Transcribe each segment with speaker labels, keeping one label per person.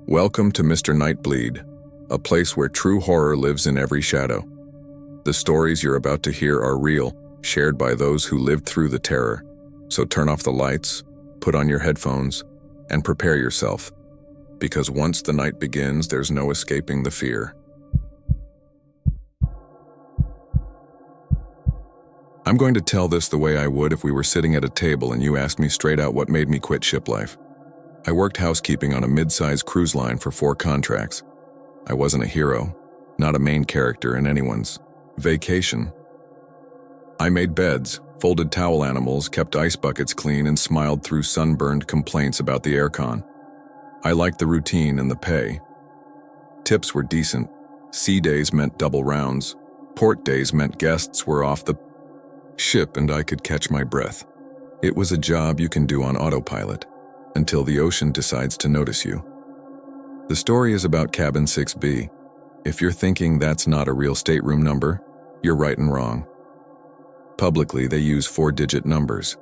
Speaker 1: Welcome to Mr. Nightbleed, a place where true horror lives in every shadow. The stories you're about to hear are real, shared by those who lived through the terror. So turn off the lights, put on your headphones, and prepare yourself. Because once the night begins, there's no escaping the fear. I'm going to tell this the way I would if we were sitting at a table and you asked me straight out what made me quit ship life. I worked housekeeping on a mid-sized cruise line for 4 contracts. I wasn't a hero, not a main character in anyone's vacation. I made beds, folded towel animals, kept ice buckets clean, and smiled through sunburned complaints about the aircon. I liked the routine and the pay. Tips were decent. Sea days meant double rounds. Port days meant guests were off the ship and I could catch my breath. It was a job you can do on autopilot, until the ocean decides to notice you. The story is about Cabin 6B. If you're thinking that's not a real stateroom number, you're right and wrong. Publicly, they use 4-digit numbers.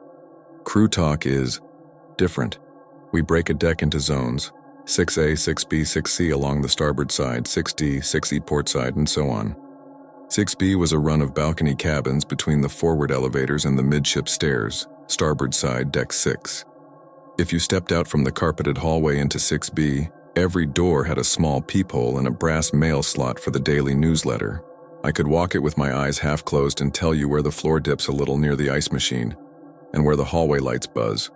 Speaker 1: Crew talk is different. We break a deck into zones, 6A, 6B, 6C along the starboard side, 6D, 6E port side, and so on. 6B was a run of balcony cabins between the forward elevators and the midship stairs, starboard side, deck 6. If you stepped out from the carpeted hallway into 6B, every door had a small peephole and a brass mail slot for the daily newsletter. I could walk it with my eyes half closed and tell you where the floor dips a little near the ice machine, and where the hallway lights buzz.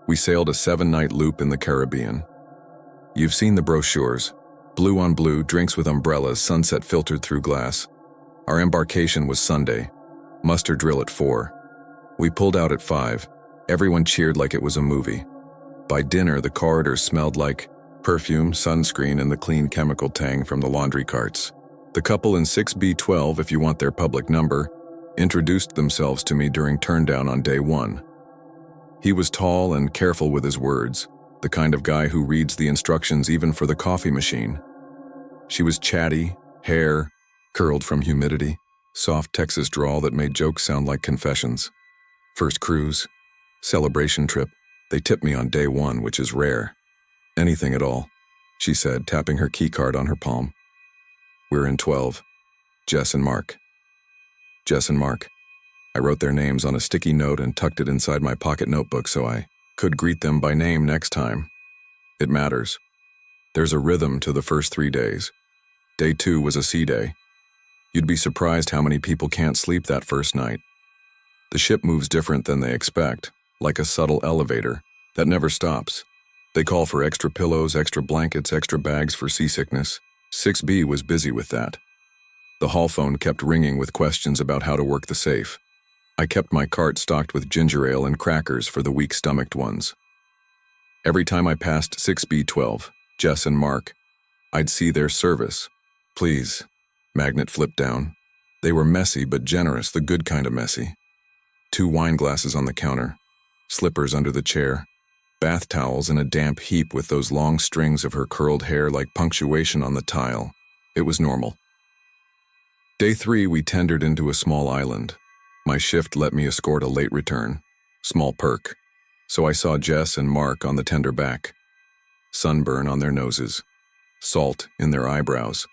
Speaker 1: We sailed a 7-night loop in the Caribbean. You've seen the brochures. Blue on blue, drinks with umbrellas, sunset filtered through glass. Our embarkation was Sunday. Muster drill at 4. We pulled out at 5. Everyone cheered like it was a movie. By dinner, the corridors smelled like perfume, sunscreen, and the clean chemical tang from the laundry carts. The couple in 6B12, if you want their public number, introduced themselves to me during turndown on day 1. He was tall and careful with his words, the kind of guy who reads the instructions even for the coffee machine. She was chatty, hair curled from humidity, soft Texas drawl that made jokes sound like confessions. First cruise, celebration trip, they tipped me on day 1, which is rare. Anything at all, she said, tapping her key card on her palm. We're in 12. Jess and Mark. Jess and Mark. I wrote their names on a sticky note and tucked it inside my pocket notebook so I could greet them by name next time. It matters. There's a rhythm to the first 3 days. Day 2 was a sea day. You'd be surprised how many people can't sleep that first night. The ship moves different than they expect, like a subtle elevator that never stops. They call for extra pillows, extra blankets, extra bags for seasickness. 6B was busy with that. The hall phone kept ringing with questions about how to work the safe. I kept my cart stocked with ginger ale and crackers for the weak-stomached ones. Every time I passed 6B12, Jess and Mark, I'd see their service. Please. Magnet flipped down. They were messy but generous, the good kind of messy. 2 wine glasses on the counter, slippers under the chair, bath towels in a damp heap with those long strings of her curled hair like punctuation on the tile. It was normal. Day 3, we tendered into a small island. My shift let me escort a late return. Small perk. So I saw Jess and Mark on the tender back. Sunburn on their noses. Salt in their eyebrows.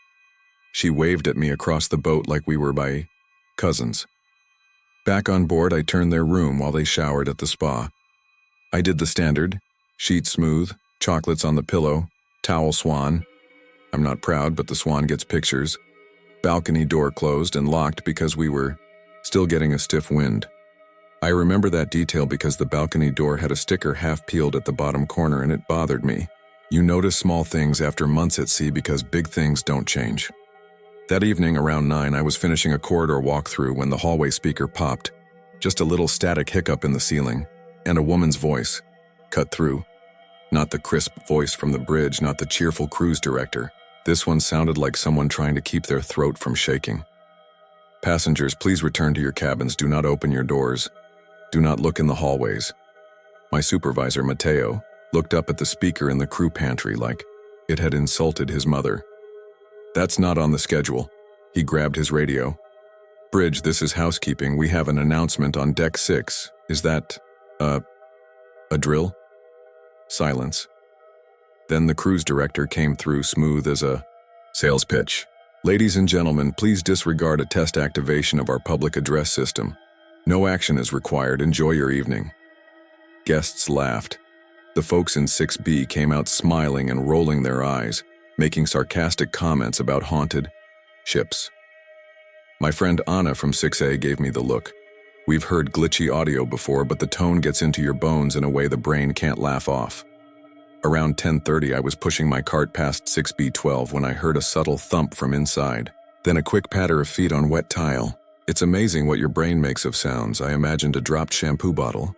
Speaker 1: She waved at me across the boat like we were by cousins. Back on board, I turned their room while they showered at the spa. I did the standard. Sheet smooth, chocolates on the pillow, towel swan. I'm not proud, but the swan gets pictures. Balcony door closed and locked because we were still getting a stiff wind. I remember that detail because the balcony door had a sticker half peeled at the bottom corner and it bothered me. You notice small things after months at sea because big things don't change. That evening around 9, I was finishing a corridor walkthrough when the hallway speaker popped. Just a little static hiccup in the ceiling, and a woman's voice cut through. Not the crisp voice from the bridge, not the cheerful cruise director. This one sounded like someone trying to keep their throat from shaking. Passengers, please return to your cabins. Do not open your doors. Do not look in the hallways. My supervisor, Mateo, looked up at the speaker in the crew pantry like it had insulted his mother. That's not on the schedule. He grabbed his radio. Bridge, this is housekeeping. We have an announcement on deck 6. Is that, a drill? Silence. Then the cruise director came through smooth as a sales pitch. Ladies and gentlemen, please disregard a test activation of our public address system. No action is required. Enjoy your evening. Guests laughed. The folks in 6B came out smiling and rolling their eyes, making sarcastic comments about haunted ships. My friend Anna from 6A gave me the look. We've heard glitchy audio before, but the tone gets into your bones in a way the brain can't laugh off. Around 10:30, I was pushing my cart past 6B12 when I heard a subtle thump from inside, then a quick patter of feet on wet tile. It's amazing what your brain makes of sounds. I imagined a dropped shampoo bottle.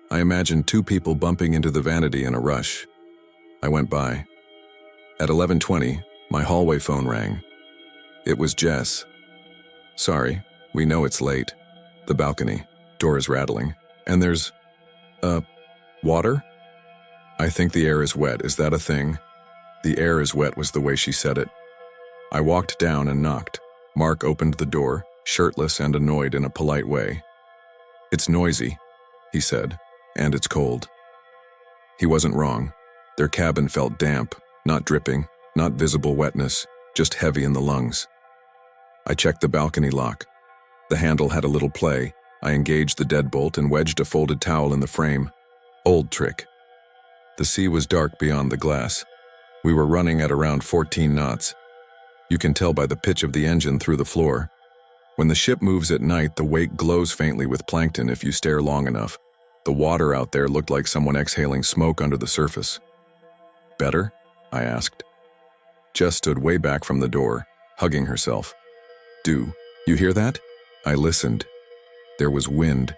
Speaker 1: I imagined two people bumping into the vanity in a rush. I went by. At 11:20, my hallway phone rang. It was Jess. Sorry, we know it's late. The balcony, door is rattling, and there's, water? I think the air is wet. Is that a thing? The air is wet was the way she said it. I walked down and knocked. Mark opened the door, shirtless and annoyed in a polite way. It's noisy, he said, and it's cold. He wasn't wrong. Their cabin felt damp, not dripping, not visible wetness, just heavy in the lungs. I checked the balcony lock. The handle had a little play. I engaged the deadbolt and wedged a folded towel in the frame. Old trick. The sea was dark beyond the glass. We were running at around 14 knots. You can tell by the pitch of the engine through the floor. When the ship moves at night, the wake glows faintly with plankton if you stare long enough. The water out there looked like someone exhaling smoke under the surface. Better? I asked. Jess stood way back from the door, hugging herself. Do you hear that? I listened. There was wind.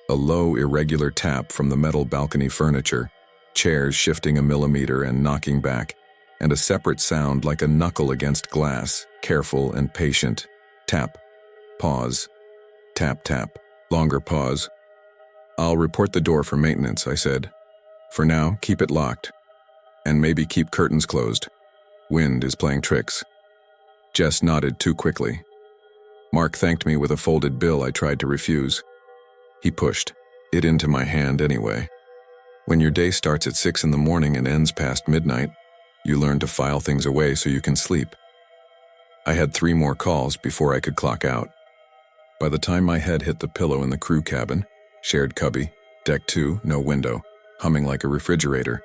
Speaker 1: A low, irregular tap from the metal balcony furniture, chairs shifting a millimeter and knocking back, and a separate sound like a knuckle against glass, careful and patient. Tap. Pause. Tap, tap. Longer pause. I'll report the door for maintenance, I said. For now, keep it locked. And maybe keep curtains closed. Wind is playing tricks. Jess nodded too quickly. Mark thanked me with a folded bill I tried to refuse. He pushed it into my hand anyway. When your day starts at 6 in the morning and ends past midnight, you learn to file things away so you can sleep. I had 3 more calls before I could clock out. By the time my head hit the pillow in the crew cabin, shared cubby, deck 2, no window, humming like a refrigerator,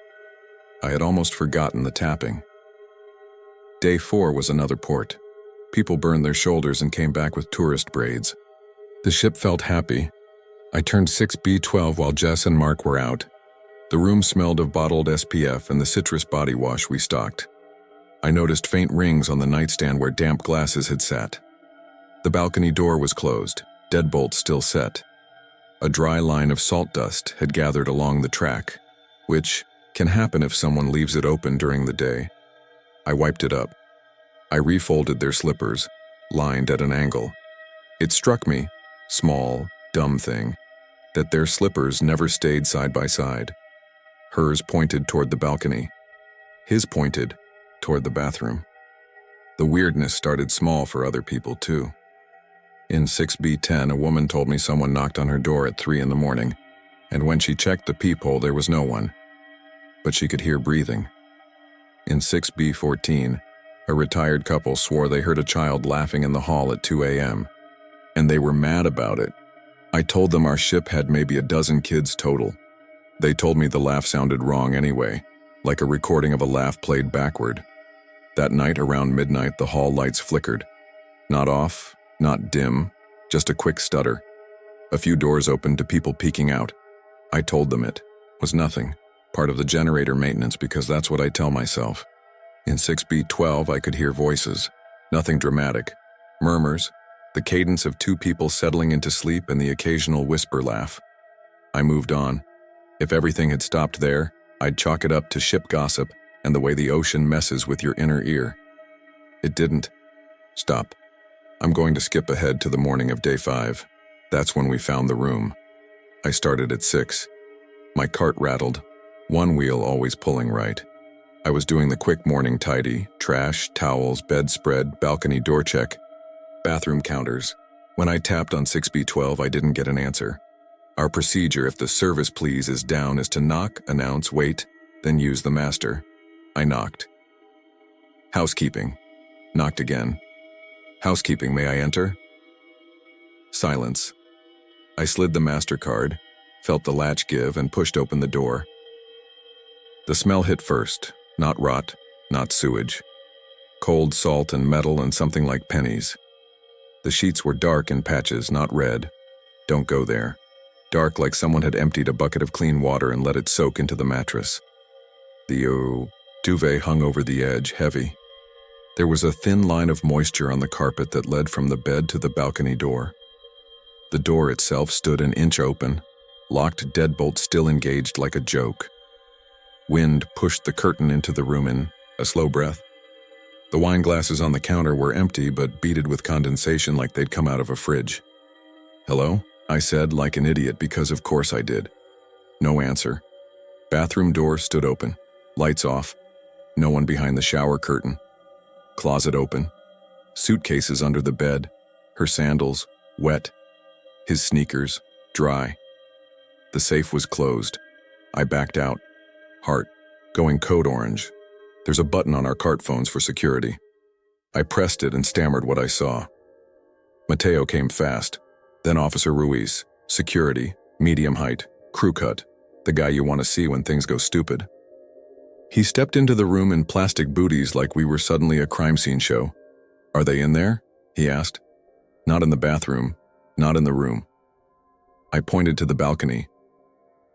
Speaker 1: I had almost forgotten the tapping. Day 4 was another port. People burned their shoulders and came back with tourist braids. The ship felt happy. I turned 6B12 while Jess and Mark were out. The room smelled of bottled SPF and the citrus body wash we stocked. I noticed faint rings on the nightstand where damp glasses had sat. The balcony door was closed, deadbolt still set. A dry line of salt dust had gathered along the track, which can happen if someone leaves it open during the day. I wiped it up. I refolded their slippers, lined at an angle. It struck me, small, dumb thing, that their slippers never stayed side by side. Hers pointed toward the balcony. His pointed toward the bathroom. The weirdness started small for other people too. In 6B10, a woman told me someone knocked on her door at 3 in the morning, and when she checked the peephole, there was no one. But she could hear breathing. In 6B14, a retired couple swore they heard a child laughing in the hall at 2 a.m., and they were mad about it. I told them our ship had maybe a dozen kids total. They told me the laugh sounded wrong anyway, like a recording of a laugh played backward. That night around midnight, the hall lights flickered. Not off, not dim, just a quick stutter. A few doors opened to people peeking out. I told them it was nothing, part of the generator maintenance, because that's what I tell myself. In 6B12, I could hear voices. Nothing dramatic. Murmurs, the cadence of 2 people settling into sleep, and the occasional whisper laugh. I moved on. If everything had stopped there, I'd chalk it up to ship gossip and the way the ocean messes with your inner ear. It didn't. Stop. I'm going to skip ahead to the morning of day 5. That's when we found the room. I started at 6. My cart rattled, one wheel always pulling right. I was doing the quick morning tidy, trash, towels, bedspread, balcony door check, bathroom counters. When I tapped on 6B12, I didn't get an answer. Our procedure, if the service please is down, is to knock, announce, wait, then use the master. I knocked. Housekeeping. Knocked again. Housekeeping, may I enter? Silence. I slid the MasterCard, felt the latch give, and pushed open the door. The smell hit first, not rot, not sewage. Cold salt and metal and something like pennies. The sheets were dark in patches, not red. Don't go there. Dark like someone had emptied a bucket of clean water and let it soak into the mattress. The duvet hung over the edge, heavy. There was a thin line of moisture on the carpet that led from the bed to the balcony door. The door itself stood an inch open, locked deadbolt still engaged like a joke. Wind pushed the curtain into the room in a slow breath. The wine glasses on the counter were empty but beaded with condensation like they'd come out of a fridge. "Hello?" I said, like an idiot, because of course I did. No answer. Bathroom door stood open, lights off, no one behind the shower curtain. Closet open, suitcases under the bed, her sandals, wet, his sneakers, dry. The safe was closed. I backed out, heart going code orange. There's a button on our cart phones for security. I pressed it and stammered what I saw. Mateo came fast, then Officer Ruiz, security, medium height, crew cut, the guy you want to see when things go stupid. He stepped into the room in plastic booties like we were suddenly a crime scene show. "Are they in there?" he asked. "Not in the bathroom, not in the room." I pointed to the balcony.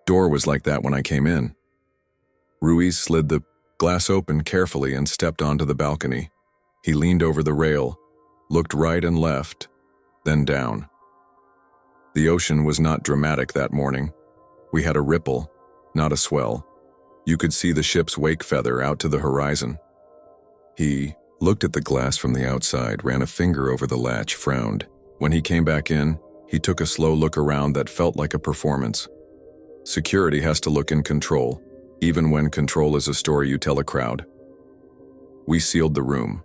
Speaker 1: Door was like that when I came in. Ruiz slid the glass open carefully and stepped onto the balcony. He leaned over the rail, looked right and left, then down. The ocean was not dramatic that morning. We had a ripple, not a swell. You could see the ship's wake feather out to the horizon. He looked at the glass from the outside, ran a finger over the latch, frowned. When he came back in, he took a slow look around that felt like a performance. Security has to look in control, even when control is a story you tell a crowd. We sealed the room.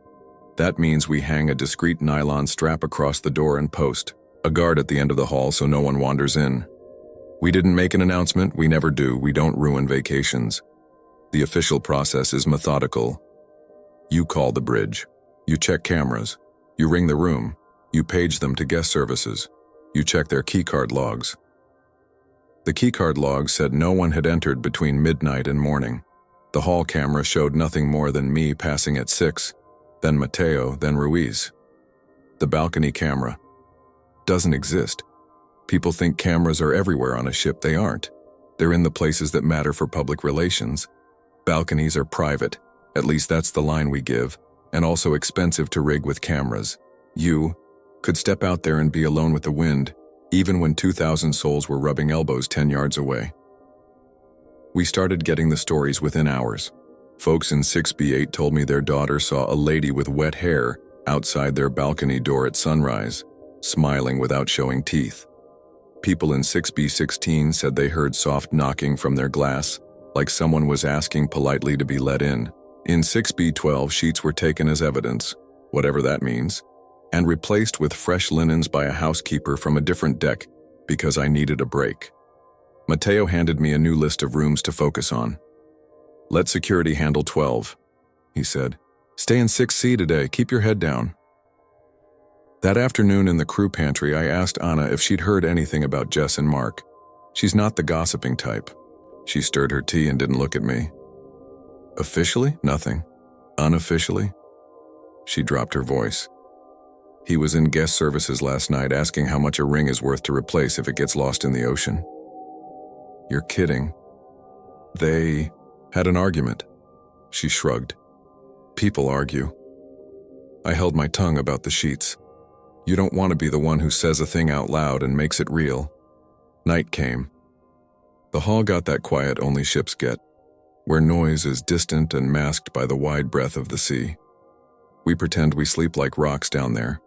Speaker 1: That means we hang a discreet nylon strap across the door and post a guard at the end of the hall so no one wanders in. We didn't make an announcement, we never do, we don't ruin vacations. The official process is methodical. You call the bridge. You check cameras. You ring the room. You page them to guest services. You check their keycard logs. The keycard logs said no one had entered between midnight and morning. The hall camera showed nothing more than me passing at 6, then Mateo, then Ruiz. The balcony camera doesn't exist. People think cameras are everywhere on a ship. They aren't. They're in the places that matter for public relations. Balconies are private, at least that's the line we give, and also expensive to rig with cameras. You could step out there and be alone with the wind, even when 2,000 souls were rubbing elbows 10 yards away. We started getting the stories within hours. Folks in 6B8 told me their daughter saw a lady with wet hair outside their balcony door at sunrise, smiling without showing teeth. People in 6B16 said they heard soft knocking from their glass, like someone was asking politely to be let in. In 6B12, sheets were taken as evidence, whatever that means, and replaced with fresh linens by a housekeeper from a different deck because I needed a break. Mateo handed me a new list of rooms to focus on. "Let security handle 12, he said. "Stay in 6C today, keep your head down." That afternoon in the crew pantry, I asked Anna if she'd heard anything about Jess and Mark. She's not the gossiping type. She stirred her tea and didn't look at me. "Officially, nothing. Unofficially?" She dropped her voice. "He was in guest services last night asking how much a ring is worth to replace if it gets lost in the ocean." "You're kidding." "They had an argument." She shrugged. "People argue." I held my tongue about the sheets. You don't want to be the one who says a thing out loud and makes it real. Night came. The hall got that quiet only ships get, where noise is distant and masked by the wide breadth of the sea. We pretend we sleep like rocks down there.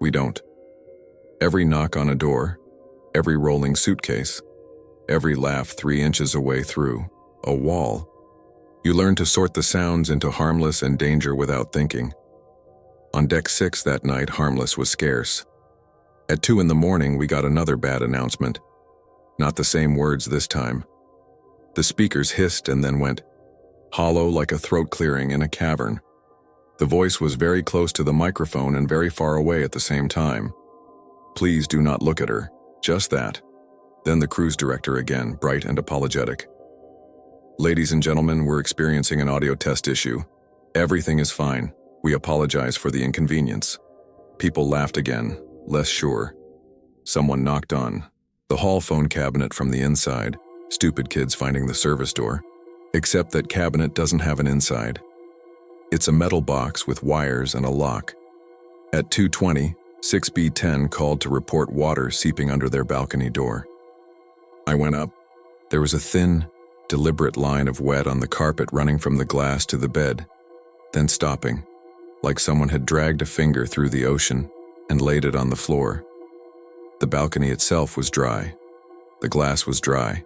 Speaker 1: We don't. Every knock on a door, every rolling suitcase, every laugh 3 inches away through a wall. You learn to sort the sounds into harmless and danger without thinking. On deck 6 that night, harmless was scarce. At 2 in the morning, we got another bad announcement. Not the same words this time. The speakers hissed and then went, hollow like a throat clearing in a cavern. The voice was very close to the microphone and very far away at the same time. "Please do not look at her. Just that." Then the cruise director again, bright and apologetic. "Ladies and gentlemen, we're experiencing an audio test issue. Everything is fine. We apologize for the inconvenience." People laughed again, less sure. Someone knocked on the hall phone cabinet from the inside. Stupid kids finding the service door. Except that cabinet doesn't have an inside. It's a metal box with wires and a lock. At 2:20, 6B10 called to report water seeping under their balcony door. I went up. There was a thin, deliberate line of wet on the carpet running from the glass to the bed, then stopping, like someone had dragged a finger through the ocean and laid it on the floor. The balcony itself was dry. The glass was dry.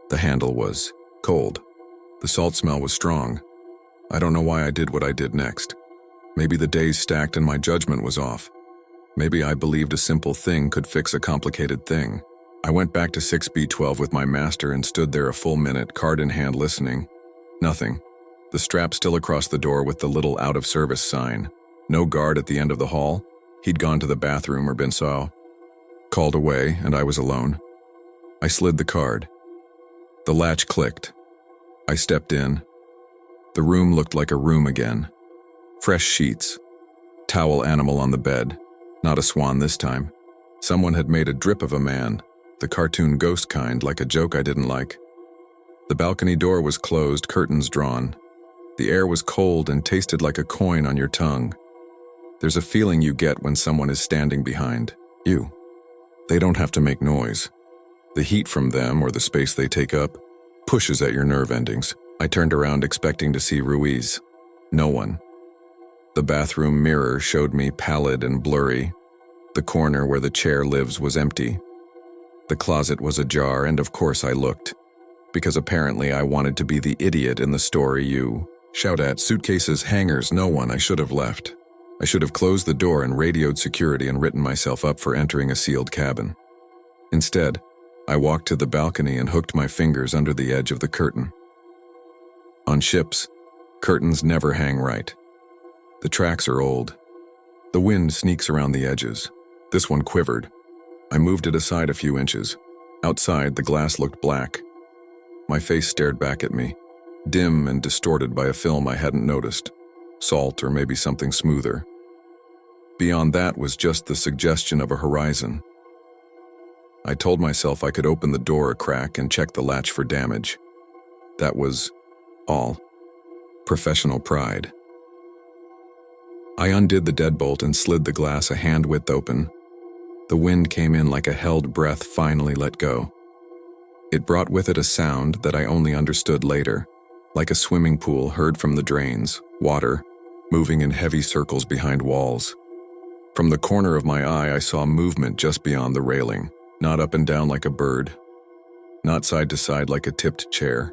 Speaker 1: The handle was cold. The salt smell was strong. I don't know why I did what I did next. Maybe the days stacked and my judgment was off. Maybe I believed a simple thing could fix a complicated thing. I went back to 6B12 with my master and stood there a full minute, card in hand, listening. Nothing. The strap still across the door with the little out-of-service sign. No guard at the end of the hall. He'd gone to the bathroom or been called away, and I was alone. I slid the card. The latch clicked. I stepped in. The room looked like a room again. Fresh sheets. Towel animal on the bed. Not a swan this time. Someone had made a drip of a man, the cartoon ghost kind, like a joke I didn't like. The balcony door was closed, curtains drawn. The air was cold and tasted like a coin on your tongue. There's a feeling you get when someone is standing behind you. They don't have to make noise. The heat from them, or the space they take up, pushes at your nerve endings. I turned around expecting to see Ruiz. No one. The bathroom mirror showed me pallid and blurry. The corner where the chair lives was empty. The closet was ajar, and of course I looked. Because apparently I wanted to be the idiot in the story you shout at. Suitcases, hangers, no one. I should have left. I should have closed the door and radioed security and written myself up for entering a sealed cabin. Instead, I walked to the balcony and hooked my fingers under the edge of the curtain. On ships, curtains never hang right. The tracks are old. The wind sneaks around the edges. This one quivered. I moved it aside a few inches. Outside, the glass looked black. My face stared back at me, dim and distorted by a film I hadn't noticed. Salt or maybe something smoother. Beyond that was just the suggestion of a horizon. I told myself I could open the door a crack and check the latch for damage. That was all. Professional pride. I undid the deadbolt and slid the glass a hand-width open. The wind came in like a held breath finally let go. It brought with it a sound that I only understood later, like a swimming pool heard from the drains, water, moving in heavy circles behind walls. From the corner of my eye, I saw movement just beyond the railing, not up and down like a bird, not side to side like a tipped chair.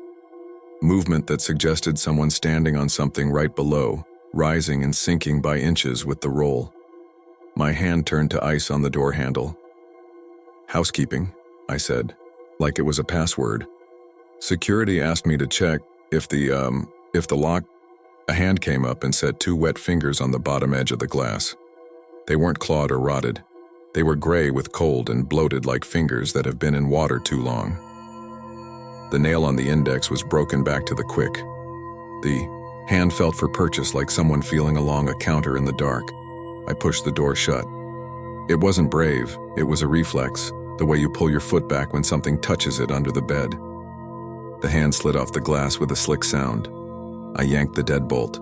Speaker 1: Movement that suggested someone standing on something right below, rising and sinking by inches with the roll. My hand turned to ice on the door handle. "Housekeeping," I said, like it was a password. Security asked me to check if the lock. A hand came up and set 2 wet fingers on the bottom edge of the glass. They weren't clawed or rotted. They were gray with cold and bloated like fingers that have been in water too long. The nail on the index was broken back to the quick. The hand felt for purchase like someone feeling along a counter in the dark. I pushed the door shut. It wasn't brave, it was a reflex, the way you pull your foot back when something touches it under the bed. The hand slid off the glass with a slick sound. I yanked the deadbolt.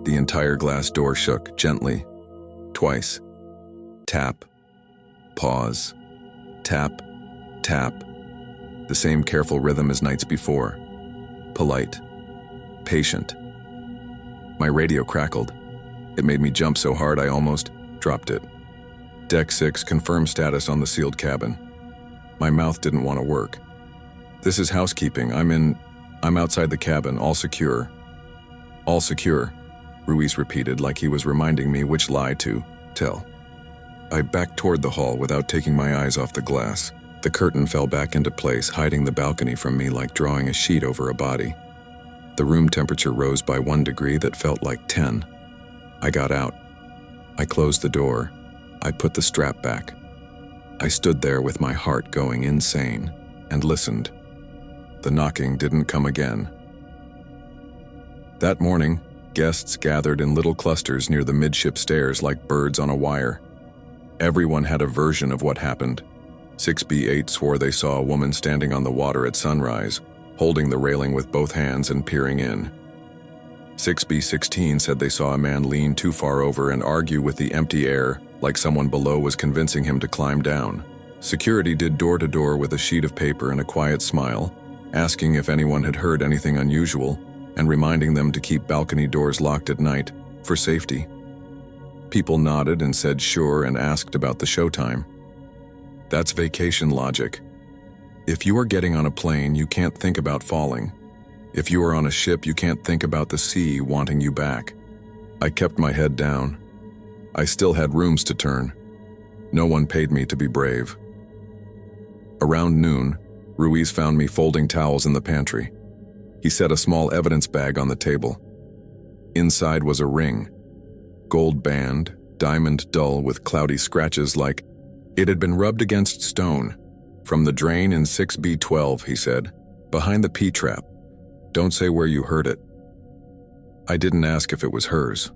Speaker 1: The entire glass door shook, gently. Twice. Tap. Pause. Tap. Tap. The same careful rhythm as nights before. Polite. Patient. My radio crackled. It made me jump so hard I almost dropped it. Deck 6, confirm status on the sealed cabin. My mouth didn't want to work. "This is housekeeping. I'm outside the cabin, all secure." "All secure," Ruiz repeated like he was reminding me which lie to tell. I backed toward the hall without taking my eyes off the glass. The curtain fell back into place, hiding the balcony from me like drawing a sheet over a body. The room temperature rose by 1 degree that felt like 10. I got out. I closed the door. I put the strap back. I stood there with my heart going insane and listened. The knocking didn't come again. That morning, guests gathered in little clusters near the midship stairs like birds on a wire. Everyone had a version of what happened. 6B8 swore they saw a woman standing on the water at sunrise, holding the railing with both hands and peering in. 6B16 said they saw a man lean too far over and argue with the empty air, like someone below was convincing him to climb down. Security did door-to-door with a sheet of paper and a quiet smile, asking if anyone had heard anything unusual, and reminding them to keep balcony doors locked at night, for safety. People nodded and said sure and asked about the showtime. That's vacation logic. If you are getting on a plane, you can't think about falling. If you are on a ship, you can't think about the sea wanting you back. I kept my head down. I still had rooms to turn. No one paid me to be brave. Around noon, Ruiz found me folding towels in the pantry. He set a small evidence bag on the table. Inside was a ring. Gold band, diamond dull with cloudy scratches like it had been rubbed against stone. From the drain in 6B12, he said, behind the P-trap. Don't say where you heard it. I didn't ask if it was hers.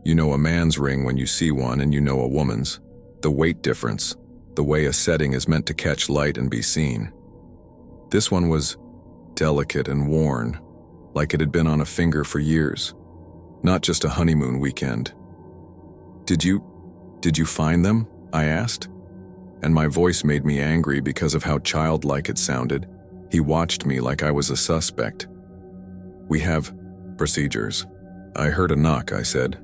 Speaker 1: You know a man's ring when you see one and you know a woman's. The weight difference, the way a setting is meant to catch light and be seen. This one was delicate and worn, like it had been on a finger for years, not just a honeymoon weekend. Did you find them? I asked. And my voice made me angry because of how childlike it sounded. He watched me like I was a suspect. We have procedures. I heard a knock, I said,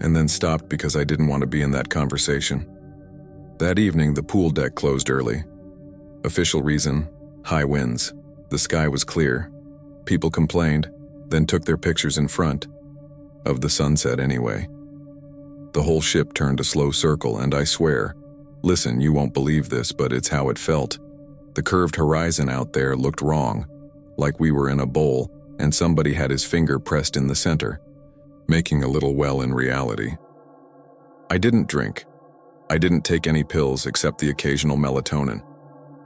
Speaker 1: and then stopped because I didn't want to be in that conversation. That evening, the pool deck closed early. Official reason, high winds. The sky was clear. People complained, then took their pictures in front of the sunset anyway. The whole ship turned a slow circle, and I swear, listen, you won't believe this, but it's how it felt. The curved horizon out there looked wrong, like we were in a bowl and somebody had his finger pressed in the center, making a little well in reality. I didn't drink. I didn't take any pills except the occasional melatonin.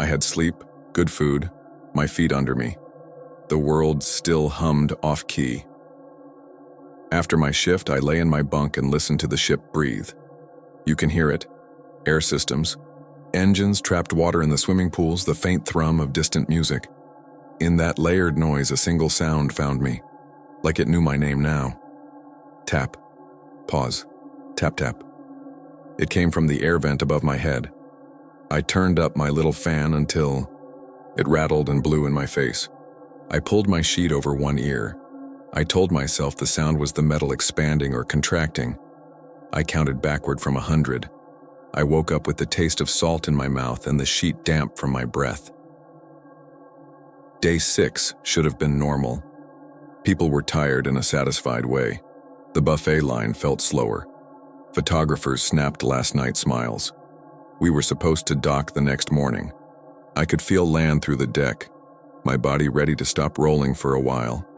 Speaker 1: I had sleep, good food, my feet under me. The world still hummed off-key. After my shift, I lay in my bunk and listened to the ship breathe. You can hear it. Air systems, engines, trapped water in the swimming pools, the faint thrum of distant music. In that layered noise, a single sound found me, like it knew my name now. Tap. Pause. Tap, tap. It came from the air vent above my head. I turned up my little fan until it rattled and blew in my face. I pulled my sheet over one ear. I told myself the sound was the metal expanding or contracting. I counted backward from 100. I woke up with the taste of salt in my mouth and the sheet damp from my breath. Day 6 should have been normal. People were tired in a satisfied way. The buffet line felt slower. Photographers snapped last night's smiles. We were supposed to dock the next morning. I could feel land through the deck, my body ready to stop rolling for a while.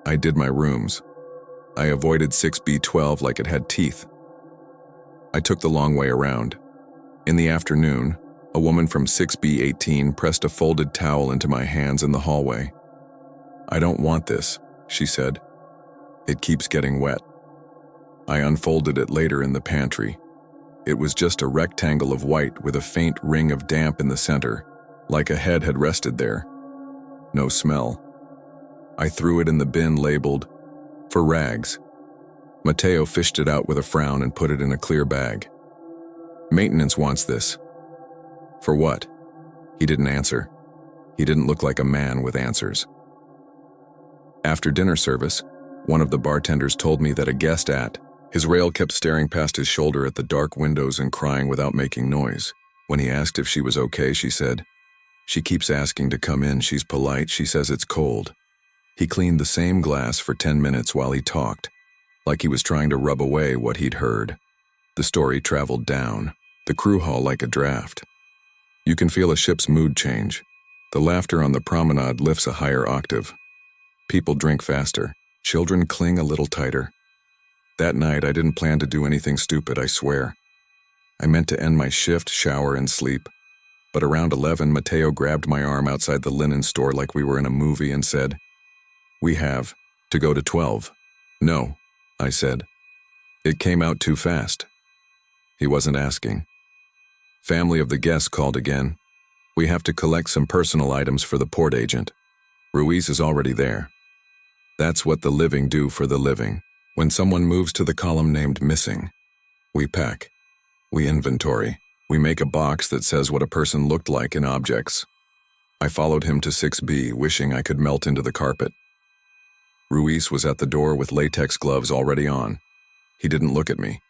Speaker 1: I did my rooms. I avoided 6B12 like it had teeth. I took the long way around. In the afternoon, a woman from 6B18 pressed a folded towel into my hands in the hallway. "I don't want this," she said. "It keeps getting wet." I unfolded it later in the pantry. It was just a rectangle of white with a faint ring of damp in the center, like a head had rested there. No smell. I threw it in the bin labeled, "For rags." Mateo fished it out with a frown and put it in a clear bag. "Maintenance wants this." "For what?" He didn't answer. He didn't look like a man with answers. After dinner service, one of the bartenders told me that a guest at his rail kept staring past his shoulder at the dark windows and crying without making noise. When he asked if she was okay, she said, "She keeps asking to come in. She's polite. She says it's cold." He cleaned the same glass for 10 minutes while he talked, like he was trying to rub away what he'd heard. The story traveled down, the crew hall like a draft. You can feel a ship's mood change. The laughter on the promenade lifts a higher octave. People drink faster. Children cling a little tighter. That night, I didn't plan to do anything stupid, I swear. I meant to end my shift, shower, and sleep. But around 11, Mateo grabbed my arm outside the linen store like we were in a movie and said, "We have to go to 12. "No," I said. It came out too fast. He wasn't asking. Family of the guests called again. "We have to collect some personal items for the port agent. Ruiz is already there." That's what the living do for the living. When someone moves to the column named missing, we pack. We inventory. We make a box that says what a person looked like in objects. I followed him to 6B, wishing I could melt into the carpet. Ruiz was at the door with latex gloves already on. He didn't look at me.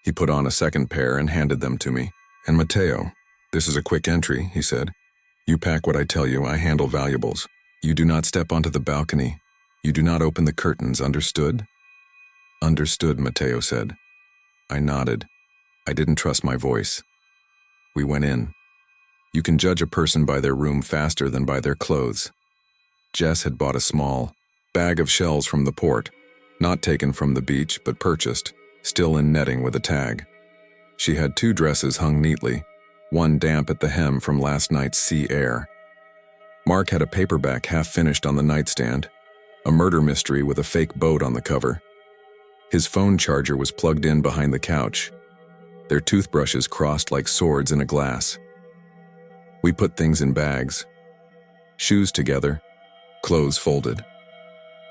Speaker 1: He put on a second pair and handed them to me. "And Mateo, this is a quick entry," he said. "You pack what I tell you, I handle valuables. You do not step onto the balcony. You do not open the curtains, understood?" "Understood," Mateo said. I nodded. I didn't trust my voice. We went in. You can judge a person by their room faster than by their clothes. Jess had bought a small bag of shells from the port, not taken from the beach but purchased, still in netting with a tag. She had 2 dresses hung neatly, one damp at the hem from last night's sea air. Mark had a paperback half finished on the nightstand, a murder mystery with a fake boat on the cover. His phone charger was plugged in behind the couch, their toothbrushes crossed like swords in a glass. We put things in bags, shoes together, clothes folded.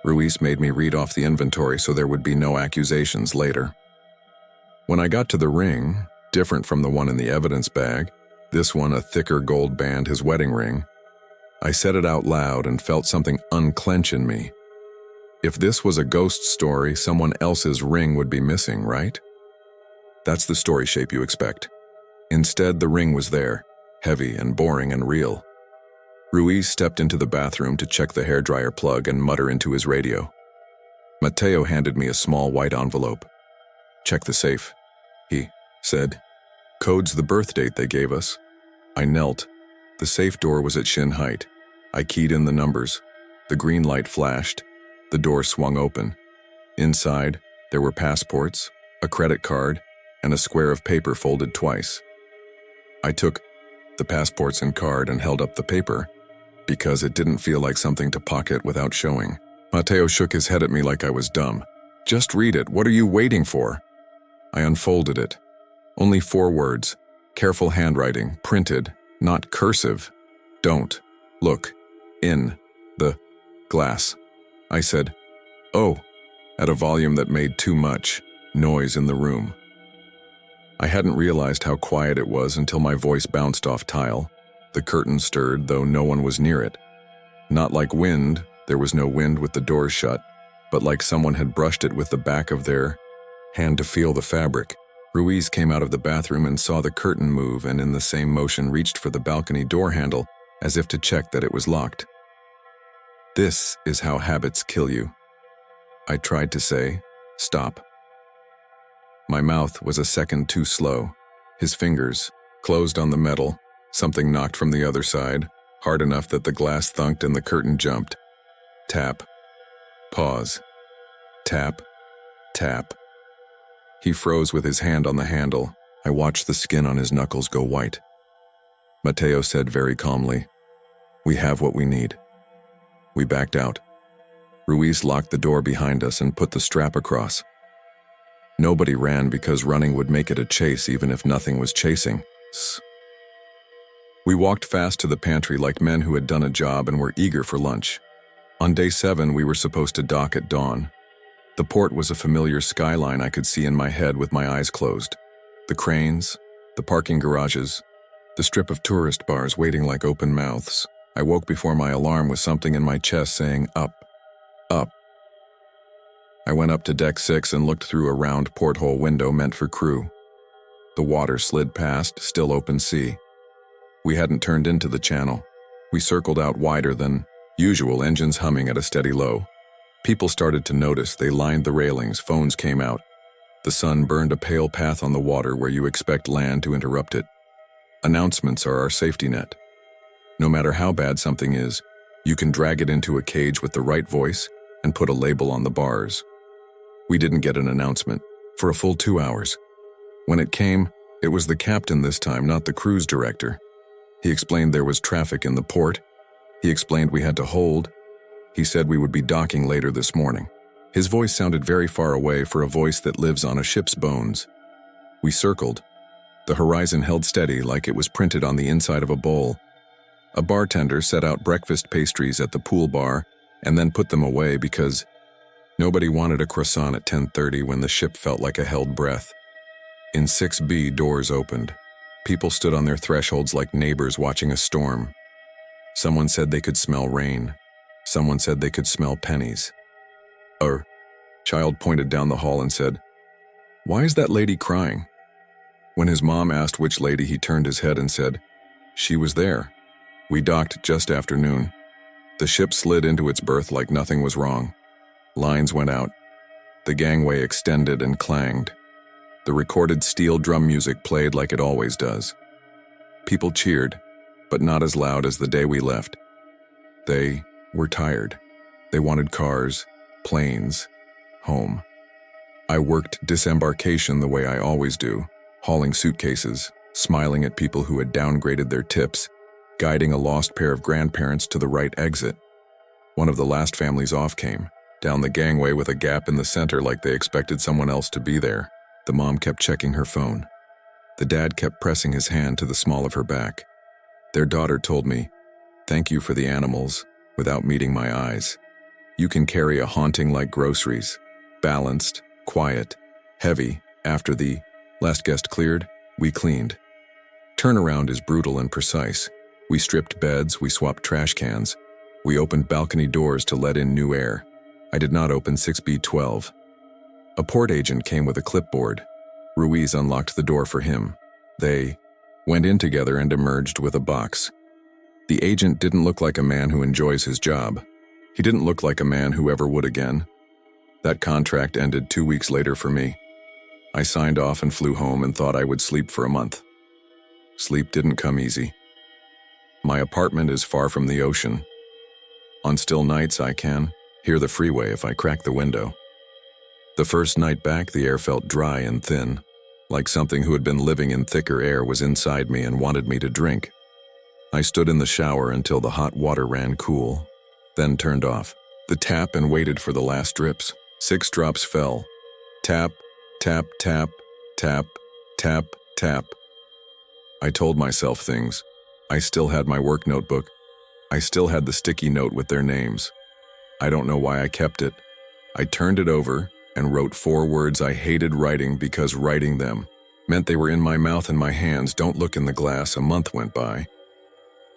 Speaker 1: Ruiz made me read off the inventory so there would be no accusations later. When I got to the ring, different from the one in the evidence bag, this one a thicker gold band, his wedding ring, I said it out loud and felt something unclench in me. If this was a ghost story, someone else's ring would be missing, right? That's the story shape you expect. Instead, the ring was there, heavy and boring and real. Ruiz stepped into the bathroom to check the hairdryer plug and mutter into his radio. Mateo handed me a small white envelope. "Check the safe," he said. "Code's the birth date they gave us." I knelt. The safe door was at shin height. I keyed in the numbers. The green light flashed. The door swung open. Inside, there were passports, a credit card, and a square of paper folded twice. I took the passports and card and held up the paper, because it didn't feel like something to pocket without showing. Mateo shook his head at me like I was dumb. "Just read it. What are you waiting for?" I unfolded it. Only 4 words. Careful handwriting, printed, not cursive. "Don't look in the glass." I said, "Oh," at a volume that made too much noise in the room. I hadn't realized how quiet it was until my voice bounced off tile. The curtain stirred, though no one was near it. Not like wind, there was no wind with the doors shut, but like someone had brushed it with the back of their hand to feel the fabric. Ruiz came out of the bathroom and saw the curtain move and in the same motion reached for the balcony door handle as if to check that it was locked. "This is how habits kill you." I tried to say, "Stop." My mouth was a second too slow. His fingers closed on the metal. Something knocked from the other side, hard enough that the glass thunked and the curtain jumped. Tap. Pause. Tap. Tap. He froze with his hand on the handle. I watched the skin on his knuckles go white. Mateo said very calmly, "We have what we need." We backed out. Ruiz locked the door behind us and put the strap across. Nobody ran because running would make it a chase even if nothing was chasing. We walked fast to the pantry like men who had done a job and were eager for lunch. On day 7, we were supposed to dock at dawn. The port was a familiar skyline I could see in my head with my eyes closed. The cranes, the parking garages, the strip of tourist bars waiting like open mouths. I woke before my alarm with something in my chest saying, "Up, up." I went up to deck 6 and looked through a round porthole window meant for crew. The water slid past, still open sea. We hadn't turned into the channel. We circled out wider than usual, engines humming at a steady low. People started to notice. They lined the railings, phones came out. The sun burned a pale path on the water where you expect land to interrupt it. Announcements are our safety net. No matter how bad something is, You can drag it into a cage with the right voice and put a label on the bars. We didn't get an announcement for a full 2 hours. When it came, it was the captain this time, not the cruise director. He explained there was traffic in the port. He explained we had to hold. He said we would be docking later this morning. His voice sounded very far away for a voice that lives on a ship's bones. We circled. The horizon held steady like it was printed on the inside of a bowl. A bartender set out breakfast pastries at the pool bar and then put them away because nobody wanted a croissant at 10:30 when the ship felt like a held breath. In 6B, doors opened. People stood on their thresholds like neighbors watching a storm. Someone said they could smell rain. Someone said they could smell pennies. A child pointed down the hall and said, "Why is that lady crying?" When his mom asked which lady, he turned his head and said, "She was there." We docked just after noon. The ship slid into its berth like nothing was wrong. Lines went out. The gangway extended and clanged. The recorded steel drum music played like it always does. People cheered, but not as loud as the day we left. They were tired. They wanted cars, planes, home. I worked disembarkation the way I always do, hauling suitcases, smiling at people who had downgraded their tips, guiding a lost pair of grandparents to the right exit. One of the last families off came, down the gangway with a gap in the center like they expected someone else to be there. The mom kept checking her phone. The dad kept pressing his hand to the small of her back. Their daughter told me, "Thank you for the animals," without meeting my eyes. You can carry a haunting like groceries. Balanced, quiet, heavy. After the last guest cleared, we cleaned. Turnaround is brutal and precise. We stripped beds, we swapped trash cans. We opened balcony doors to let in new air. I did not open 6B12. A port agent came with a clipboard. Ruiz unlocked the door for him. They went in together and emerged with a box. The agent didn't look like a man who enjoys his job. He didn't look like a man who ever would again. That contract ended 2 weeks later for me. I signed off and flew home and thought I would sleep for a month. Sleep didn't come easy. My apartment is far from the ocean. On still nights I can hear the freeway if I crack the window. The first night back, the air felt dry and thin, like something who had been living in thicker air was inside me and wanted me to drink. I stood in the shower until the hot water ran cool, then turned off the tap and waited for the last drips. 6 drops fell. Tap, tap, tap, tap, tap, tap. I told myself things. I still had my work notebook. I still had the sticky note with their names. I don't know why I kept it. I turned it over and wrote 4 words I hated writing because writing them meant they were in my mouth and my hands. Don't look in the glass. A month went by.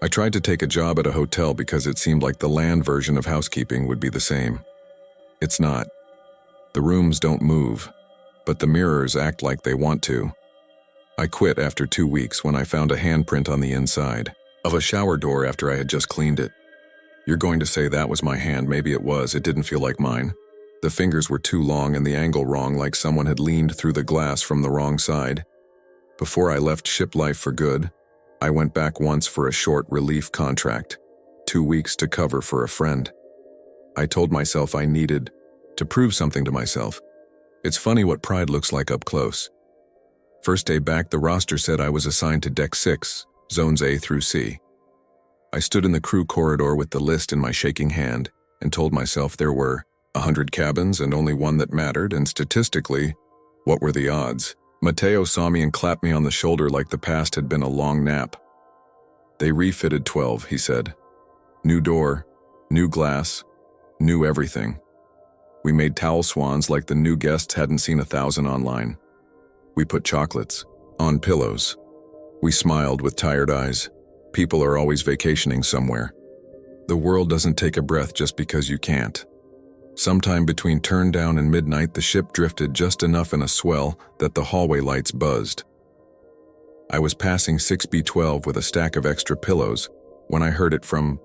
Speaker 1: I tried to take a job at a hotel because it seemed like the land version of housekeeping would be the same. It's not. The rooms don't move, but the mirrors act like they want to. I quit after 2 weeks when I found a handprint on the inside of a shower door after I had just cleaned it. You're going to say that was my hand. Maybe it was. It didn't feel like mine. The fingers were too long and the angle wrong, like someone had leaned through the glass from the wrong side. Before I left ship life for good, I went back once for a short relief contract, 2 weeks to cover for a friend. I told myself I needed to prove something to myself. It's funny what pride looks like up close. First day back, the roster said I was assigned to Deck 6, Zones A through C. I stood in the crew corridor with the list in my shaking hand and told myself there were 100 cabins and only one that mattered, and statistically, what were the odds? Mateo saw me and clapped me on the shoulder like the past had been a long nap. They refitted 12, he said. New door, new glass, new everything. We made towel swans like the new guests hadn't seen 1,000 online. We put chocolates on pillows. We smiled with tired eyes. People are always vacationing somewhere. The world doesn't take a breath just because you can't. Sometime between turn down and midnight, the ship drifted just enough in a swell that the hallway lights buzzed. I was passing 6B12 with a stack of extra pillows when I heard it from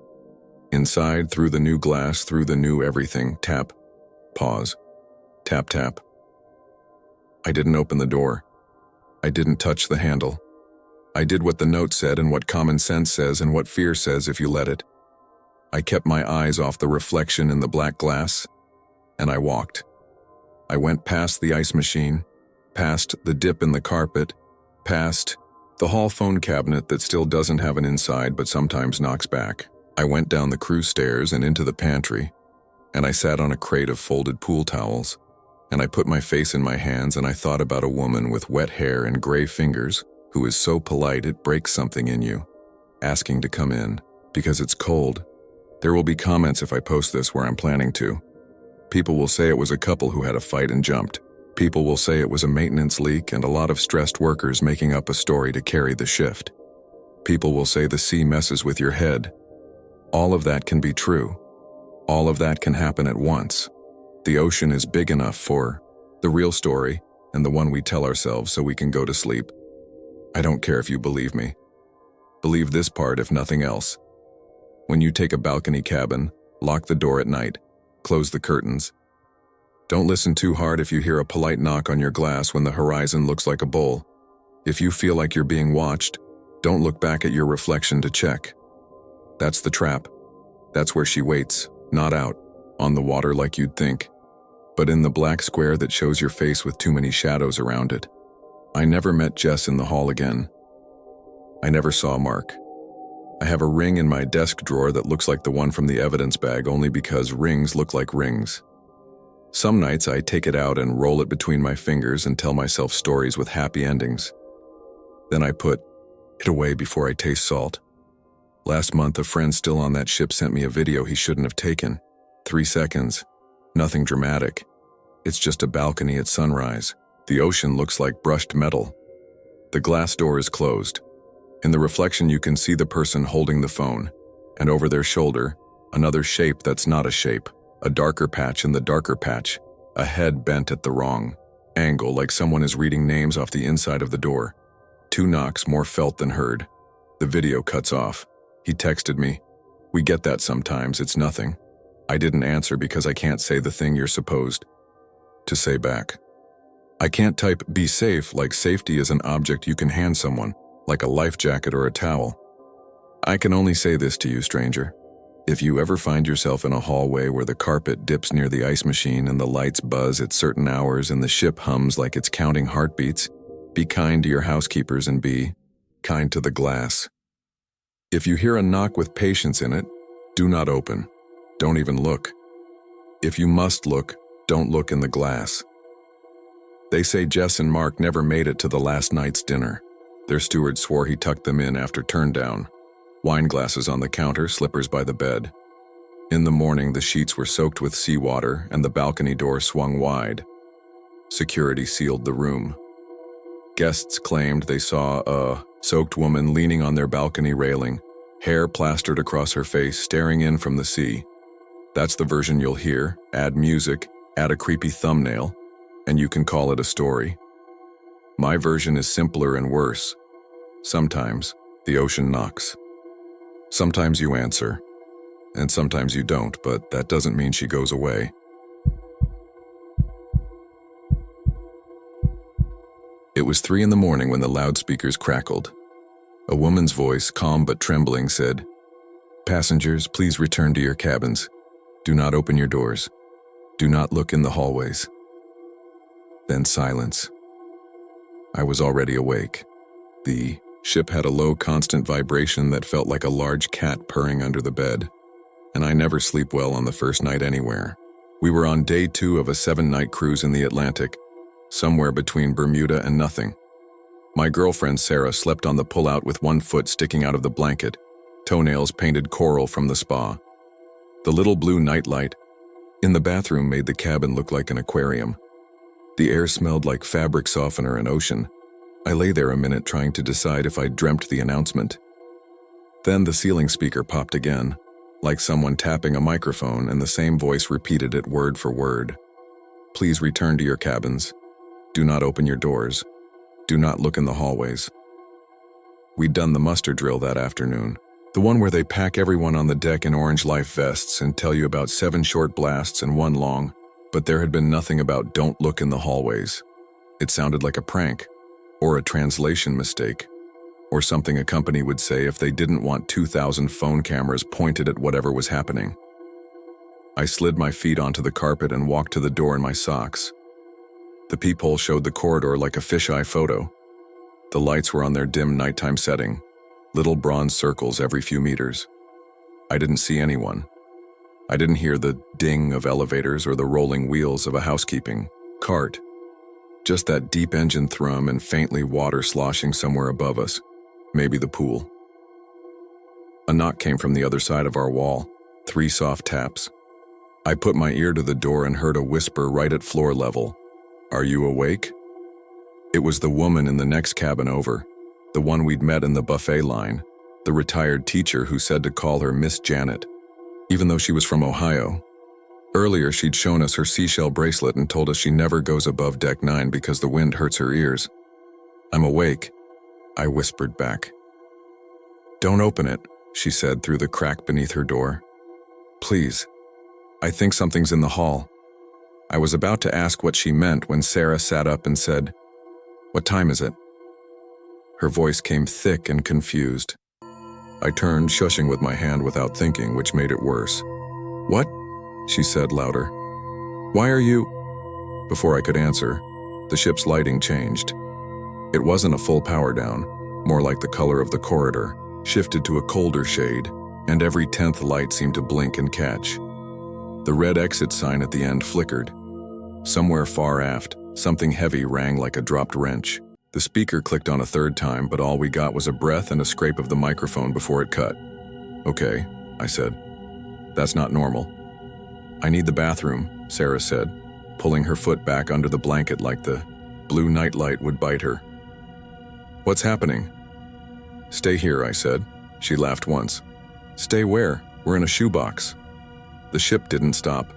Speaker 1: inside, through the new glass, through the new everything. Tap, pause, tap, tap. I didn't open the door. I didn't touch the handle. I did what the note said and what common sense says and what fear says if you let it. I kept my eyes off the reflection in the black glass, and I walked. I went past the ice machine, past the dip in the carpet, past the hall phone cabinet that still doesn't have an inside but sometimes knocks back. I went down the crew stairs and into the pantry, and I sat on a crate of folded pool towels, and I put my face in my hands and I thought about a woman with wet hair and gray fingers who is so polite it breaks something in you, asking to come in because it's cold. There will be comments if I post this where I'm planning to. People will say it was a couple who had a fight and jumped. People will say it was a maintenance leak and a lot of stressed workers making up a story to carry the shift. People will say the sea messes with your head. All of that can be true. All of that can happen at once. The ocean is big enough for the real story and the one we tell ourselves so we can go to sleep. I don't care if you believe me. Believe this part if nothing else. When you take a balcony cabin, lock the door at night, close the curtains. Don't listen too hard if you hear a polite knock on your glass when the horizon looks like a bowl. If you feel like you're being watched, don't look back at your reflection to check. That's the trap. That's where she waits, not out, on the water like you'd think, but in the black square that shows your face with too many shadows around it. I never met Jess in the hall again. I never saw Mark. I have a ring in my desk drawer that looks like the one from the evidence bag only because rings look like rings. Some nights I take it out and roll it between my fingers and tell myself stories with happy endings. Then I put it away before I taste salt. Last month, a friend still on that ship sent me a video he shouldn't have taken. 3 seconds. Nothing dramatic. It's just a balcony at sunrise. The ocean looks like brushed metal. The glass door is closed. In the reflection, you can see the person holding the phone, and over their shoulder, another shape that's not a shape, a darker patch in the darker patch, a head bent at the wrong angle like someone is reading names off the inside of the door. 2 knocks, more felt than heard. The video cuts off. He texted me. We get that sometimes, it's nothing. I didn't answer because I can't say the thing you're supposed to say back. I can't type be safe like safety is an object you can hand someone, like a life jacket or a towel. I can only say this to you, stranger. If you ever find yourself in a hallway where the carpet dips near the ice machine and the lights buzz at certain hours and the ship hums like it's counting heartbeats, be kind to your housekeepers and be kind to the glass. If you hear a knock with patience in it, do not open. Don't even look. If you must look, don't look in the glass. They say Jess and Mark never made it to the last night's dinner. Their steward swore he tucked them in after turn down. Wine glasses on the counter, slippers by the bed. In the morning, the sheets were soaked with seawater and the balcony door swung wide. Security sealed the room. Guests claimed they saw a soaked woman leaning on their balcony railing, hair plastered across her face, staring in from the sea. That's the version you'll hear. Add music, add a creepy thumbnail, and you can call it a story. My version is simpler and worse. Sometimes the ocean knocks. Sometimes you answer, and sometimes you don't, but that doesn't mean she goes away. It was 3 in the morning when the loudspeakers crackled. A woman's voice, calm but trembling, said, "Passengers, please return to your cabins. Do not open your doors. Do not look in the hallways." Then silence. I was already awake. The ship had a low, constant vibration that felt like a large cat purring under the bed, and I never sleep well on the first night anywhere. We were on day 2 of a 7-night cruise in the Atlantic, somewhere between Bermuda and nothing. My girlfriend Sarah slept on the pullout with 1 foot sticking out of the blanket, toenails painted coral from the spa. The little blue nightlight in the bathroom made the cabin look like an aquarium. The air smelled like fabric softener and ocean. I lay there a minute trying to decide if I'd dreamt the announcement. Then the ceiling speaker popped again, like someone tapping a microphone, and the same voice repeated it word for word. "Please return to your cabins. Do not open your doors. Do not look in the hallways." We'd done the muster drill that afternoon, the one where they pack everyone on the deck in orange life vests and tell you about 7 short blasts and 1 long, but there had been nothing about don't look in the hallways. It sounded like a prank, or a translation mistake. or something a company would say if they didn't want 2,000 phone cameras pointed at whatever was happening. I slid my feet onto the carpet and walked to the door in my socks. The peephole showed the corridor like a fisheye photo. The lights were on their dim nighttime setting, little bronze circles every few meters. I didn't see anyone. I didn't hear the ding of elevators or the rolling wheels of a housekeeping cart. Just that deep engine thrum and faintly water sloshing somewhere above us, maybe the pool. A knock came from the other side of our wall, 3 soft taps. I put my ear to the door and heard a whisper right at floor level. "Are you awake?" It was the woman in the next cabin over, the one we'd met in the buffet line, the retired teacher who said to call her Miss Janet, even though she was from Ohio. Earlier, she'd shown us her seashell bracelet and told us she never goes above deck 9 because the wind hurts her ears. "I'm awake," I whispered back. "Don't open it," she said through the crack beneath her door. "Please. I think something's in the hall." I was about to ask what she meant when Sarah sat up and said, "What time is it?" Her voice came thick and confused. I turned, shushing with my hand without thinking, which made it worse. "What?" she said louder. "Why are you—" Before I could answer, the ship's lighting changed. It wasn't a full power down, more like the color of the corridor, shifted to a colder shade, and every 10th light seemed to blink and catch. The red exit sign at the end flickered. Somewhere far aft, something heavy rang like a dropped wrench. The speaker clicked on a 3rd time, but all we got was a breath and a scrape of the microphone before it cut. "Okay," I said. "That's not normal." "I need the bathroom," Sarah said, pulling her foot back under the blanket like the blue nightlight would bite her. "What's happening?" "Stay here," I said. She laughed once. "Stay where? We're in a shoebox." The ship didn't stop.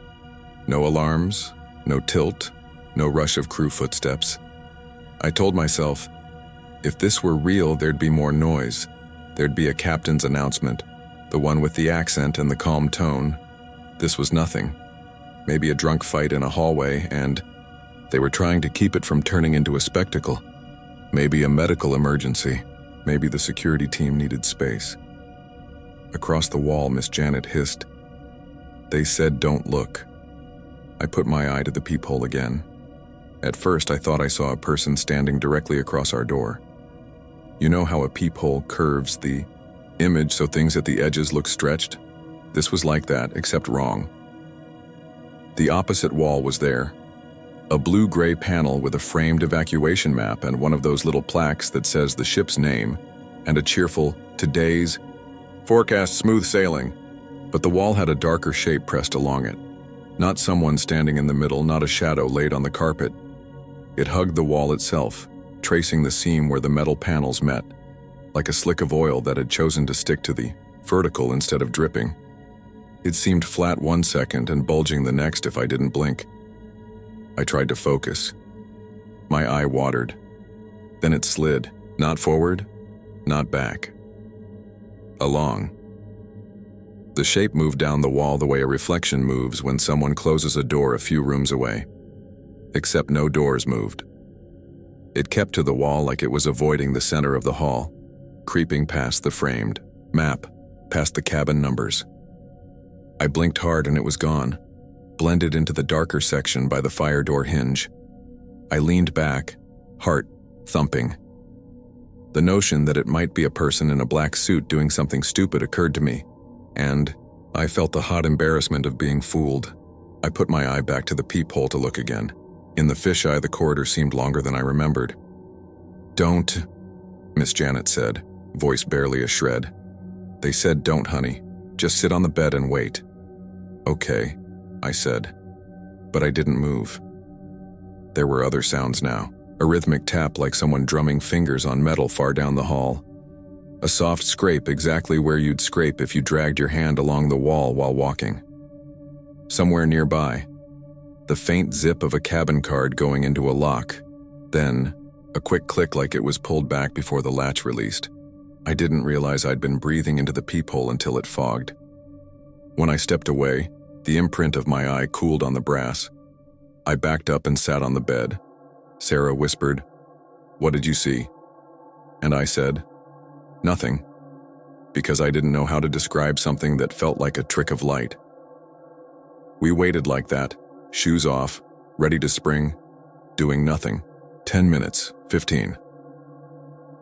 Speaker 1: No alarms, no tilt, no rush of crew footsteps. I told myself, if this were real, there'd be more noise. There'd be a captain's announcement, the one with the accent and the calm tone. This was nothing. Maybe a drunk fight in a hallway, and they were trying to keep it from turning into a spectacle. Maybe a medical emergency. Maybe the security team needed space. Across the wall, Miss Janet hissed, "They said don't look." I put my eye to the peephole again. At first, I thought I saw a person standing directly across our door. You know how a peephole curves the image so things at the edges look stretched? This was like that, except wrong. The opposite wall was there. A blue-gray panel with a framed evacuation map and one of those little plaques that says the ship's name, and a cheerful, "Today's forecast smooth sailing." But the wall had a darker shape pressed along it. Not someone standing in the middle, not a shadow laid on the carpet. It hugged the wall itself, tracing the seam where the metal panels met, like a slick of oil that had chosen to stick to the vertical instead of dripping. It seemed flat one second and bulging the next if I didn't blink. I tried to focus. My eye watered. Then it slid, not forward, not back. Along. The shape moved down the wall the way a reflection moves when someone closes a door a few rooms away. Except no doors moved. It kept to the wall like it was avoiding the center of the hall, creeping past the framed map, past the cabin numbers. I blinked hard and it was gone, blended into the darker section by the fire door hinge. I leaned back, heart thumping. The notion that it might be a person in a black suit doing something stupid occurred to me, and I felt the hot embarrassment of being fooled. I put my eye back to the peephole to look again. In the fisheye, the corridor seemed longer than I remembered. "Don't," Miss Janet said, voice barely a shred. "They said don't, honey. Just sit on the bed and wait." "Okay," I said, but I didn't move. There were other sounds now, a rhythmic tap like someone drumming fingers on metal far down the hall. A soft scrape exactly where you'd scrape if you dragged your hand along the wall while walking. Somewhere nearby, the faint zip of a cabin card going into a lock, then a quick click like it was pulled back before the latch released. I didn't realize I'd been breathing into the peephole until it fogged. When I stepped away, the imprint of my eye cooled on the brass. I backed up and sat on the bed. Sarah whispered, "What did you see?" And I said, Nothing. Because I didn't know how to describe something that felt like a trick of light. We waited like that, shoes off, ready to spring, doing nothing. 10 minutes, 15.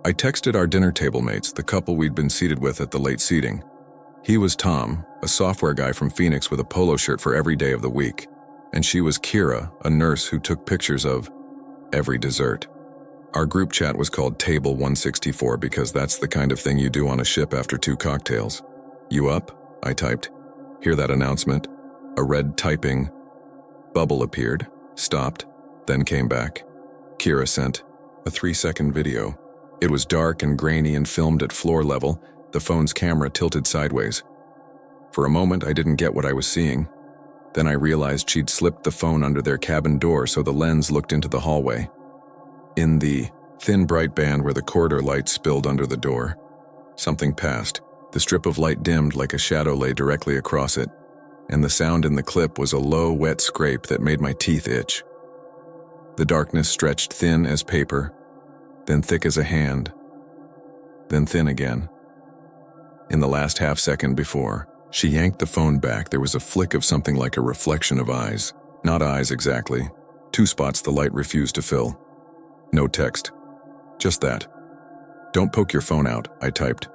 Speaker 1: I texted our dinner table mates, the couple we'd been seated with at the late seating. He was Tom, a software guy from Phoenix with a polo shirt for every day of the week, and she was Kira, a nurse who took pictures of every dessert. Our group chat was called Table 164 because that's the kind of thing you do on a ship after 2 cocktails. "You up?" I typed. Hear that announcement? A red typing bubble appeared, stopped, then came back. Kira sent a 3-second video. It was dark and grainy and filmed at floor level, the phone's camera tilted sideways. For a moment, I didn't get what I was seeing. Then I realized she'd slipped the phone under their cabin door so the lens looked into the hallway. In the thin bright band where the corridor light spilled under the door, something passed. The strip of light dimmed like a shadow lay directly across it, and the sound in the clip was a low, wet scrape that made my teeth itch. The darkness stretched thin as paper, then thick as a hand, then thin again. In the last half-second before she yanked the phone back, there was a flick of something like a reflection of eyes. Not eyes exactly. 2 spots the light refused to fill. No text. Just that. "Don't poke your phone out," I typed.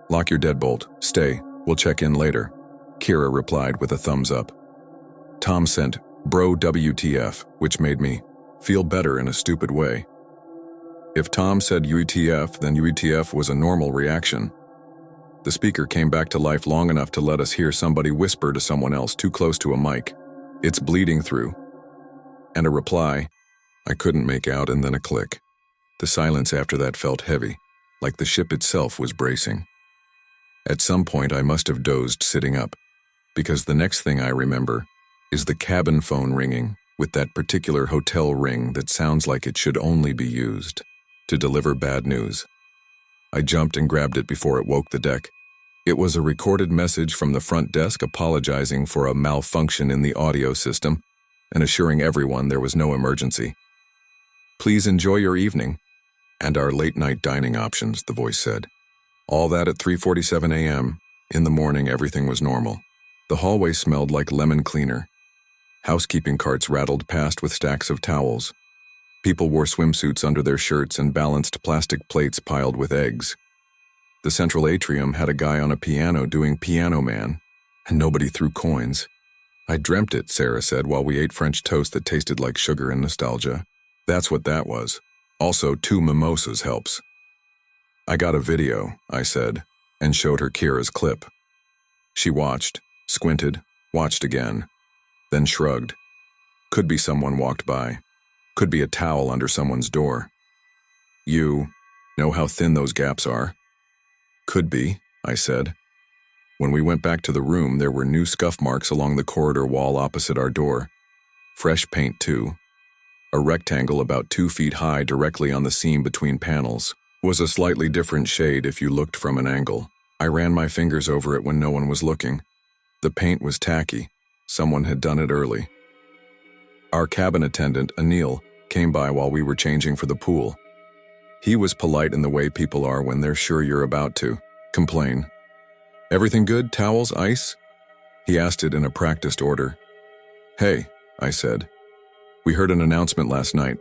Speaker 1: "Lock your deadbolt. Stay. We'll check in later." Kira replied with a thumbs up. Tom sent, "Bro WTF," which made me feel better in a stupid way. If Tom said UTF, then UTF was a normal reaction. The speaker came back to life long enough to let us hear somebody whisper to someone else too close to a mic, "It's bleeding through." And a reply I couldn't make out, and then a click. The silence after that felt heavy, like the ship itself was bracing. At some point I must have dozed sitting up, because the next thing I remember is the cabin phone ringing with that particular hotel ring that sounds like it should only be used to deliver bad news. I jumped and grabbed it before it woke the deck. It was a recorded message from the front desk apologizing for a malfunction in the audio system and assuring everyone there was no emergency. "Please enjoy your evening and our late-night dining options," the voice said. All that at 3:47 a.m. In the morning, everything was normal. The hallway smelled like lemon cleaner. Housekeeping carts rattled past with stacks of towels. People wore swimsuits under their shirts and balanced plastic plates piled with eggs. The central atrium had a guy on a piano doing Piano Man, and nobody threw coins. "I dreamt it," Sarah said while we ate French toast that tasted like sugar and nostalgia. That's what that was. Also, 2 mimosas helps. "I got a video," I said, and showed her Kira's clip. She watched, squinted, watched again, then shrugged. Could be someone walked by. Could be a towel under someone's door. "You know how thin those gaps are?" "Could be," I said. When we went back to the room, there were new scuff marks along the corridor wall opposite our door. Fresh paint, too. A rectangle about 2 feet high directly on the seam between panels was a slightly different shade if you looked from an angle. I ran my fingers over it when no one was looking. The paint was tacky. Someone had done it early. Our cabin attendant, Anil, came by while we were changing for the pool. He was polite in the way people are when they're sure you're about to complain. "Everything good? Towels? Ice?" He asked it in a practiced order. "Hey," I said. "We heard an announcement last night."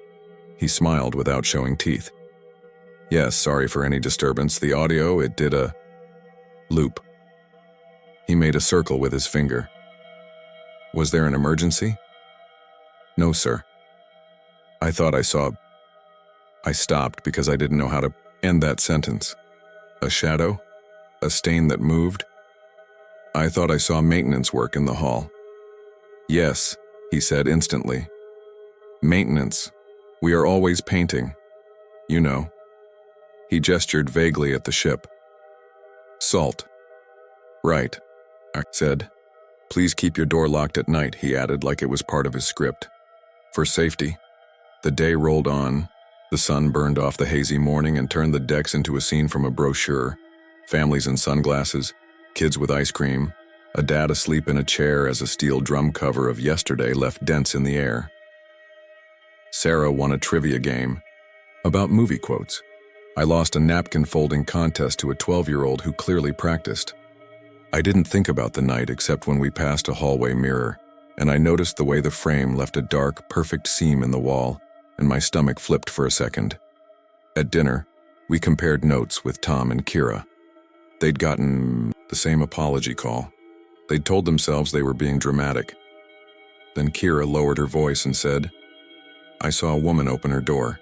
Speaker 1: He smiled without showing teeth. "Yes, sorry for any disturbance. The audio, it did a loop." He made a circle with his finger. "Was there an emergency?" "No, sir." I thought I saw. I stopped because I didn't know how to end that sentence. A shadow? A stain that moved? I thought I saw maintenance work in the hall. "Yes," he said instantly. "Maintenance. We are always painting. You know." He gestured vaguely at the ship. "Salt." "Right," I said. "Please keep your door locked at night," he added like it was part of his script. "For safety." The day rolled on. The sun burned off the hazy morning and turned the decks into a scene from a brochure. Families in sunglasses, kids with ice cream, a dad asleep in a chair as a steel drum cover of yesterday left dents in the air. Sarah won a trivia game about movie quotes. I lost a napkin folding contest to a 12-year-old who clearly practiced. I didn't think about the night except when we passed a hallway mirror, and I noticed the way the frame left a dark, perfect seam in the wall, and my stomach flipped for a second. At dinner, we compared notes with Tom and Kira. They'd gotten the same apology call. They'd told themselves they were being dramatic. Then Kira lowered her voice and said, "I saw a woman open her door."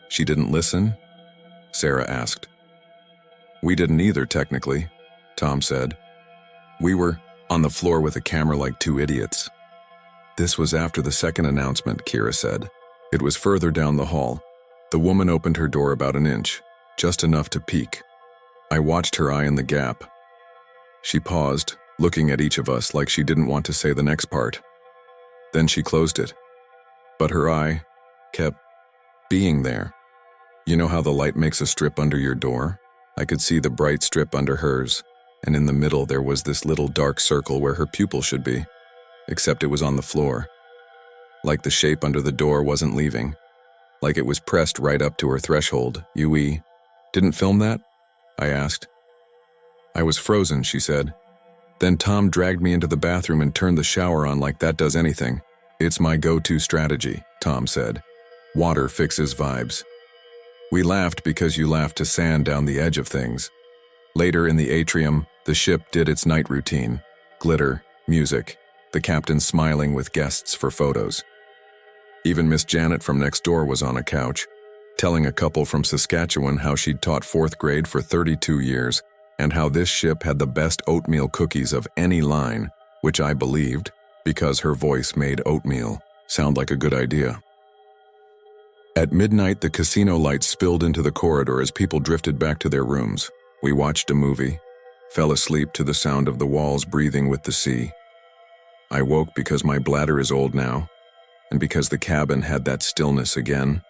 Speaker 1: "She didn't listen?" Sarah asked. "We didn't either, technically," Tom said. "We were on the floor with a camera like two idiots." "This was after the second announcement," Kira said. "It was further down the hall. The woman opened her door about an inch, just enough to peek. I watched her eye in the gap. She paused, looking at each of us like she didn't want to say the next part. Then she closed it. But her eye kept being there. You know how the light makes a strip under your door? I could see the bright strip under hers, and in the middle there was this little dark circle where her pupil should be, except it was on the floor. Like the shape under the door wasn't leaving. Like it was pressed right up to her threshold. "You didn't film that?" I asked. "I was frozen," she said. "Then Tom dragged me into the bathroom and turned the shower on like that does anything. It's my go-to strategy," Tom said. "Water fixes vibes." We laughed because you laughed to sand down the edge of things. Later in the atrium, the ship did its night routine. Glitter, music, the captain smiling with guests for photos. Even Miss Janet from next door was on a couch, telling a couple from Saskatchewan how she'd taught 4th grade for 32 years and how this ship had the best oatmeal cookies of any line, which I believed because her voice made oatmeal sound like a good idea. At midnight, the casino lights spilled into the corridor as people drifted back to their rooms. We watched a movie, fell asleep to the sound of the walls breathing with the sea. I woke because my bladder is old now, and because the cabin had that stillness again,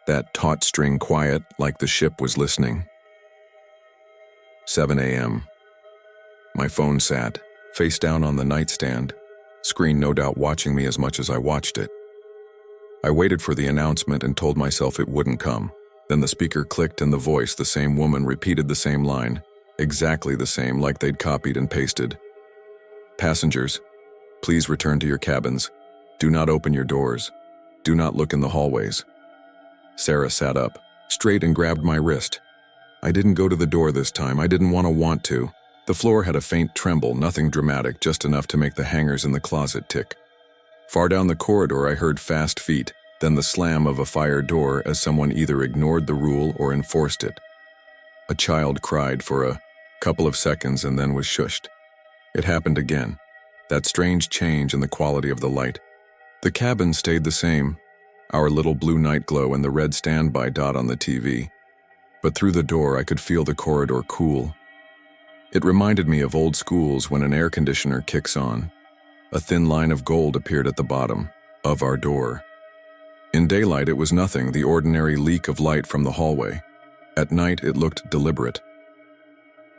Speaker 1: that taut string quiet like the ship was listening. 7 a.m. My phone sat, face down on the nightstand, screen no doubt watching me as much as I watched it. I waited for the announcement and told myself it wouldn't come. Then the speaker clicked and the voice, the same woman, repeated the same line, exactly the same like they'd copied and pasted. "Passengers, please return to your cabins. Do not open your doors. Do not look in the hallways." Sarah sat up, straight, and grabbed my wrist. I didn't go to the door this time. I didn't want to. The floor had a faint tremble, nothing dramatic, just enough to make the hangers in the closet tick. Far down the corridor, I heard fast feet, then the slam of a fire door as someone either ignored the rule or enforced it. A child cried for a couple of seconds and then was shushed. It happened again, that strange change in the quality of the light. The cabin stayed the same, our little blue night glow and the red standby dot on the TV. But through the door, I could feel the corridor cool. It reminded me of old schools when an air conditioner kicks on. A thin line of gold appeared at the bottom of our door. In daylight, it was nothing, the ordinary leak of light from the hallway. At night, it looked deliberate.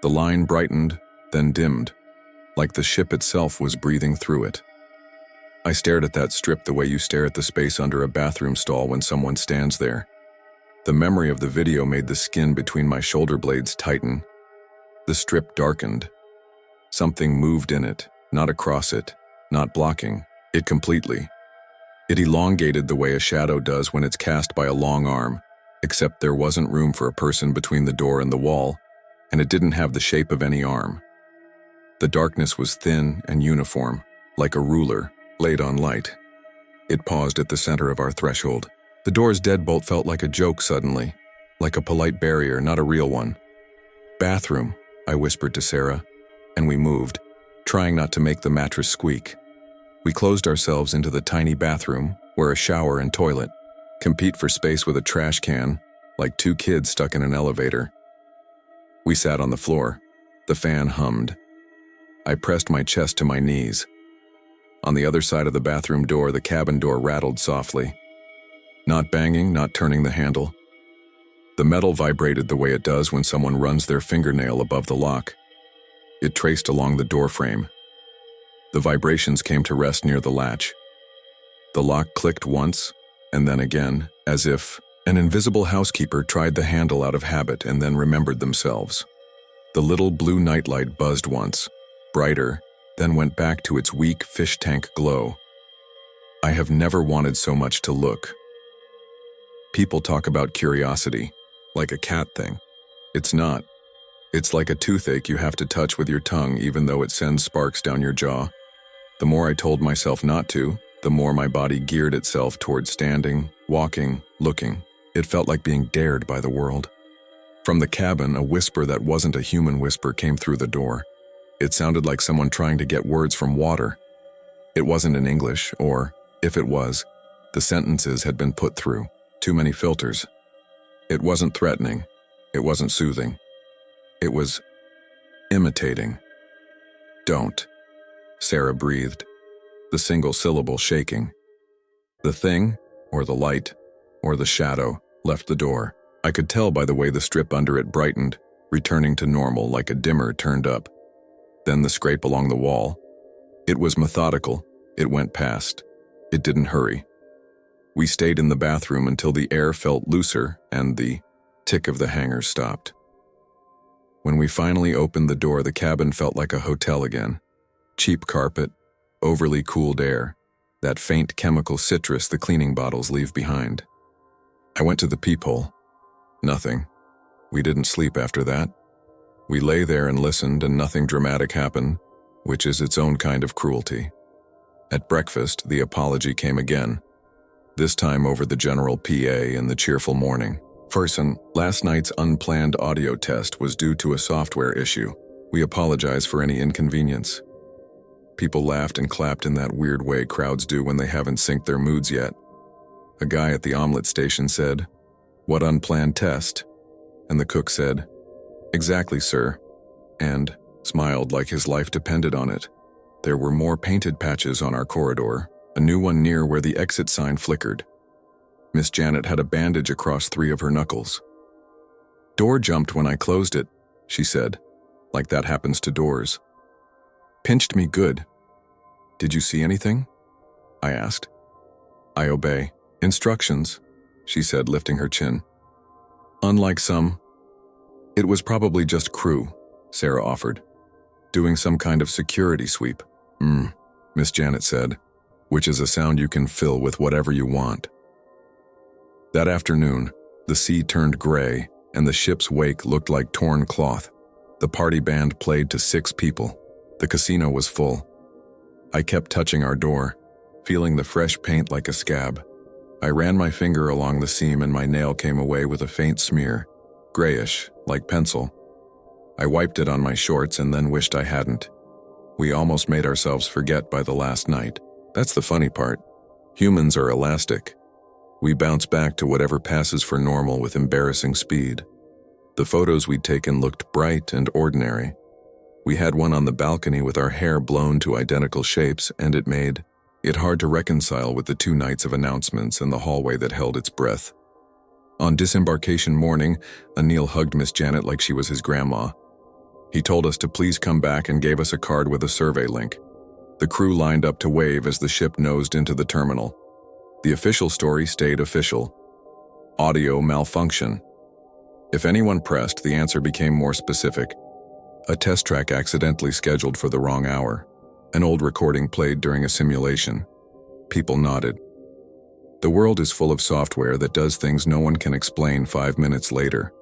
Speaker 1: The line brightened, then dimmed, like the ship itself was breathing through it. I stared at that strip the way you stare at the space under a bathroom stall when someone stands there. The memory of the video made the skin between my shoulder blades tighten. The strip darkened. Something moved in it, not across it, not blocking it completely. It elongated the way a shadow does when it's cast by a long arm, except there wasn't room for a person between the door and the wall, and it didn't have the shape of any arm. The darkness was thin and uniform, like a ruler laid on light. It paused at the center of our threshold. The door's deadbolt felt like a joke suddenly, like a polite barrier, not a real one. "Bathroom," I whispered to Sarah, and we moved, trying not to make the mattress squeak. We closed ourselves into the tiny bathroom, where a shower and toilet compete for space with a trash can, like two kids stuck in an elevator. We sat on the floor. The fan hummed. I pressed my chest to my knees. On the other side of the bathroom door, the cabin door rattled softly. Not banging, not turning the handle. The metal vibrated the way it does when someone runs their fingernail above the lock. It traced along the door frame. The vibrations came to rest near the latch. The lock clicked once, and then again, as if An invisible housekeeper tried the handle out of habit and then remembered themselves. The little blue nightlight buzzed once, brighter, then went back to its weak fish tank glow. I have never wanted so much to look. People talk about curiosity, like a cat thing. It's not. It's like a toothache you have to touch with your tongue even though it sends sparks down your jaw. The more I told myself not to, the more my body geared itself towards standing, walking, looking. It felt like being dared by the world. From the cabin, a whisper that wasn't a human whisper came through the door. It sounded like someone trying to get words from water. It wasn't in English, or, if it was, the sentences had been put through too many filters. It wasn't threatening. It wasn't soothing. It was imitating. "Don't," Sarah breathed, the single syllable shaking. The thing, or the light, or the shadow, left the door. I could tell by the way the strip under it brightened, returning to normal like a dimmer turned up. Then the scrape along the wall. It was methodical. It went past. It didn't hurry. We stayed in the bathroom until the air felt looser and the tick of the hangers stopped. When we finally opened the door, the cabin felt like a hotel again. Cheap carpet, overly cooled air, that faint chemical citrus the cleaning bottles leave behind. I went to the peephole. Nothing. We didn't sleep after that. We lay there and listened, and nothing dramatic happened, which is its own kind of cruelty. At breakfast, the apology came again, this time over the general PA in the cheerful morning. "Person, last night's unplanned audio test was due to a software issue. We apologize for any inconvenience." People laughed and clapped in that weird way crowds do when they haven't synced their moods yet. A guy at the omelet station said, "What unplanned test?" And the cook said, "Exactly, sir," and smiled like his life depended on it. There were more painted patches on our corridor, a new one near where the exit sign flickered. Miss Janet had a bandage across 3 of her knuckles. "Door jumped when I closed it," she said, like that happens to doors. "Pinched me good." "Did you see anything?" I asked. "I obey. Instructions," she said, lifting her chin. "Unlike some." "It was probably just crew," Sarah offered. "Doing some kind of security sweep." Miss Janet said, which is a sound you can fill with whatever you want. That afternoon, the sea turned gray, and the ship's wake looked like torn cloth. The party band played to 6 people. The casino was full. I kept touching our door, feeling the fresh paint like a scab. I ran my finger along the seam and my nail came away with a faint smear, grayish, like pencil. I wiped it on my shorts and then wished I hadn't. We almost made ourselves forget by the last night. That's the funny part. Humans are elastic. We bounce back to whatever passes for normal with embarrassing speed. The photos we'd taken looked bright and ordinary. We had one on the balcony with our hair blown to identical shapes, and it made it hard to reconcile with the 2 nights of announcements and the hallway that held its breath. On disembarkation morning, Anil hugged Miss Janet like she was his grandma. He told us to please come back and gave us a card with a survey link. The crew lined up to wave as the ship nosed into the terminal. The official story stayed official. Audio malfunction. If anyone pressed, the answer became more specific. A test track accidentally scheduled for the wrong hour. An old recording played during a simulation. People nodded. The world is full of software that does things no one can explain 5 minutes later.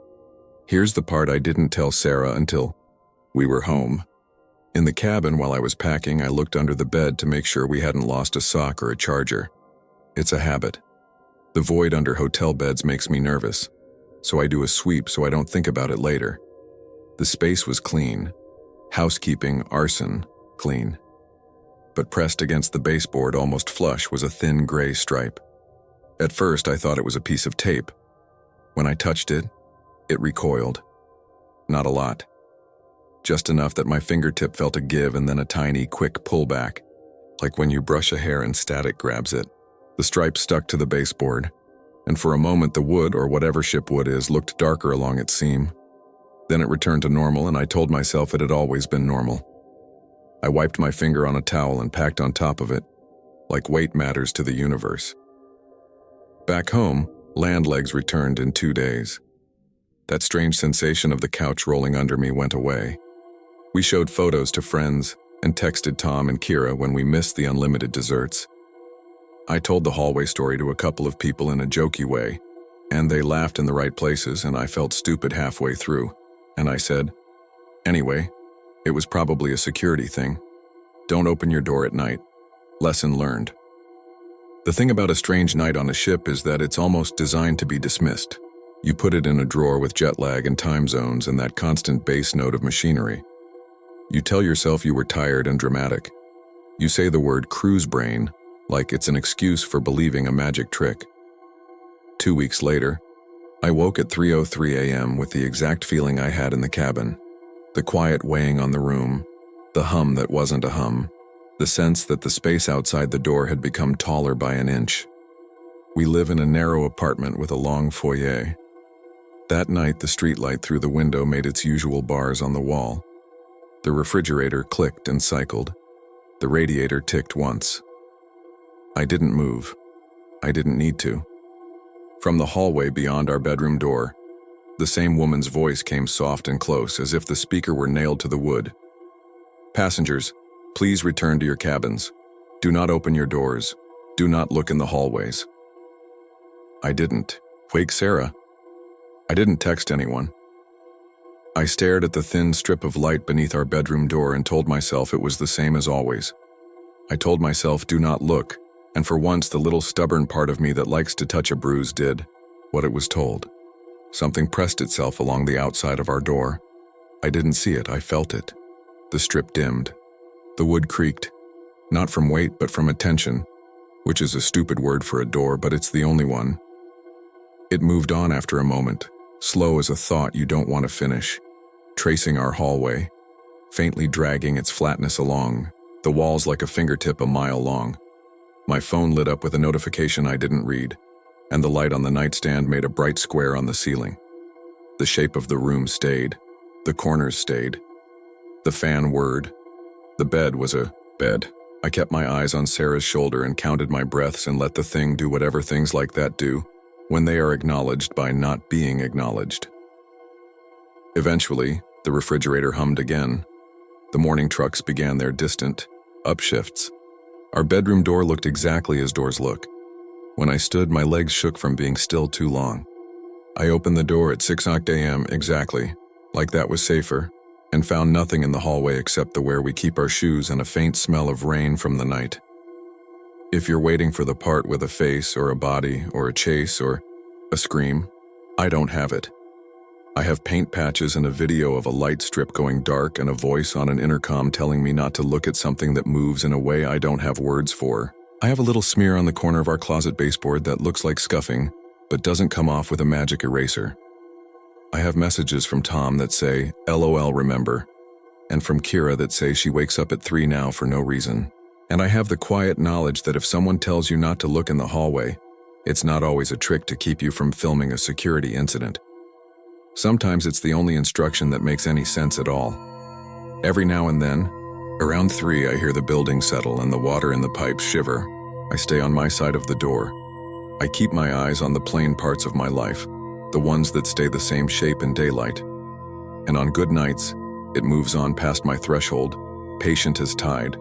Speaker 1: Here's the part I didn't tell Sarah until we were home. In the cabin while I was packing, I looked under the bed to make sure we hadn't lost a sock or a charger. It's a habit. The void under hotel beds makes me nervous, so I do a sweep so I don't think about it later. The space was clean. Housekeeping, arson, clean. But pressed against the baseboard almost flush was a thin gray stripe. At first I thought it was a piece of tape. When I touched it, it recoiled. Not a lot. Just enough that my fingertip felt a give and then a tiny, quick pullback, like when you brush a hair and static grabs it. The stripe stuck to the baseboard, and for a moment the wood, or whatever ship wood is, looked darker along its seam. Then it returned to normal, and I told myself it had always been normal. I wiped my finger on a towel and packed on top of it, like weight matters to the universe. Back home, Land legs returned in 2 days. That strange sensation of the couch rolling under me went away. We showed photos to friends and texted Tom and Kira when we missed the unlimited desserts. I told the hallway story to a couple of people in a jokey way, and they laughed in the right places, and I felt stupid halfway through. And I said, anyway, it was probably a security thing. Don't open your door at night. Lesson learned. The thing about a strange night on a ship is that it's almost designed to be dismissed. You put it in a drawer with jet lag and time zones and that constant bass note of machinery. You tell yourself you were tired and dramatic. You say the word cruise brain like it's an excuse for believing a magic trick. 2 weeks later, I woke at 3:03 a.m. with the exact feeling I had in the cabin. The quiet weighing on the room, the hum that wasn't a hum, the sense that the space outside the door had become taller by an inch. We live in a narrow apartment with a long foyer. That night, the streetlight through the window made its usual bars on the wall. The refrigerator clicked and cycled. The radiator ticked once. I didn't move. I didn't need to. From the hallway beyond our bedroom door, the same woman's voice came soft and close, as if the speaker were nailed to the wood. Passengers, please return to your cabins. Do not open your doors. Do not look in the hallways. I didn't wake Sarah. I didn't text anyone. I stared at the thin strip of light beneath our bedroom door and told myself it was the same as always. I told myself, do not look, and for once the little stubborn part of me that likes to touch a bruise did what it was told. Something pressed itself along the outside of our door. I didn't see it, I felt it. The strip dimmed. The wood creaked, not from weight but from attention, which is a stupid word for a door, but it's the only one. It moved on after a moment, slow as a thought you don't want to finish, tracing our hallway, faintly dragging its flatness along, the walls like a fingertip a mile long. My phone lit up with a notification I didn't read, and the light on the nightstand made a bright square on the ceiling. The shape of the room stayed. The corners stayed. The fan whirred. The bed was a bed. I kept my eyes on Sarah's shoulder and counted my breaths and let the thing do whatever things like that do when they are acknowledged by not being acknowledged. Eventually, the refrigerator hummed again. The morning trucks began their distant upshifts. Our bedroom door looked exactly as doors look. When I stood, my legs shook from being still too long. I opened the door at 6 a.m. exactly, like that was safer, and found nothing in the hallway except the where we keep our shoes and a faint smell of rain from the night. If you're waiting for the part with a face or a body or a chase or a scream, I don't have it. I have paint patches and a video of a light strip going dark and a voice on an intercom telling me not to look at something that moves in a way I don't have words for. I have a little smear on the corner of our closet baseboard that looks like scuffing, but doesn't come off with a magic eraser. I have messages from Tom that say, LOL remember, and from Kira that say she wakes up at 3 now for no reason. And I have the quiet knowledge that if someone tells you not to look in the hallway, it's not always a trick to keep you from filming a security incident. Sometimes it's the only instruction that makes any sense at all. Every now and then, around 3, I hear the building settle and the water in the pipes shiver. I stay on my side of the door. I keep my eyes on the plain parts of my life, the ones that stay the same shape in daylight. And on good nights, it moves on past my threshold, patient as tide,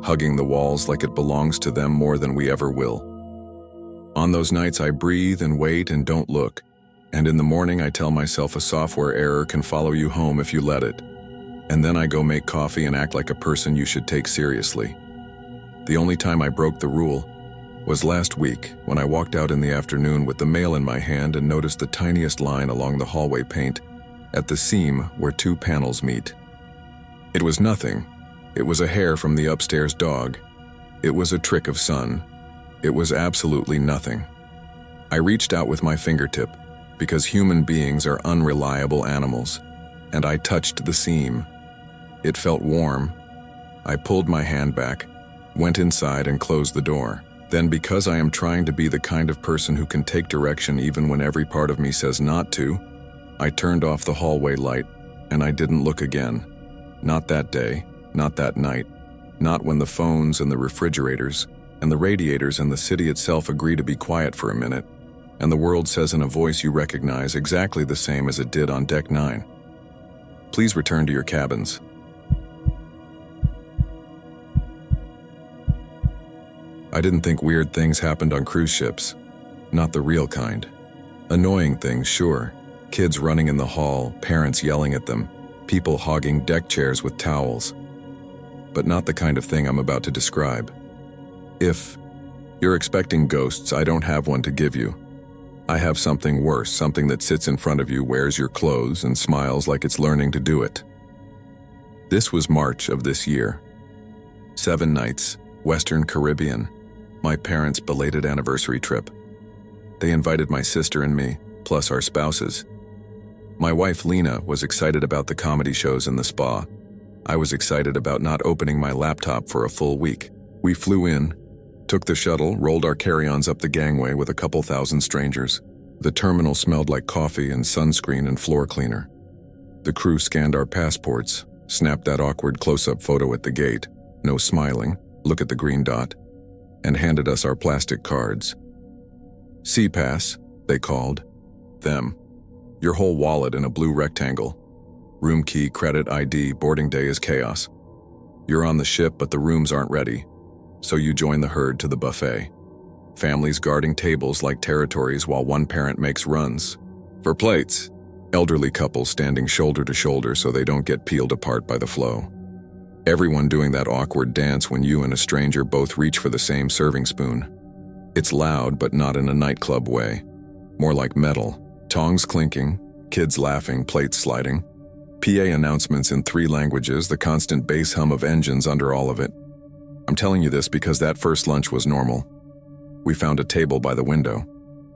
Speaker 1: hugging the walls like it belongs to them more than we ever will. On those nights I breathe and wait and don't look, and in the morning I tell myself a software error can follow you home if you let it. And then I go make coffee and act like a person you should take seriously. The only time I broke the rule was last week when I walked out in the afternoon with the mail in my hand and noticed the tiniest line along the hallway paint at the seam where 2 panels meet. It was nothing. It was a hair from the upstairs dog. It was a trick of sun. It was absolutely nothing. I reached out with my fingertip because human beings are unreliable animals, and I touched the seam. It felt warm. I pulled my hand back, went inside and closed the door. Then, because I am trying to be the kind of person who can take direction even when every part of me says not to, I turned off the hallway light and I didn't look again. Not that day, not that night, not when the phones and the refrigerators and the radiators and the city itself agree to be quiet for a minute. and the world says in a voice you recognize exactly the same as it did on Deck 9. Please return to your cabins. I didn't think weird things happened on cruise ships. Not the real kind. Annoying things, sure. Kids running in the hall, parents yelling at them, people hogging deck chairs with towels. But not the kind of thing I'm about to describe. If you're expecting ghosts, I don't have one to give you. I have something worse, something that sits in front of you, wears your clothes, and smiles like it's learning to do it. This was March of this year. 7 nights, Western Caribbean, my parents' belated anniversary trip. They invited my sister and me, plus our spouses. My wife Lena was excited about the comedy shows in the spa. I was excited about not opening my laptop for a full week. We flew in, took the shuttle, rolled our carry-ons up the gangway with a couple thousand strangers. The terminal smelled like coffee and sunscreen and floor cleaner. The crew scanned our passports, snapped that awkward close-up photo at the gate, no smiling, look at the green dot, and handed us our plastic cards. C-Pass, they called. Them. Your whole wallet in a blue rectangle. Room key, credit ID, boarding day is chaos. You're on the ship, but the rooms aren't ready. So you join the herd to the buffet. Families guarding tables like territories while one parent makes runs for plates. Elderly couples standing shoulder to shoulder so they don't get peeled apart by the flow. Everyone doing that awkward dance when you and a stranger both reach for the same serving spoon. It's loud, but not in a nightclub way. More like metal. Tongs clinking, kids laughing, plates sliding. PA announcements in 3 languages, the constant bass hum of engines under all of it. I'm telling you this because that first lunch was normal. We found a table by the window.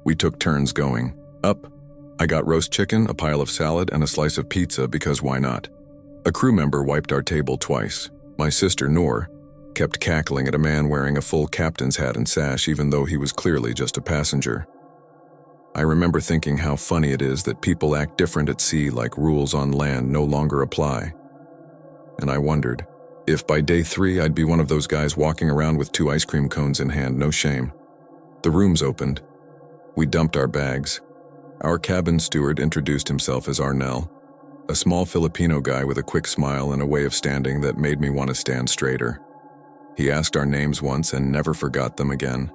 Speaker 1: We took turns going. Up. I got roast chicken, a pile of salad, and a slice of pizza because why not? A crew member wiped our table twice. My sister, Noor, kept cackling at a man wearing a full captain's hat and sash even though he was clearly just a passenger. I remember thinking how funny it is that people act different at sea like rules on land no longer apply. And I wondered if by day 3 I'd be one of those guys walking around with 2 ice cream cones in hand, no shame. The rooms opened. We dumped our bags. Our cabin steward introduced himself as Arnel, a small Filipino guy with a quick smile and a way of standing that made me want to stand straighter. He asked our names once and never forgot them again.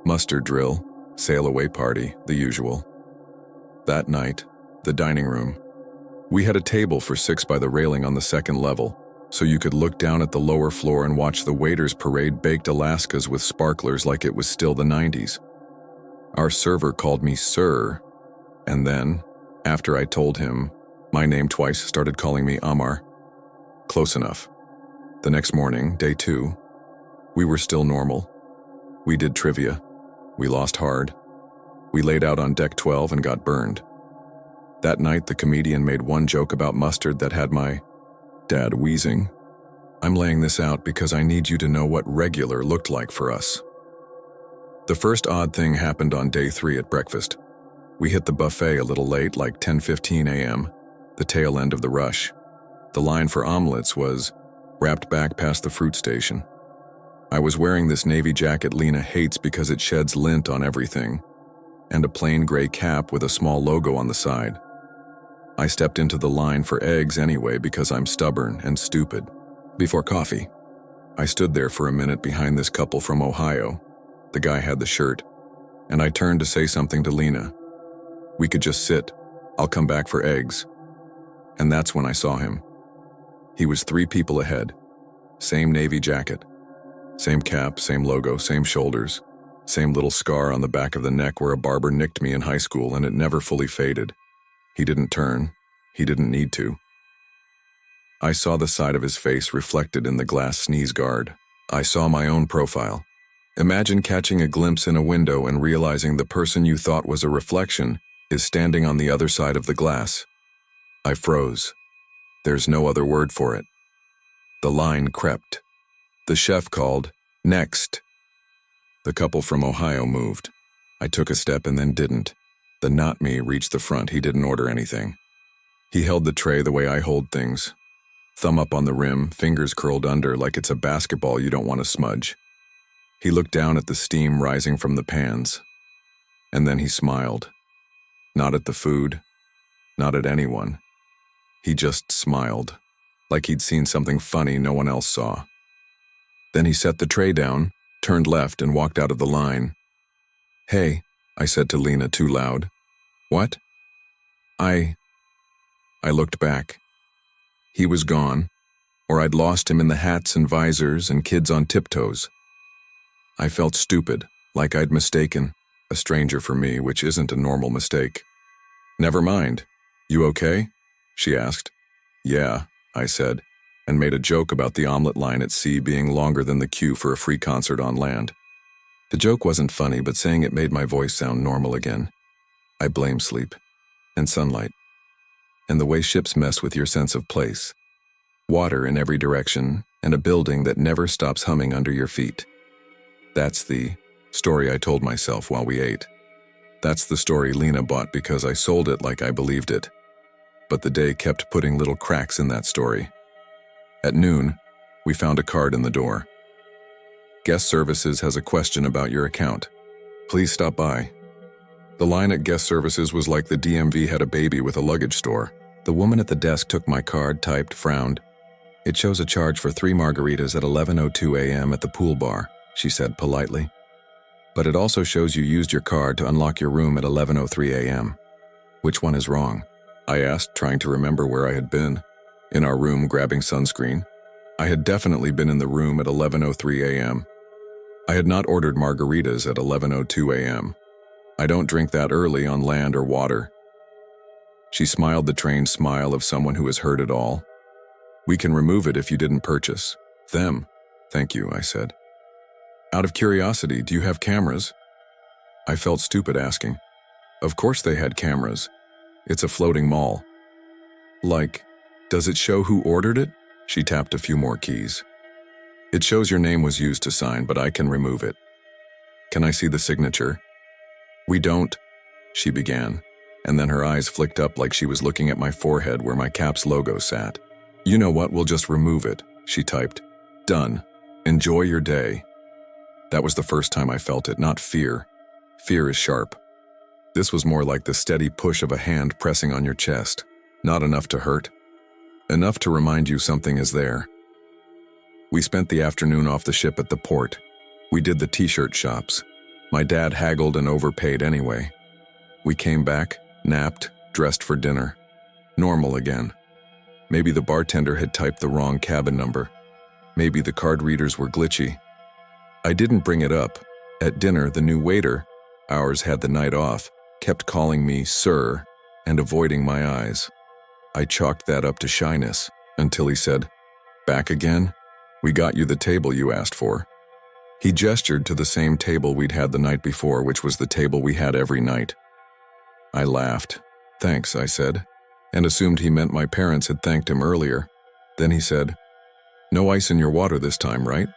Speaker 1: Muster drill, sail away party, the usual. That night, the dining room. We had a table for 6 by the railing on the 2nd level, so you could look down at the lower floor and watch the waiters parade baked Alaskas with sparklers like it was still the 90s. Our server called me Sir, and then, after I told him my name twice, started calling me Amar. Close enough. The next morning, day 2, we were still normal. We did trivia. We lost hard. We laid out on deck 12 and got burned. That night, the comedian made one joke about mustard that had my dad wheezing. I'm laying this out because I need you to know what regular looked like for us. The first odd thing happened on day 3 at breakfast. We hit the buffet a little late, like 10:15 a.m., the tail end of the rush. The line for omelets was wrapped back past the fruit station. I was wearing this navy jacket Lena hates because it sheds lint on everything, and a plain gray cap with a small logo on the side. I stepped into the line for eggs anyway because I'm stubborn and stupid. Before coffee, I stood there for a minute behind this couple from Ohio. The guy had the shirt, and I turned to say something to Lena. We could just sit. I'll come back for eggs. And that's when I saw him. He was 3 people ahead. Same navy jacket. Same cap, same logo, same shoulders. Same little scar on the back of the neck where a barber nicked me in high school and it never fully faded. He didn't turn. He didn't need to. I saw the side of his face reflected in the glass sneeze guard. I saw my own profile. Imagine catching a glimpse in a window and realizing the person you thought was a reflection is standing on the other side of the glass. I froze. There's no other word for it. The line crept. The chef called, "Next." The couple from Ohio moved. I took a step and then didn't. The not me reached the front. He didn't order anything. He held the tray the way I hold things. Thumb up on the rim, fingers curled under like it's a basketball you don't want to smudge. He looked down at the steam rising from the pans. And then he smiled. Not at the food, not at anyone. He just smiled, like he'd seen something funny no one else saw. Then he set the tray down, turned left, and walked out of the line. "Hey," I said to Lena too loud. "What?" I looked back. He was gone, or I'd lost him in the hats and visors and kids on tiptoes. I felt stupid, like I'd mistaken a stranger for me, which isn't a normal mistake. "Never mind. You okay?" she asked. "Yeah," I said, and made a joke about the omelet line at sea being longer than the queue for a free concert on land. The joke wasn't funny, but saying it made my voice sound normal again. I blame sleep, and sunlight, and the way ships mess with your sense of place. Water in every direction, and a building that never stops humming under your feet. That's the story I told myself while we ate. That's the story Lena bought because I sold it like I believed it. But the day kept putting little cracks in that story. At noon, we found a card in the door. "Guest Services has a question about your account. Please stop by." The line at Guest Services was like the DMV had a baby with a luggage store. The woman at the desk took my card, typed, frowned. "It shows a charge for 3 margaritas at 11:02 a.m. at the pool bar," she said politely. "But it also shows you used your card to unlock your room at 11:03 a.m. Which one is wrong?" I asked, trying to remember where I had been. In our room, grabbing sunscreen. I had definitely been in the room at 11:03 a.m. I had not ordered margaritas at 11:02 a.m. I don't drink that early on land or water. She smiled the trained smile of someone who has heard it all. "We can remove it if you didn't purchase them." "Thank you," I said. "Out of curiosity, do you have cameras?" I felt stupid asking. Of course they had cameras. It's a floating mall. "Like, does it show who ordered it?" She tapped a few more keys. "It shows your name was used to sign, but I can remove it." "Can I see the signature?" "We don't," she began, and then her eyes flicked up like she was looking at my forehead where my CAPS logo sat. "You know what, we'll just remove it," she typed. "Done. Enjoy your day." That was the first time I felt it, not fear. Fear is sharp. This was more like the steady push of a hand pressing on your chest. Not enough to hurt. Enough to remind you something is there. We spent the afternoon off the ship at the port. We did the t-shirt shops. My dad haggled and overpaid anyway. We came back, napped, dressed for dinner. Normal again. Maybe the bartender had typed the wrong cabin number. Maybe the card readers were glitchy. I didn't bring it up. At dinner, the new waiter, ours had the night off, kept calling me sir and avoiding my eyes. I chalked that up to shyness until he said, "Back again? We got you the table you asked for." He gestured to the same table we'd had the night before, which was the table we had every night. I laughed. "Thanks," I said, and assumed he meant my parents had thanked him earlier. Then he said, "No ice in your water this time, right?"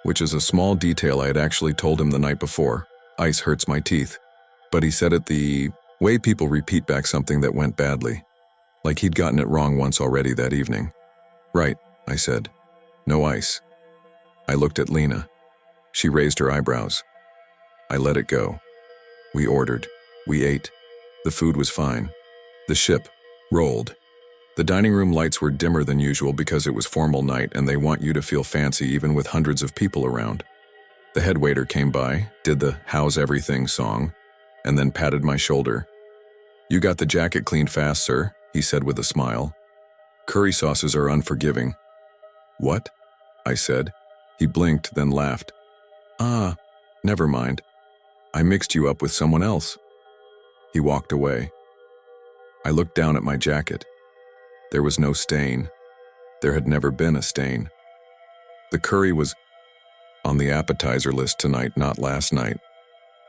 Speaker 1: Which is a small detail I had actually told him the night before. Ice hurts my teeth. But he said it the way people repeat back something that went badly. Like he'd gotten it wrong once already that evening. "Right," I said. "No ice." I looked at Lena. She raised her eyebrows. I let it go. We ordered. We ate. The food was fine. The ship rolled. The dining room lights were dimmer than usual because it was formal night and they want you to feel fancy even with hundreds of people around. The head waiter came by, did the "How's everything" song, and then patted my shoulder. "You got the jacket cleaned fast, sir," he said with a smile. "Curry sauces are unforgiving." "What?" I said. He blinked, then laughed. "Ah, never mind. I mixed you up with someone else." He walked away. I looked down at my jacket. There was no stain. There had never been a stain. The curry was on the appetizer list tonight, not last night.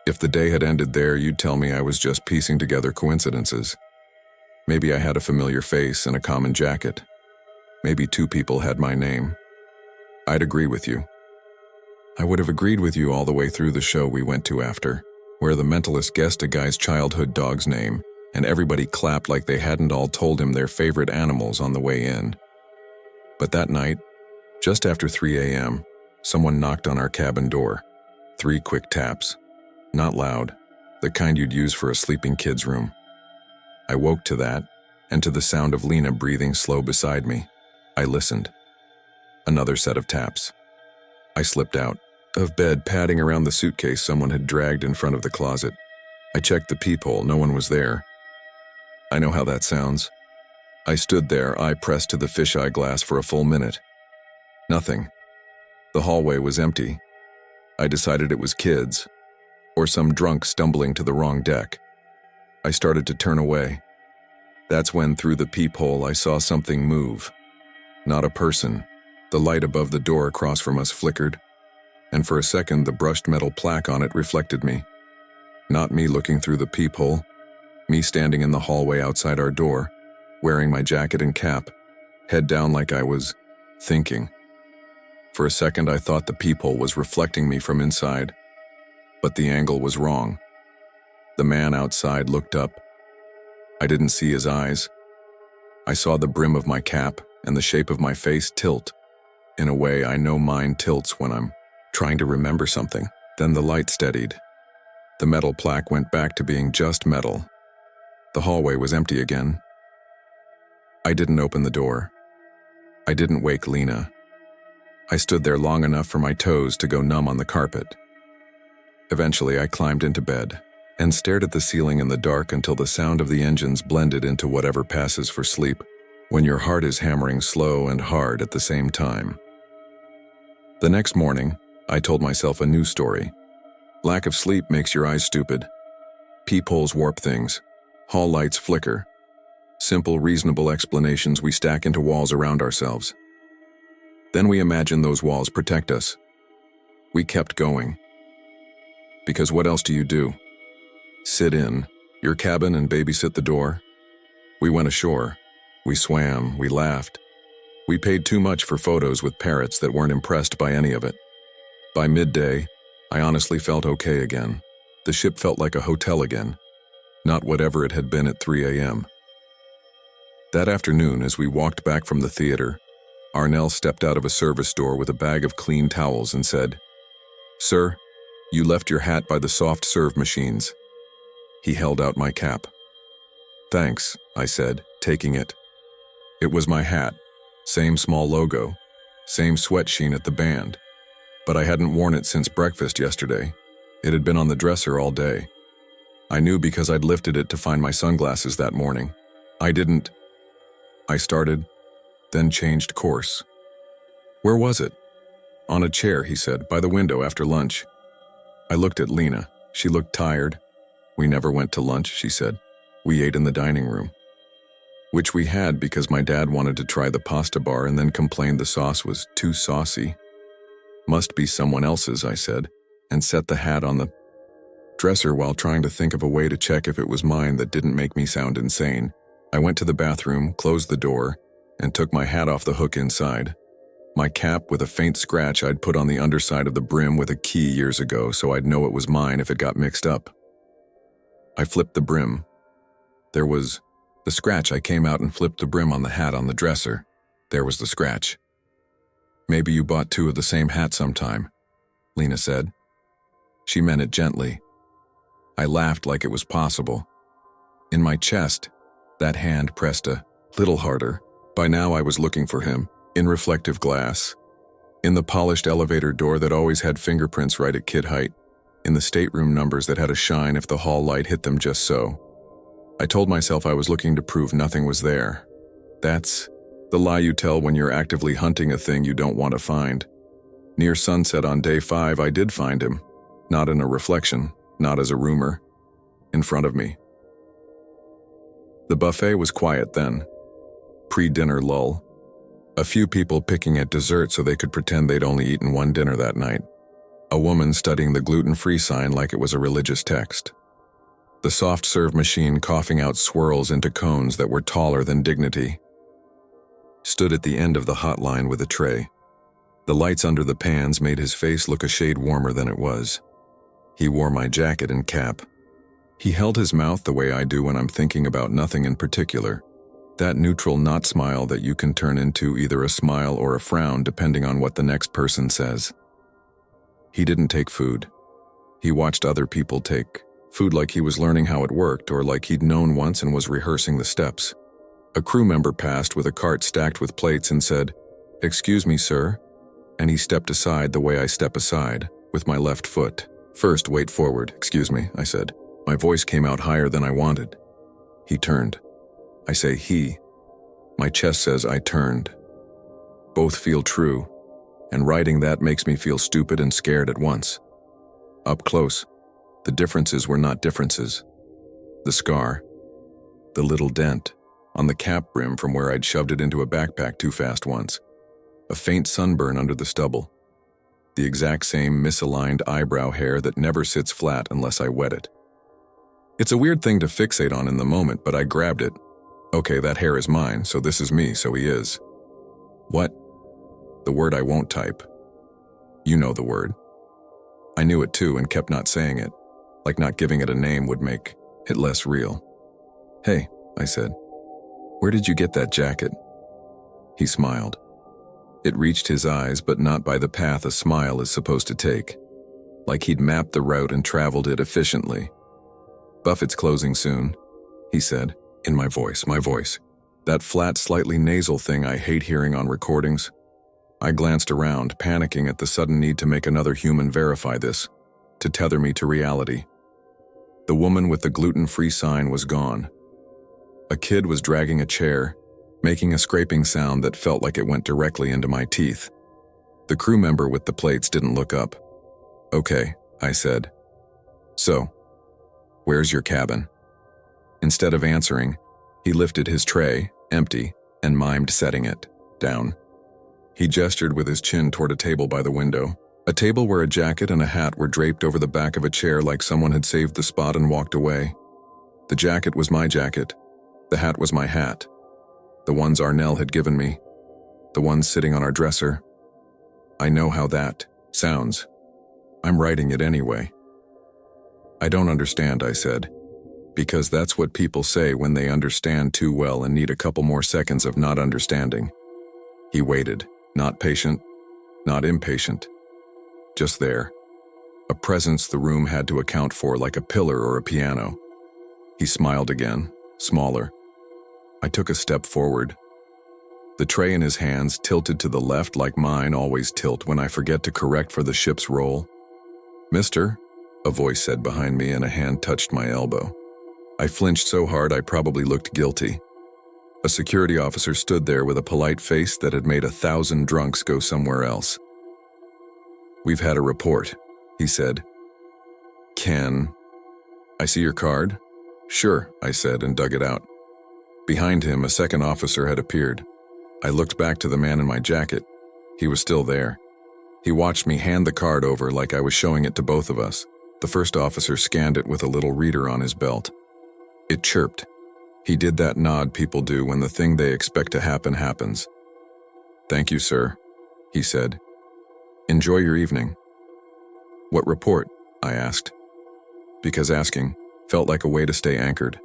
Speaker 1: If the day had ended there, you'd tell me I was just piecing together coincidences. Maybe I had a familiar face and a common jacket. Maybe 2 people had my name. I'd agree with you. I would have agreed with you all the way through the show we went to after, where the mentalist guessed a guy's childhood dog's name, and everybody clapped like they hadn't all told him their favorite animals on the way in. But that night, just after 3 a.m., someone knocked on our cabin door. 3 quick taps. Not loud, the kind you'd use for a sleeping kid's room. I woke to that, and to the sound of Lena breathing slow beside me. I listened. Another set of taps. I slipped out of bed, padding around the suitcase someone had dragged in front of the closet. I checked the peephole, no one was there. I know how that sounds. I stood there, eye pressed to the fisheye glass for a full minute. Nothing. The hallway was empty. I decided it was kids, or some drunk stumbling to the wrong deck. I started to turn away. That's when, through the peephole, I saw something move. Not a person. The light above the door across from us flickered, and for a second the brushed metal plaque on it reflected me. Not me looking through the peephole, me standing in the hallway outside our door, wearing my jacket and cap, head down like I was thinking. For a second I thought the peephole was reflecting me from inside, but the angle was wrong. The man outside looked up. I didn't see his eyes. I saw the brim of my cap and the shape of my face tilt, in a way I know mine tilts when I'm trying to remember something. Then the light steadied. The metal plaque went back to being just metal. The hallway was empty again. I didn't open the door. I didn't wake Lena. I stood there long enough for my toes to go numb on the carpet. Eventually, I climbed into bed and stared at the ceiling in the dark until the sound of the engines blended into whatever passes for sleep, when your heart is hammering slow and hard at the same time. The next morning, I told myself a new story. Lack of sleep makes your eyes stupid. Peepholes warp things. Hall lights flicker. Simple, reasonable explanations we stack into walls around ourselves. Then we imagine those walls protect us. We kept going. Because what else do you do? Sit in your cabin and babysit the door? We went ashore. We swam. We laughed. We paid too much for photos with parrots that weren't impressed by any of it. By midday, I honestly felt okay again. The ship felt like a hotel again, not whatever it had been at 3 a.m. That afternoon, as we walked back from the theater, Arnell stepped out of a service door with a bag of clean towels and said, "Sir, you left your hat by the soft serve machines." He held out my cap. "Thanks," I said, taking it. It was my hat, same small logo, same sweat sheen at the band, but I hadn't worn it since breakfast yesterday. It had been on the dresser all day. I knew because I'd lifted it to find my sunglasses that morning. I started, then changed course. "Where was it?" "On a chair," he said, "by the window after lunch." I looked at Lena. She looked tired. "We never went to lunch," she said. "We ate in the dining room." Which we had because my dad wanted to try the pasta bar and then complained the sauce was too saucy. "Must be someone else's," I said, and set the hat on the dresser while trying to think of a way to check if it was mine that didn't make me sound insane. I went to the bathroom, closed the door, and took my hat off the hook inside. My cap with a faint scratch I'd put on the underside of the brim with a key years ago so I'd know it was mine if it got mixed up. I flipped the brim. There was the scratch. I came out and flipped the brim on the hat on the dresser. There was the scratch. "Maybe you bought two of the same hat sometime," Lena said. She meant it gently. I laughed like it was possible. In my chest, that hand pressed a little harder. By now I was looking for him, in reflective glass, in the polished elevator door that always had fingerprints right at kid height, in the stateroom numbers that had a shine if the hall light hit them just so. I told myself I was looking to prove nothing was there. That's the lie you tell when you're actively hunting a thing you don't want to find. Near sunset on day 5, I did find him, not in a reflection, not as a rumor, in front of me. The buffet was quiet then. Pre-dinner lull. A few people picking at dessert so they could pretend they'd only eaten one dinner that night. A woman studying the gluten-free sign like it was a religious text. The soft serve machine coughing out swirls into cones that were taller than dignity. Stood at the end of the hotline with a tray. The lights under the pans made his face look a shade warmer than it was. He wore my jacket and cap. He held his mouth the way I do when I'm thinking about nothing in particular. That neutral not smile that you can turn into either a smile or a frown depending on what the next person says. He didn't take food. He watched other people take Food like he was learning how it worked, or like he'd known once and was rehearsing the steps. A crew member passed with a cart stacked with plates and said, "Excuse me, sir," and he stepped aside the way I step aside, with my left foot. "First, wait forward, excuse me," I said. My voice came out higher than I wanted. He turned. I say he. My chest says I turned. Both feel true, and writing that makes me feel stupid and scared at once. Up close, the differences were not differences. The scar, the little dent, on the cap brim from where I'd shoved it into a backpack too fast once. A faint sunburn under the stubble. The exact same misaligned eyebrow hair that never sits flat unless I wet it. It's a weird thing to fixate on in the moment, but I grabbed it. Okay, that hair is mine, so this is me, so he is. What? The word I won't type. You know the word. I knew it too and kept not saying it, like not giving it a name would make it less real. "Hey," I said, "where did you get that jacket?" He smiled. It reached his eyes, but not by the path a smile is supposed to take, like he'd mapped the route and traveled it efficiently. "Buffett's closing soon," he said, in my voice. That flat, slightly nasal thing I hate hearing on recordings. I glanced around, panicking at the sudden need to make another human verify this, to tether me to reality. The woman with the gluten-free sign was gone. A kid was dragging a chair, making a scraping sound that felt like it went directly into my teeth. The crew member with the plates didn't look up. "Okay," I said. "So, where's your cabin?" Instead of answering, he lifted his tray, empty, and mimed setting it down. He gestured with his chin toward a table by the window, a table where a jacket and a hat were draped over the back of a chair like someone had saved the spot and walked away. The jacket was my jacket. The hat was my hat. The ones Arnell had given me. The ones sitting on our dresser. I know how that sounds. I'm writing it anyway. "I don't understand," I said, because that's what people say when they understand too well and need a couple more seconds of not understanding. He waited, not patient, not impatient. Just there. A presence the room had to account for, like a pillar or a piano. He smiled again, smaller. I took a step forward. The tray in his hands tilted to the left like mine always tilt when I forget to correct for the ship's roll. "Mister," a voice said behind me and a hand touched my elbow. I flinched so hard I probably looked guilty. A security officer stood there with a polite face that had made 1,000 drunks go somewhere else. "We've had a report," he said. "Can I see your card?" "Sure," I said and dug it out. Behind him, a second officer had appeared. I looked back to the man in my jacket. He was still there. He watched me hand the card over like I was showing it to both of us. The first officer scanned it with a little reader on his belt. It chirped. He did that nod people do when the thing they expect to happen happens. "Thank you, sir," he said. "Enjoy your evening." "What report?" I asked, because asking felt like a way to stay anchored.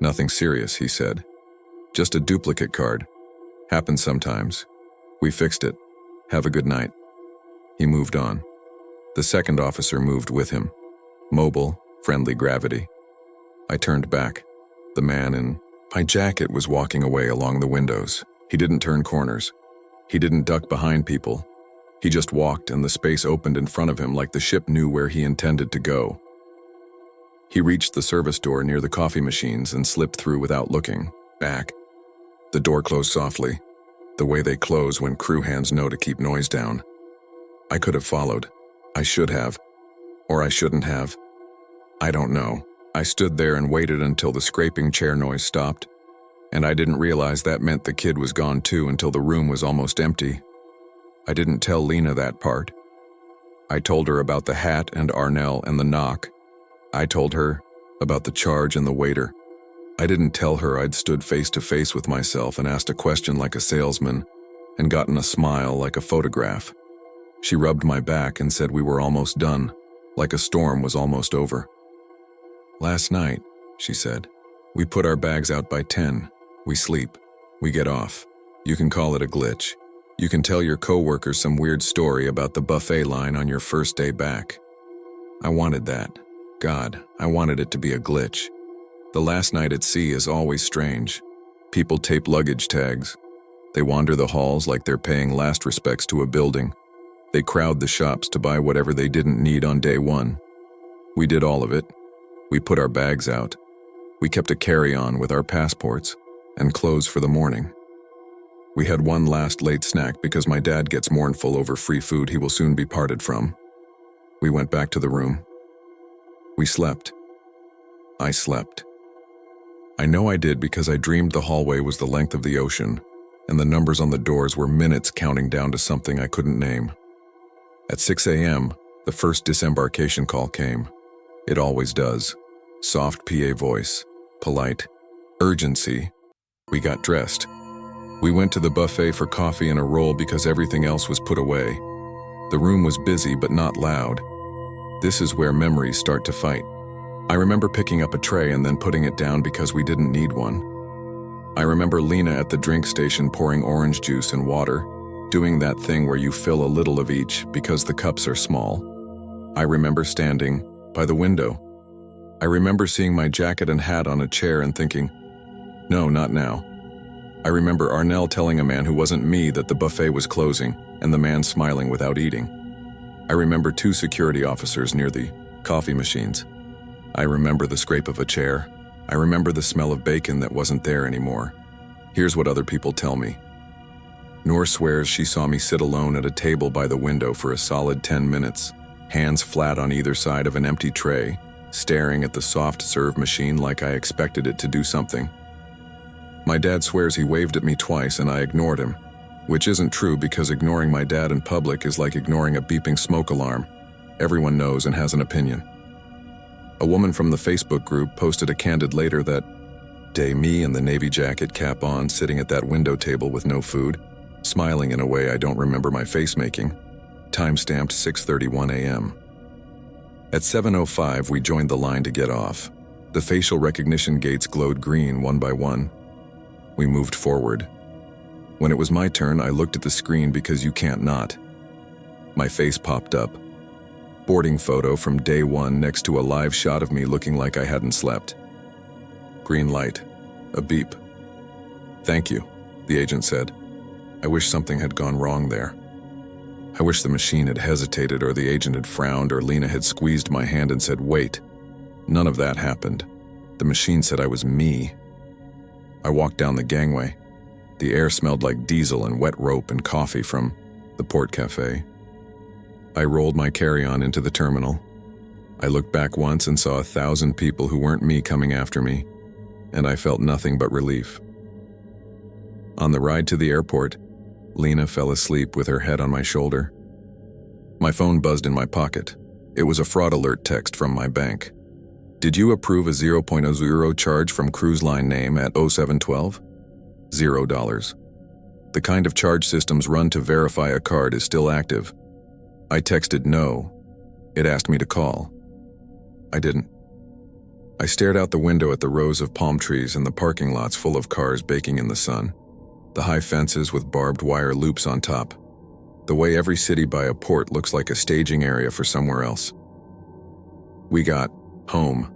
Speaker 1: "Nothing serious," he said. "Just a duplicate card. Happens sometimes. We fixed it. Have a good night." He moved on. The second officer moved with him. Mobile, friendly gravity. I turned back. The man in my jacket was walking away along the windows. He didn't turn corners. He didn't duck behind people. He just walked, and the space opened in front of him like the ship knew where he intended to go. He reached the service door near the coffee machines and slipped through without looking back. The door closed softly, the way they close when crew hands know to keep noise down. I could have followed. I should have. Or I shouldn't have. I don't know. I stood there and waited until the scraping chair noise stopped, and I didn't realize that meant the kid was gone too until the room was almost empty. I didn't tell Lena that part. I told her about the hat and Arnell and the knock. I told her about the charge and the waiter. I didn't tell her I'd stood face to face with myself and asked a question like a salesman and gotten a smile like a photograph. She rubbed my back and said we were almost done, like a storm was almost over. "Last night," she said, "we put our bags out by 10. We sleep. We get off. You can call it a glitch. You can tell your coworkers some weird story about the buffet line on your first day back. I wanted that. God, I wanted it to be a glitch. The last night at sea is always strange. People tape luggage tags. They wander the halls like they're paying last respects to a building. They crowd the shops to buy whatever they didn't need on day one. We did all of it. We put our bags out. We kept a carry-on with our passports and clothes for the morning. We had one last late snack because my dad gets mournful over free food he will soon be parted from. We went back to the room. We slept. I slept. I know I did because I dreamed the hallway was the length of the ocean, and the numbers on the doors were minutes counting down to something I couldn't name. At 6 a.m., the first disembarkation call came. It always does. Soft PA voice. Polite. Urgency. We got dressed. We went to the buffet for coffee and a roll because everything else was put away. The room was busy but not loud. This is where memories start to fight. I remember picking up a tray and then putting it down because we didn't need one. I remember Lena at the drink station pouring orange juice and water, doing that thing where you fill a little of each because the cups are small. I remember standing by the window. I remember seeing my jacket and hat on a chair and thinking, no, not now. I remember Arnell telling a man who wasn't me that the buffet was closing and the man smiling without eating. I remember 2 security officers near the coffee machines. I remember the scrape of a chair. I remember the smell of bacon that wasn't there anymore. Here's what other people tell me. Noor swears she saw me sit alone at a table by the window for a solid 10 minutes, hands flat on either side of an empty tray, staring at the soft serve machine like I expected it to do something. My dad swears he waved at me twice and I ignored him, which isn't true because ignoring my dad in public is like ignoring a beeping smoke alarm. Everyone knows and has an opinion. A woman from the Facebook group posted a candid later that day me in the navy jacket cap on sitting at that window table with no food, smiling in a way I don't remember my face making. Timestamped 6:31 a.m. At 7:05 we joined the line to get off. The facial recognition gates glowed green one by one. We moved forward. When it was my turn, I looked at the screen because you can't not. My face popped up. Boarding photo from day one next to a live shot of me looking like I hadn't slept. Green light. A beep. Thank you, the agent said. I wish something had gone wrong there. I wish the machine had hesitated or the agent had frowned or Lena had squeezed my hand and said, wait. None of that happened. The machine said I was me. I walked down the gangway. The air smelled like diesel and wet rope and coffee from the Port Cafe. I rolled my carry-on into the terminal. I looked back once and saw 1,000 people who weren't me coming after me, and I felt nothing but relief. On the ride to the airport, Lena fell asleep with her head on my shoulder. My phone buzzed in my pocket. It was a fraud alert text from my bank. Did you approve a 0.00 charge from cruise line name at 0712? $0. The kind of charge systems run to verify a card is still active. I texted no. It asked me to call. I didn't. I stared out the window at the rows of palm trees and the parking lots full of cars baking in the sun. The high fences with barbed wire loops on top. The way every city by a port looks like a staging area for somewhere else. We got home.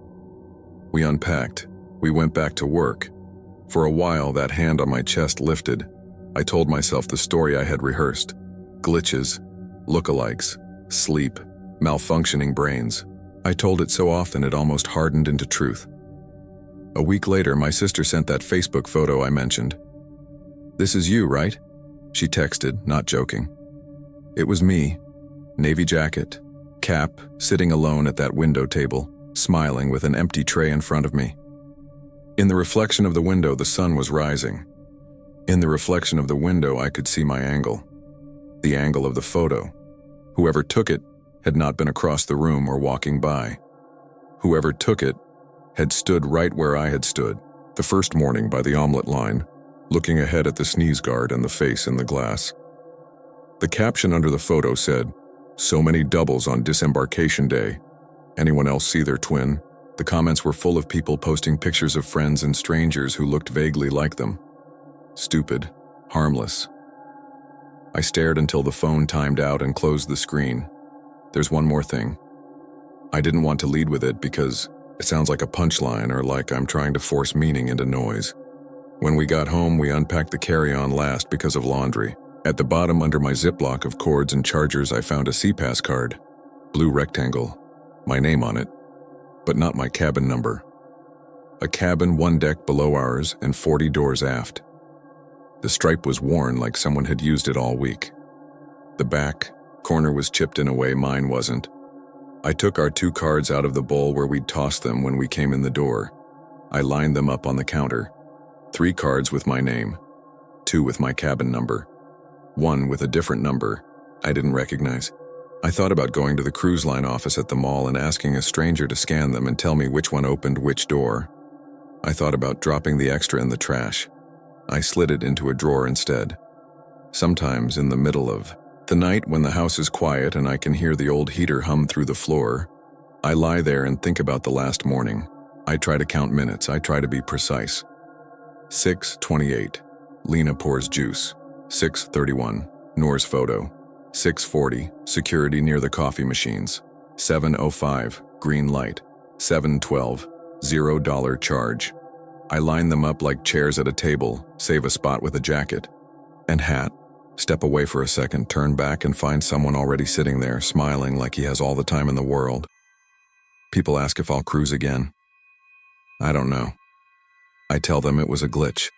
Speaker 1: We unpacked. We went back to work. For a while, that hand on my chest lifted. I told myself the story I had rehearsed. Glitches, lookalikes, sleep, malfunctioning brains. I told it so often it almost hardened into truth. A week later, my sister sent that Facebook photo I mentioned. This is you, right? She texted, not joking. It was me, navy jacket, cap, sitting alone at that window table, smiling with an empty tray in front of me. In the reflection of the window, the sun was rising. In the reflection of the window, I could see my angle. The angle of the photo. Whoever took it had not been across the room or walking by. Whoever took it had stood right where I had stood, the first morning by the omelet line, looking ahead at the sneeze guard and the face in the glass. The caption under the photo said, "So many doubles on disembarkation day. Anyone else see their twin?" The comments were full of people posting pictures of friends and strangers who looked vaguely like them. Stupid, harmless. I stared until the phone timed out and closed the screen. There's one more thing. I didn't want to lead with it because it sounds like a punchline or like I'm trying to force meaning into noise. When we got home, we unpacked the carry-on last because of laundry. At the bottom under my Ziploc of cords and chargers, I found a CPAS card. Blue rectangle. My name on it, but not my cabin number. A cabin 1 deck below ours and 40 doors aft. The stripe was worn like someone had used it all week. The back corner was chipped in a way mine wasn't. I took our 2 cards out of the bowl where we'd tossed them when we came in the door. I lined them up on the counter. 3 cards with my name, 2 with my cabin number, 1 with a different number I didn't recognize. I thought about going to the cruise line office at the mall and asking a stranger to scan them and tell me which one opened which door. I thought about dropping the extra in the trash. I slid it into a drawer instead. Sometimes in the middle of the night when the house is quiet and I can hear the old heater hum through the floor, I lie there and think about the last morning. I try to count minutes. I try to be precise. 6:28. Lena pours juice. 6:31. Noor's photo. 6:40. Security near the coffee machines. 7:05. Green light. 7:12. $0 charge. I line them up like chairs at a table, save a spot with a jacket and hat. Step away for a second, turn back and find someone already sitting there, smiling like he has all the time in the world. People ask if I'll cruise again. I don't know. I tell them it was a glitch.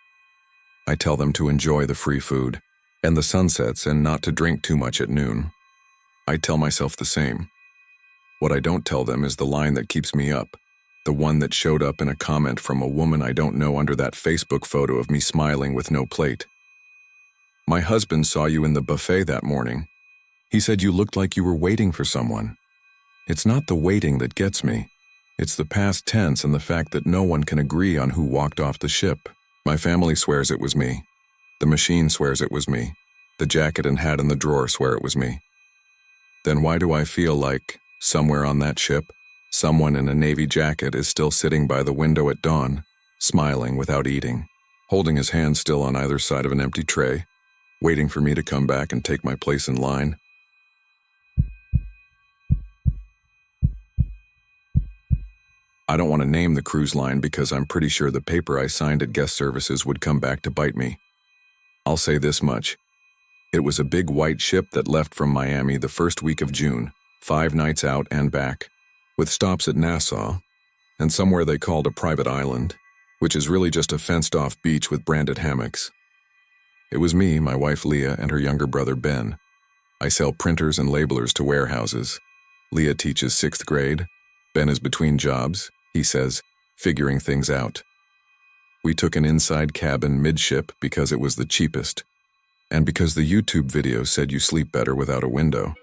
Speaker 1: I tell them to enjoy the free food and the sunsets and not to drink too much at noon. I tell myself the same. What I don't tell them is the line that keeps me up, the one that showed up in a comment from a woman I don't know under that Facebook photo of me smiling with no plate. My husband saw you in the buffet that morning. He said you looked like you were waiting for someone. It's not the waiting that gets me. It's the past tense and the fact that no one can agree on who walked off the ship. My family swears it was me. The machine swears it was me. The jacket and hat in the drawer swear it was me. Then why do I feel like, somewhere on that ship, someone in a navy jacket is still sitting by the window at dawn, smiling without eating, holding his hand still on either side of an empty tray, waiting for me to come back and take my place in line? I don't want to name the cruise line because I'm pretty sure the paper I signed at guest services would come back to bite me. I'll say this much. It was a big white ship that left from Miami the first week of June, 5 nights out and back, with stops at Nassau and somewhere they called a private island, which is really just a fenced-off beach with branded hammocks. It was me, my wife Leah, and her younger brother Ben. I sell printers and labelers to warehouses. Leah teaches 6th grade. Ben is between jobs, he says, figuring things out. We took an inside cabin midship because it was the cheapest, and because the YouTube video said you sleep better without a window.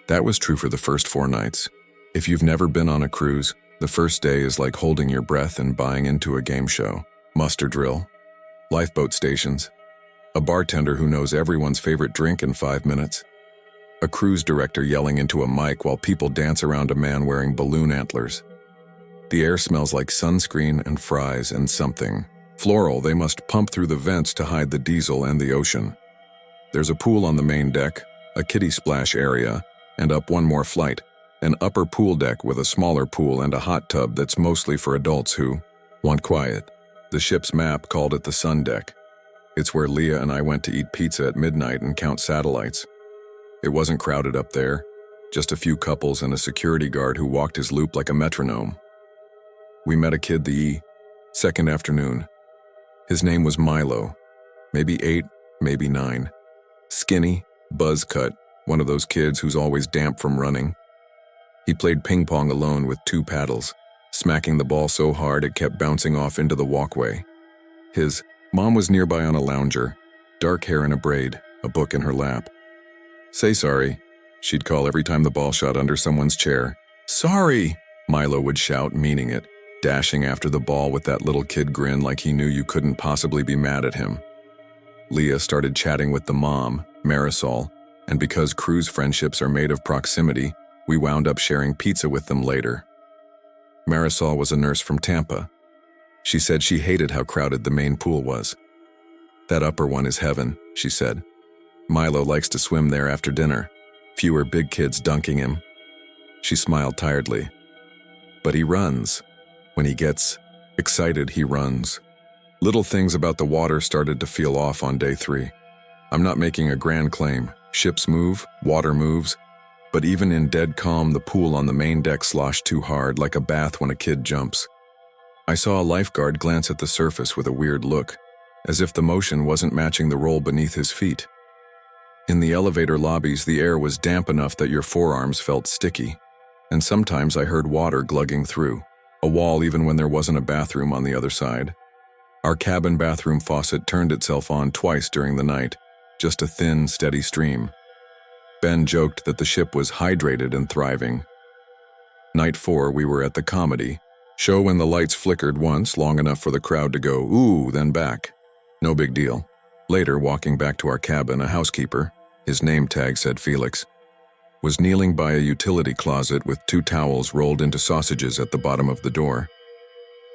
Speaker 1: That was true for the first 4 nights. If you've never been on a cruise, the first day is like holding your breath and buying into a game show. Muster drill, lifeboat stations, a bartender who knows everyone's favorite drink in 5 minutes, a cruise director yelling into a mic while people dance around a man wearing balloon antlers. The air smells like sunscreen and fries and something floral they must pump through the vents to hide the diesel and the ocean. There's a pool on the main deck, a kiddie splash area, and up one more flight, an upper pool deck with a smaller pool and a hot tub that's mostly for adults who want quiet. The ship's map called it the sun deck. It's where Leah and I went to eat pizza at midnight and count satellites. It wasn't crowded up there, just a few couples and a security guard who walked his loop like a metronome. We met a kid the second afternoon. His name was Milo, maybe 8, maybe 9. Skinny, buzz cut, one of those kids who's always damp from running. He played ping pong alone with 2 paddles, smacking the ball so hard it kept bouncing off into the walkway. His mom was nearby on a lounger, dark hair in a braid, a book in her lap. "Say sorry," she'd call every time the ball shot under someone's chair. "Sorry," Milo would shout, meaning it, dashing after the ball with that little kid grin like he knew you couldn't possibly be mad at him. Leah started chatting with the mom, Marisol, and because cruise friendships are made of proximity, we wound up sharing pizza with them later. Marisol was a nurse from Tampa. She said she hated how crowded the main pool was. "That upper one is heaven," she said. "Milo likes to swim there after dinner. Fewer big kids dunking him." She smiled tiredly. But he runs. When he gets excited, he runs. Little things about the water started to feel off on day 3. I'm not making a grand claim. Ships move, water moves, but even in dead calm, the pool on the main deck sloshed too hard, like a bath when a kid jumps. I saw a lifeguard glance at the surface with a weird look, as if the motion wasn't matching the roll beneath his feet. In the elevator lobbies, the air was damp enough that your forearms felt sticky, and sometimes I heard water glugging through a wall even when there wasn't a bathroom on the other side. Our cabin bathroom faucet turned itself on twice during the night, just a thin, steady stream. Ben joked that the ship was hydrated and thriving. Night 4, we were at the comedy show when the lights flickered once, long enough for the crowd to go, ooh, then back. No big deal. Later, walking back to our cabin, a housekeeper, his name tag said Felix, was kneeling by a utility closet with 2 towels rolled into sausages at the bottom of the door.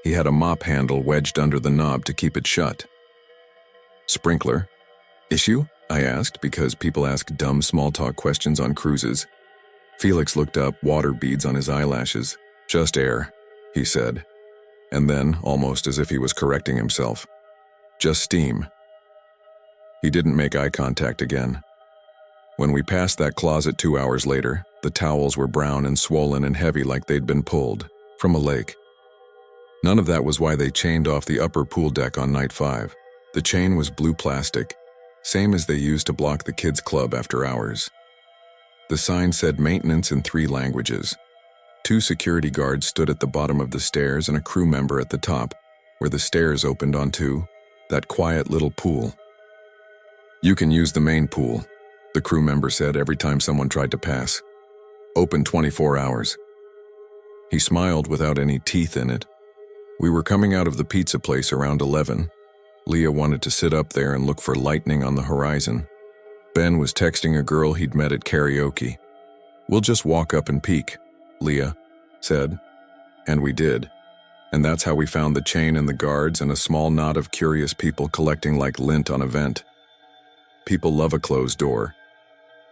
Speaker 1: He had a mop handle wedged under the knob to keep it shut. Sprinkler? Issue? I asked, because people ask dumb small talk questions on cruises. Felix looked up, water beads on his eyelashes. Just air, he said. And then, almost as if he was correcting himself, just steam. He didn't make eye contact again. When we passed that closet 2 hours later, the towels were brown and swollen and heavy like they'd been pulled from a lake. None of that was why they chained off the upper pool deck on night 5. The chain was blue plastic, same as they used to block the kids' club after hours. The sign said maintenance in 3 languages. 2 security guards stood at the bottom of the stairs and a crew member at the top, where the stairs opened onto that quiet little pool. You can use the main pool, the crew member said every time someone tried to pass. Open 24 hours. He smiled without any teeth in it. We were coming out of the pizza place around 11. Leah wanted to sit up there and look for lightning on the horizon. Ben was texting a girl he'd met at karaoke. We'll just walk up and peek, Leah said. And we did. And that's how we found the chain and the guards and a small knot of curious people collecting like lint on a vent. People love a closed door.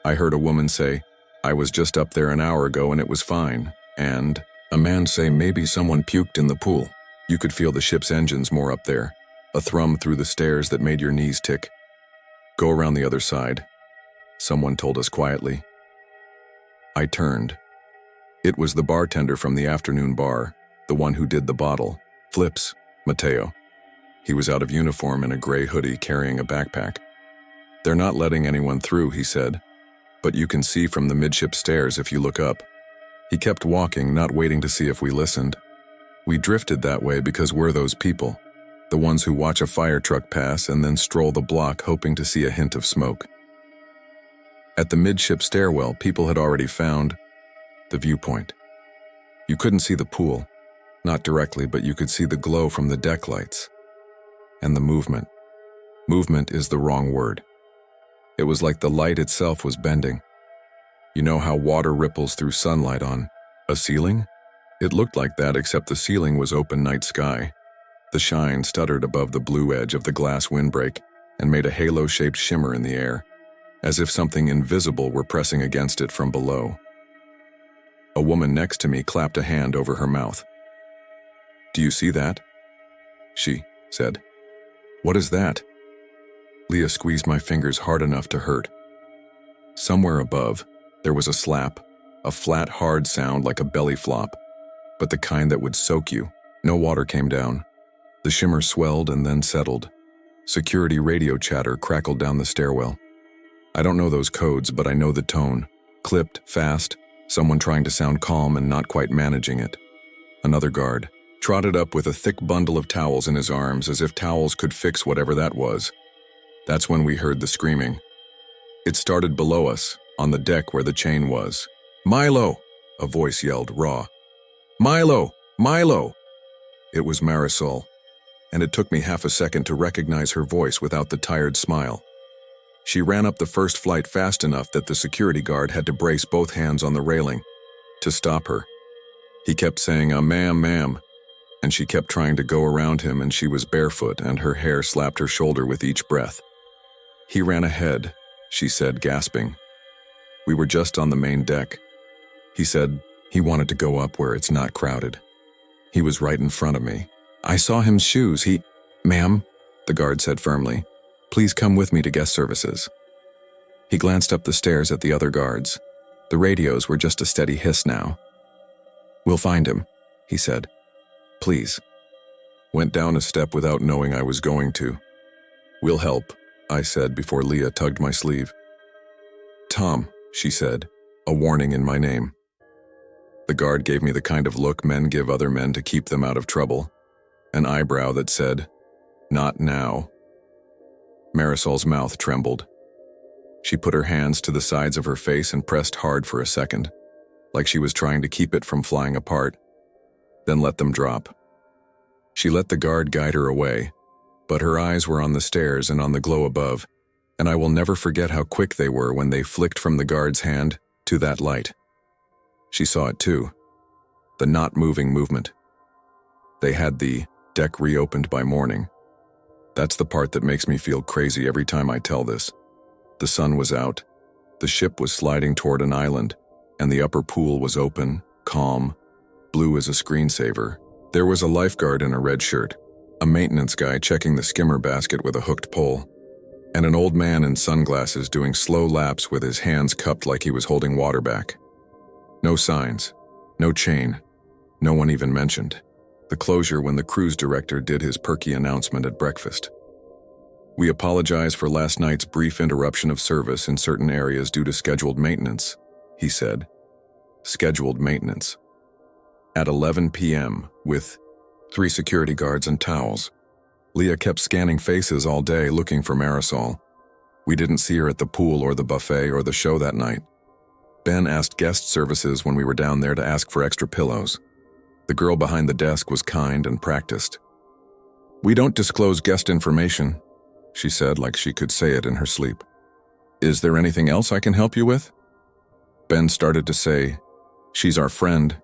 Speaker 1: I heard a woman say, I was just up there an hour ago and it was fine. And a man say maybe someone puked in the pool. You could feel the ship's engines more up there, a thrum through the stairs that made your knees tick. Go around the other side, someone told us quietly. I turned. It was the bartender from the afternoon bar, the one who did the bottle, Flips, Mateo. He was out of uniform in a gray hoodie carrying a backpack. They're not letting anyone through, he said, but you can see from the midship stairs if you look up. He kept walking, not waiting to see if we listened. We drifted that way because we're those people, the ones who watch a fire truck pass and then stroll the block hoping to see a hint of smoke. At the midship stairwell, people had already found the viewpoint. You couldn't see the pool, not directly, but you could see the glow from the deck lights. And the movement. Movement is the wrong word. It was like the light itself was bending. You know how water ripples through sunlight on a ceiling? It looked like that, except the ceiling was open night sky. The shine stuttered above the blue edge of the glass windbreak and made a halo-shaped shimmer in the air, as if something invisible were pressing against it from below. A woman next to me clapped a hand over her mouth. Do you see that? She said. What is that? Leah squeezed my fingers hard enough to hurt. Somewhere above, there was a slap, a flat, hard sound like a belly flop, but the kind that would soak you. No water came down. The shimmer swelled and then settled. Security radio chatter crackled down the stairwell. I don't know those codes, but I know the tone. Clipped, fast, someone trying to sound calm and not quite managing it. Another guard trotted up with a thick bundle of towels in his arms, as if towels could fix whatever that was. That's when we heard the screaming. It started below us, on the deck where the chain was. Milo! A voice yelled, raw. Milo! Milo! It was Marisol, and it took me half a second to recognize her voice without the tired smile. She ran up the first flight fast enough that the security guard had to brace both hands on the railing to stop her. He kept saying, ma'am, ma'am, and she kept trying to go around him, and she was barefoot and her hair slapped her shoulder with each breath. He ran ahead, she said, gasping. We were just on the main deck. He said He wanted to go up where it's not crowded. He was right in front of me. I saw his shoes. Ma'am, the guard said firmly, please come with me to guest services. He glanced up the stairs at the other guards. The radios were just a steady hiss now. We'll find him, he said. Please. Went down a step without knowing I was going to. We'll help, I said before Leah tugged my sleeve. Tom, she said, a warning in my name. The guard gave me the kind of look men give other men to keep them out of trouble. An eyebrow that said, not now. Marisol's mouth trembled. She put her hands to the sides of her face and pressed hard for a second, like she was trying to keep it from flying apart, then let them drop. She let the guard guide her away, but her eyes were on the stairs and on the glow above, and I will never forget how quick they were when they flicked from the guard's hand to that light. She saw it too, the not moving movement. They had the deck reopened by morning. That's the part that makes me feel crazy every time I tell this. The sun was out, the ship was sliding toward an island, and the upper pool was open, calm, blue as a screensaver. There was a lifeguard in a red shirt, a maintenance guy checking the skimmer basket with a hooked pole, and an old man in sunglasses doing slow laps with his hands cupped like he was holding water back. No signs, no chain, no one even mentioned. The closure when the cruise director did his perky announcement at breakfast. We apologize for last night's brief interruption of service in certain areas due to scheduled maintenance, he said. Scheduled maintenance. At 11 p.m., with 3 security guards and towels. Leah kept scanning faces all day looking for Marisol. We didn't see her at the pool or the buffet or the show that night. Ben asked guest services when we were down there to ask for extra pillows. The girl behind the desk was kind and practiced. We don't disclose guest information, she said like she could say it in her sleep. Is there anything else I can help you with? Ben started to say, she's our friend,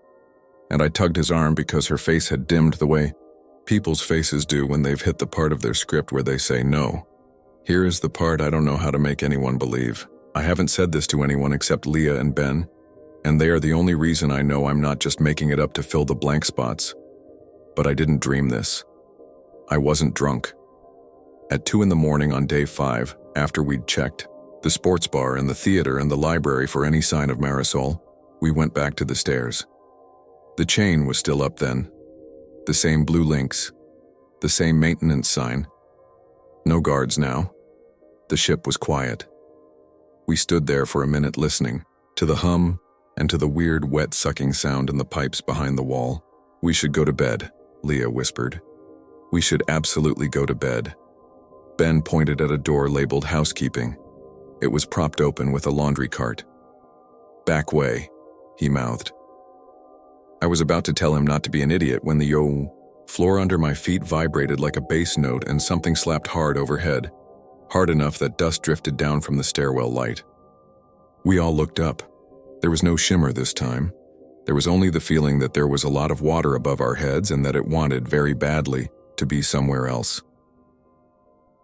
Speaker 1: and I tugged his arm because her face had dimmed the way people's faces do when they've hit the part of their script where they say no. Here is the part I don't know how to make anyone believe. I haven't said this to anyone except Leah and Ben, and they are the only reason I know I'm not just making it up to fill the blank spots. But I didn't dream this. I wasn't drunk. At 2 a.m. on day 5, after we'd checked the sports bar and the theater and the library for any sign of Marisol, we went back to the stairs. The chain was still up then. The same blue links. The same maintenance sign. No guards now. The ship was quiet. We stood there for a minute listening to the hum and to the weird wet sucking sound in the pipes behind the wall. We should go to bed, Leah whispered. We should absolutely go to bed. Ben pointed at a door labeled housekeeping. It was propped open with a laundry cart. Back way, he mouthed. I was about to tell him not to be an idiot when the floor under my feet vibrated like a bass note and something slapped hard overhead, hard enough that dust drifted down from the stairwell light. We all looked up. There was no shimmer this time. There was only the feeling that there was a lot of water above our heads and that it wanted very badly to be somewhere else.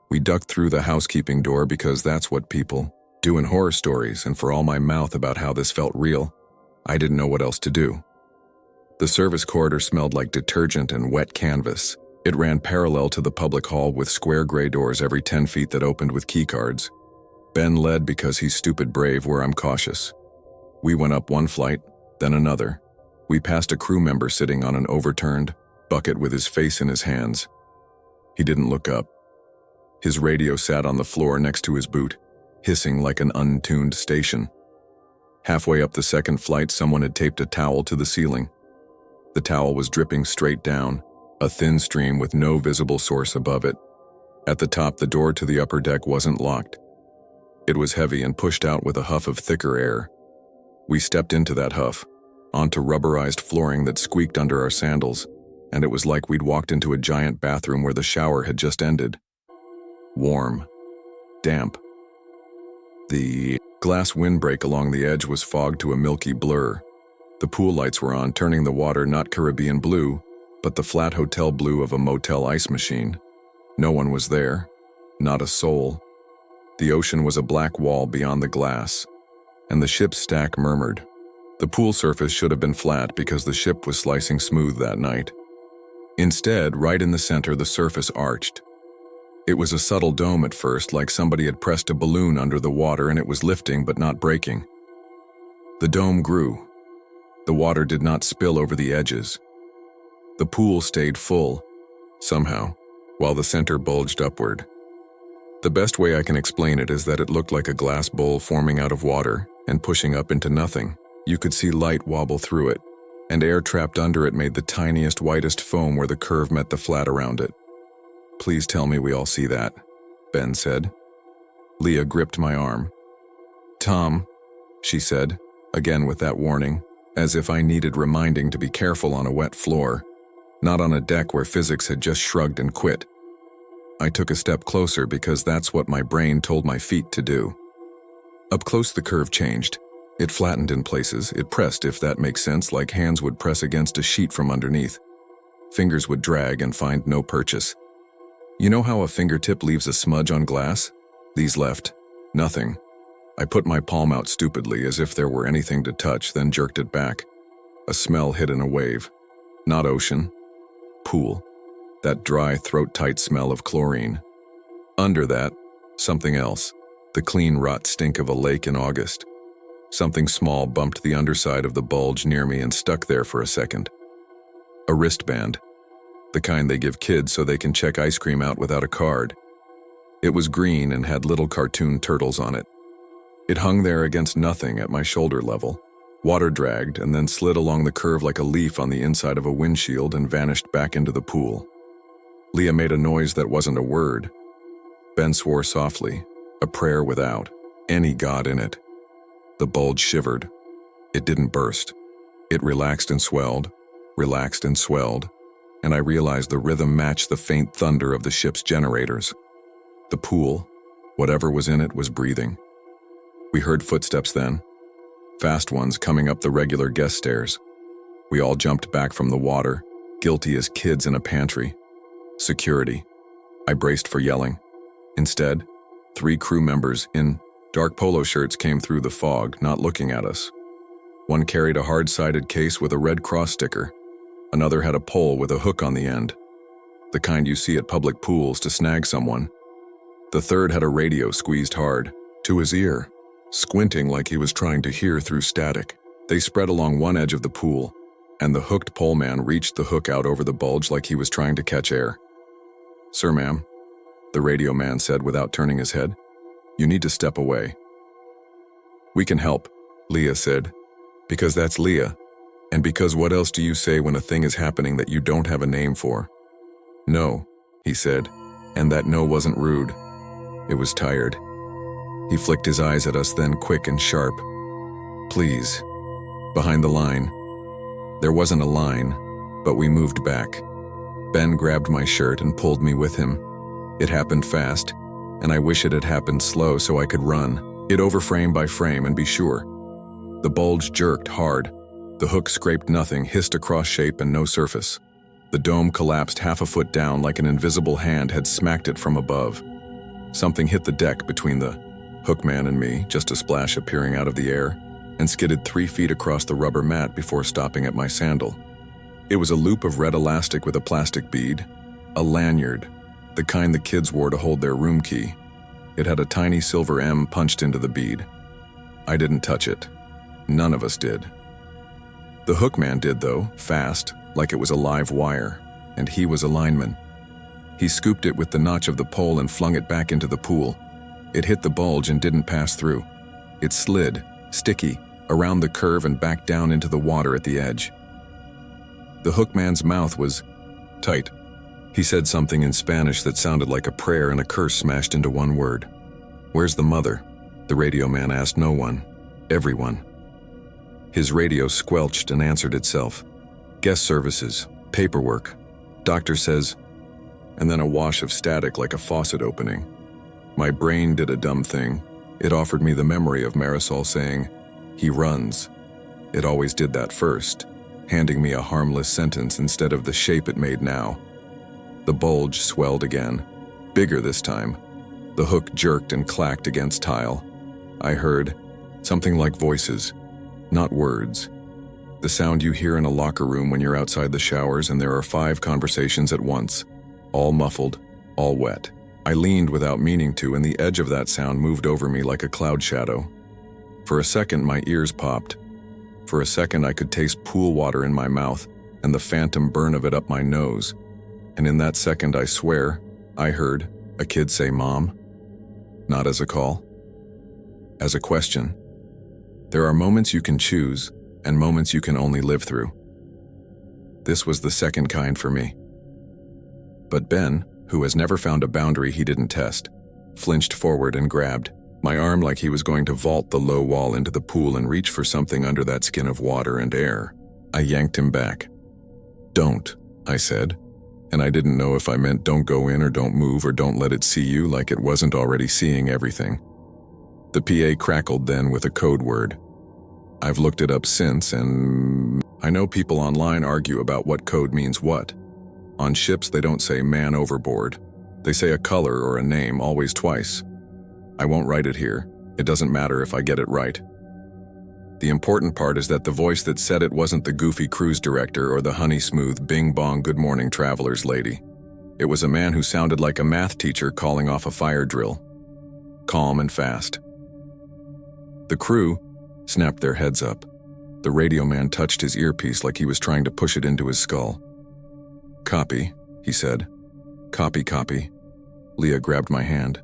Speaker 1: We ducked through the housekeeping door because that's what people do in horror stories, and for all my mouth about how this felt real, I didn't know what else to do. The service corridor smelled like detergent and wet canvas. It ran parallel to the public hall with square gray doors every 10 feet that opened with keycards. Ben led because he's stupid brave where I'm cautious. We went up one flight, then another. We passed a crew member sitting on an overturned bucket with his face in his hands. He didn't look up. His radio sat on the floor next to his boot, hissing like an untuned station. Halfway up the second flight, someone had taped a towel to the ceiling. The towel was dripping straight down, a thin stream with no visible source above it. At the top, the door to the upper deck wasn't locked. It was heavy and pushed out with a huff of thicker air. We stepped into that huff, onto rubberized flooring that squeaked under our sandals, and it was like we'd walked into a giant bathroom where the shower had just ended. Warm. Damp. The glass windbreak along the edge was fogged to a milky blur. The pool lights were on, turning the water not Caribbean blue, but the flat hotel blue of a motel ice machine. No one was there. Not a soul. The ocean was a black wall beyond the glass, and the ship's stack murmured. The pool surface should have been flat because the ship was slicing smooth that night. Instead, right in the center, the surface arched. It was a subtle dome at first, like somebody had pressed a balloon under the water and it was lifting but not breaking. The dome grew. The water did not spill over the edges. The pool stayed full, somehow, while the center bulged upward. The best way I can explain it is that it looked like a glass bowl forming out of water and pushing up into nothing. You could see light wobble through it, and air trapped under it made the tiniest, whitest foam where the curve met the flat around it. "Please tell me we all see that," Ben said. Leah gripped my arm. "Tom," she said, again with that warning, as if I needed reminding to be careful on a wet floor, not on a deck where physics had just shrugged and quit. I took a step closer because that's what my brain told my feet to do. Up close, the curve changed. It flattened in places. It pressed, if that makes sense, like hands would press against a sheet from underneath. Fingers would drag and find no purchase. You know how a fingertip leaves a smudge on glass? These left nothing. I put my palm out stupidly as if there were anything to touch, then jerked it back. A smell hit in a wave. Not ocean. Pool. That dry, throat-tight smell of chlorine. Under that, something else. The clean rot stink of a lake in August. Something small bumped the underside of the bulge near me and stuck there for a second. A wristband. The kind they give kids so they can check ice cream out without a card. It was green and had little cartoon turtles on it. It hung there against nothing at my shoulder level. Water dragged and then slid along the curve like a leaf on the inside of a windshield and vanished back into the pool. Leah made a noise that wasn't a word. Ben swore softly, a prayer without any God in it. The bulge shivered. It didn't burst. It relaxed and swelled, and I realized the rhythm matched the faint thunder of the ship's generators. The pool, whatever was in it, was breathing. We heard footsteps then, fast ones coming up the regular guest stairs. We all jumped back from the water, guilty as kids in a pantry. Security. I braced for yelling. Instead, 3 crew members in dark polo shirts came through the fog, not looking at us. One carried a hard-sided case with a Red Cross sticker. Another had a pole with a hook on the end, the kind you see at public pools to snag someone. The third had a radio squeezed hard to his ear, squinting like he was trying to hear through static. They spread along one edge of the pool, and the hooked pole man reached the hook out over the bulge like he was trying to catch air. "Sir, ma'am," the radio man said without turning his head, "you need to step away." "We can help," Leah said, "because that's Leah, and because what else do you say when a thing is happening that you don't have a name for?" "No," he said, and that no wasn't rude. It was tired. He flicked his eyes at us then, quick and sharp. "Please." Behind the line. There wasn't a line, but we moved back. Ben grabbed my shirt and pulled me with him. It happened fast, and I wish it had happened slow so I could run it over frame by frame and be sure. The bulge jerked hard. The hook scraped nothing, hissed across shape and no surface. The dome collapsed half a foot down like an invisible hand had smacked it from above. Something hit the deck between the hookman and me, just a splash appearing out of the air, and skidded 3 feet across the rubber mat before stopping at my sandal. It was a loop of red elastic with a plastic bead, a lanyard, the kind the kids wore to hold their room key. It had a tiny silver M punched into the bead. I didn't touch it. None of us did. The hookman did, though, fast, like it was a live wire, and he was a lineman. He scooped it with the notch of the pole and flung it back into the pool. It hit the bulge and didn't pass through. It slid, sticky, around the curve and back down into the water at the edge. The hookman's mouth was tight. He said something in Spanish that sounded like a prayer and a curse smashed into one word. "Where's the mother?" The radio man asked. No one. Everyone. His radio squelched and answered itself. "Guest services, paperwork, doctor says," and then a wash of static like a faucet opening. My brain did a dumb thing. It offered me the memory of Marisol saying, "He runs." It always did that first, handing me a harmless sentence instead of the shape it made now. The bulge swelled again, bigger this time. The hook jerked and clacked against tile. I heard something like voices. Not words. The sound you hear in a locker room when you're outside the showers and there are 5 conversations at once, all muffled, all wet. I leaned without meaning to, and the edge of that sound moved over me like a cloud shadow. For a second, my ears popped. For a second, I could taste pool water in my mouth and the phantom burn of it up my nose. And in that second, I swear, I heard a kid say, "Mom." Not as a call, as a question. There are moments you can choose and moments you can only live through. This was the second kind for me. But Ben, who has never found a boundary he didn't test, flinched forward and grabbed my arm like he was going to vault the low wall into the pool and reach for something under that skin of water and air. I yanked him back. "Don't," I said, and I didn't know if I meant don't go in or don't move or don't let it see you, like it wasn't already seeing everything. The PA crackled then with a code word. I've looked it up since, and I know people online argue about what code means what. On ships, they don't say "man overboard." They say a color or a name, always twice. I won't write it here. It doesn't matter if I get it right. The important part is that the voice that said it wasn't the goofy cruise director or the honey-smooth bing-bong good morning travelers lady. It was a man who sounded like a math teacher calling off a fire drill. Calm and fast. The crew snapped their heads up. The radio man touched his earpiece like he was trying to push it into his skull. "Copy," he said. "Copy, copy." Leah grabbed my hand.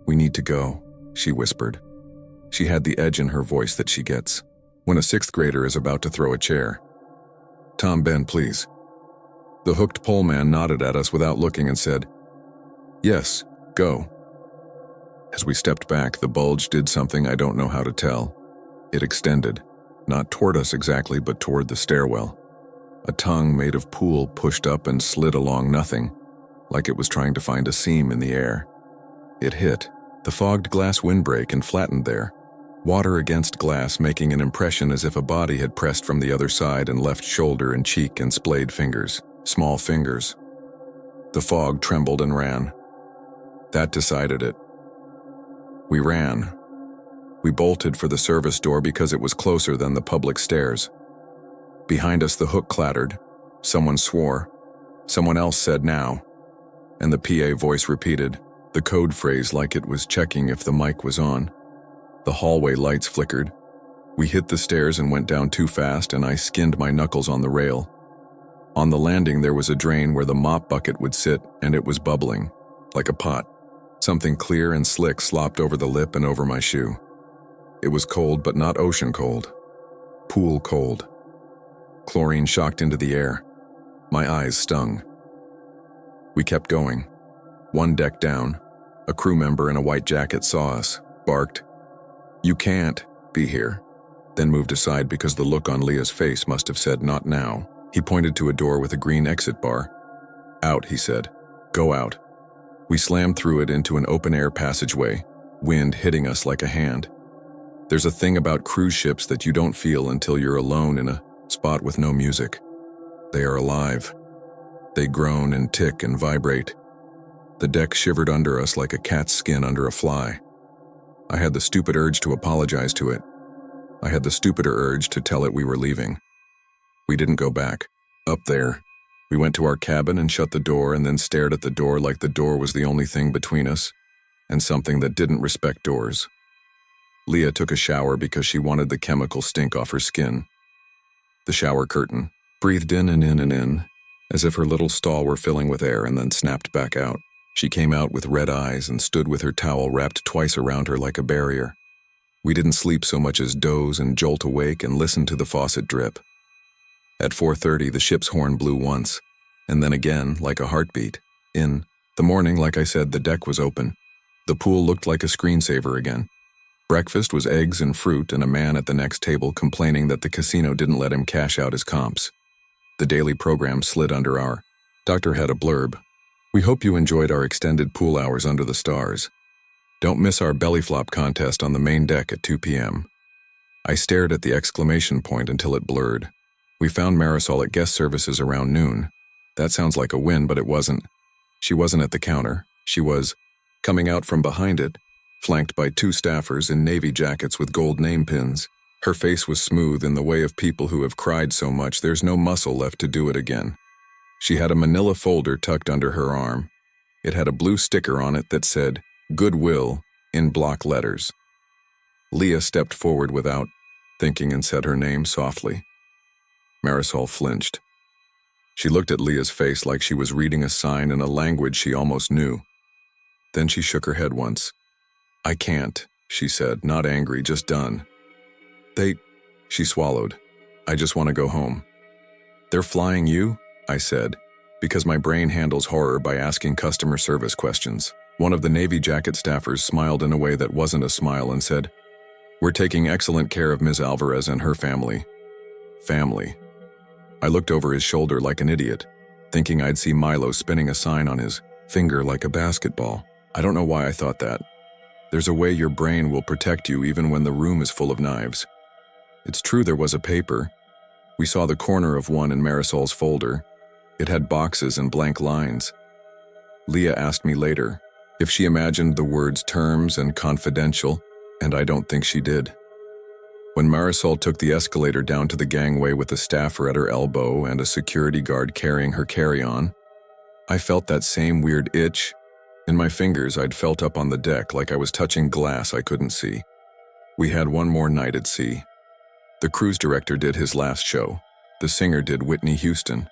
Speaker 1: "We need to go," she whispered. She had the edge in her voice that she gets when a 6th grader is about to throw a chair. "Tom, Ben, please." The hooked pole man nodded at us without looking and said, "Yes, go." As we stepped back, the bulge did something I don't know how to tell. It extended, not toward us exactly, but toward the stairwell. A tongue made of pool pushed up and slid along nothing, like it was trying to find a seam in the air. It hit the fogged glass windbreak and flattened there, water against glass making an impression as if a body had pressed from the other side and left shoulder and cheek and splayed fingers, small fingers. The fog trembled and ran. That decided it. We ran. We bolted for the service door because it was closer than the public stairs. Behind us, the hook clattered. Someone swore. Someone else said "now." And the PA voice repeated the code phrase like it was checking if the mic was on. The hallway lights flickered. We hit the stairs and went down too fast, and I skinned my knuckles on the rail. On the landing, there was a drain where the mop bucket would sit, and it was bubbling, like a pot. Something clear and slick slopped over the lip and over my shoe. It was cold, but not ocean cold. Pool cold. Chlorine shocked into the air. My eyes stung. We kept going. One deck down, a crew member in a white jacket saw us, barked, "You can't be here," then moved aside because the look on Leah's face must have said "not now." He pointed to a door with a green exit bar. "Out," he said. "Go out." We slammed through it into an open-air passageway, wind hitting us like a hand. There's a thing about cruise ships that you don't feel until you're alone in a spot with no music. They are alive. They groan and tick and vibrate. The deck shivered under us like a cat's skin under a fly. I had the stupid urge to apologize to it. I had the stupider urge to tell it we were leaving. We didn't go back. Up there, we went to our cabin and shut the door and then stared at the door like the door was the only thing between us and something that didn't respect doors. Leah took a shower because she wanted the chemical stink off her skin. The shower curtain breathed in and in and in, as if her little stall were filling with air, and then snapped back out. She came out with red eyes and stood with her towel wrapped twice around her like a barrier. We didn't sleep so much as doze and jolt awake and listen to the faucet drip. At 4:30, the ship's horn blew once, and then again like a heartbeat. In the morning, like I said, the deck was open. The pool looked like a screensaver again. Breakfast was eggs and fruit and a man at the next table complaining that the casino didn't let him cash out his comps. The daily program slid under our doctor had a blurb. "We hope you enjoyed our extended pool hours under the stars. Don't miss our belly flop contest on the main deck at 2 p.m. I stared at the exclamation point until it blurred. We found Marisol at guest services around noon. That sounds like a win, but it wasn't. She wasn't at the counter. She was coming out from behind it, flanked by 2 staffers in navy jackets with gold name pins. Her face was smooth in the way of people who have cried so much there's no muscle left to do it again. She had a manila folder tucked under her arm. It had a blue sticker on it that said, "Goodwill," in block letters. Leah stepped forward without thinking and said her name softly. Marisol flinched. She looked at Leah's face like she was reading a sign in a language she almost knew. Then she shook her head once. "I can't," she said, not angry, just done. She swallowed. "I just want to go home." "They're flying you?" I said, because my brain handles horror by asking customer service questions. One of the Navy jacket staffers smiled in a way that wasn't a smile and said, "We're taking excellent care of Ms. Alvarez and her family." Family. I looked over his shoulder like an idiot, thinking I'd see Milo spinning a sign on his finger like a basketball. I don't know why I thought that. There's a way your brain will protect you even when the room is full of knives. It's true there was a paper. We saw the corner of one in Marisol's folder. It had boxes and blank lines. Leah asked me later if she imagined the words terms and confidential, and I don't think she did. When Marisol took the escalator down to the gangway with a staffer at her elbow and a security guard carrying her carry-on, I felt that same weird itch in my fingers I'd felt up on the deck, like I was touching glass I couldn't see. We had one more night at sea. The cruise director did his last show. The singer did Whitney Houston.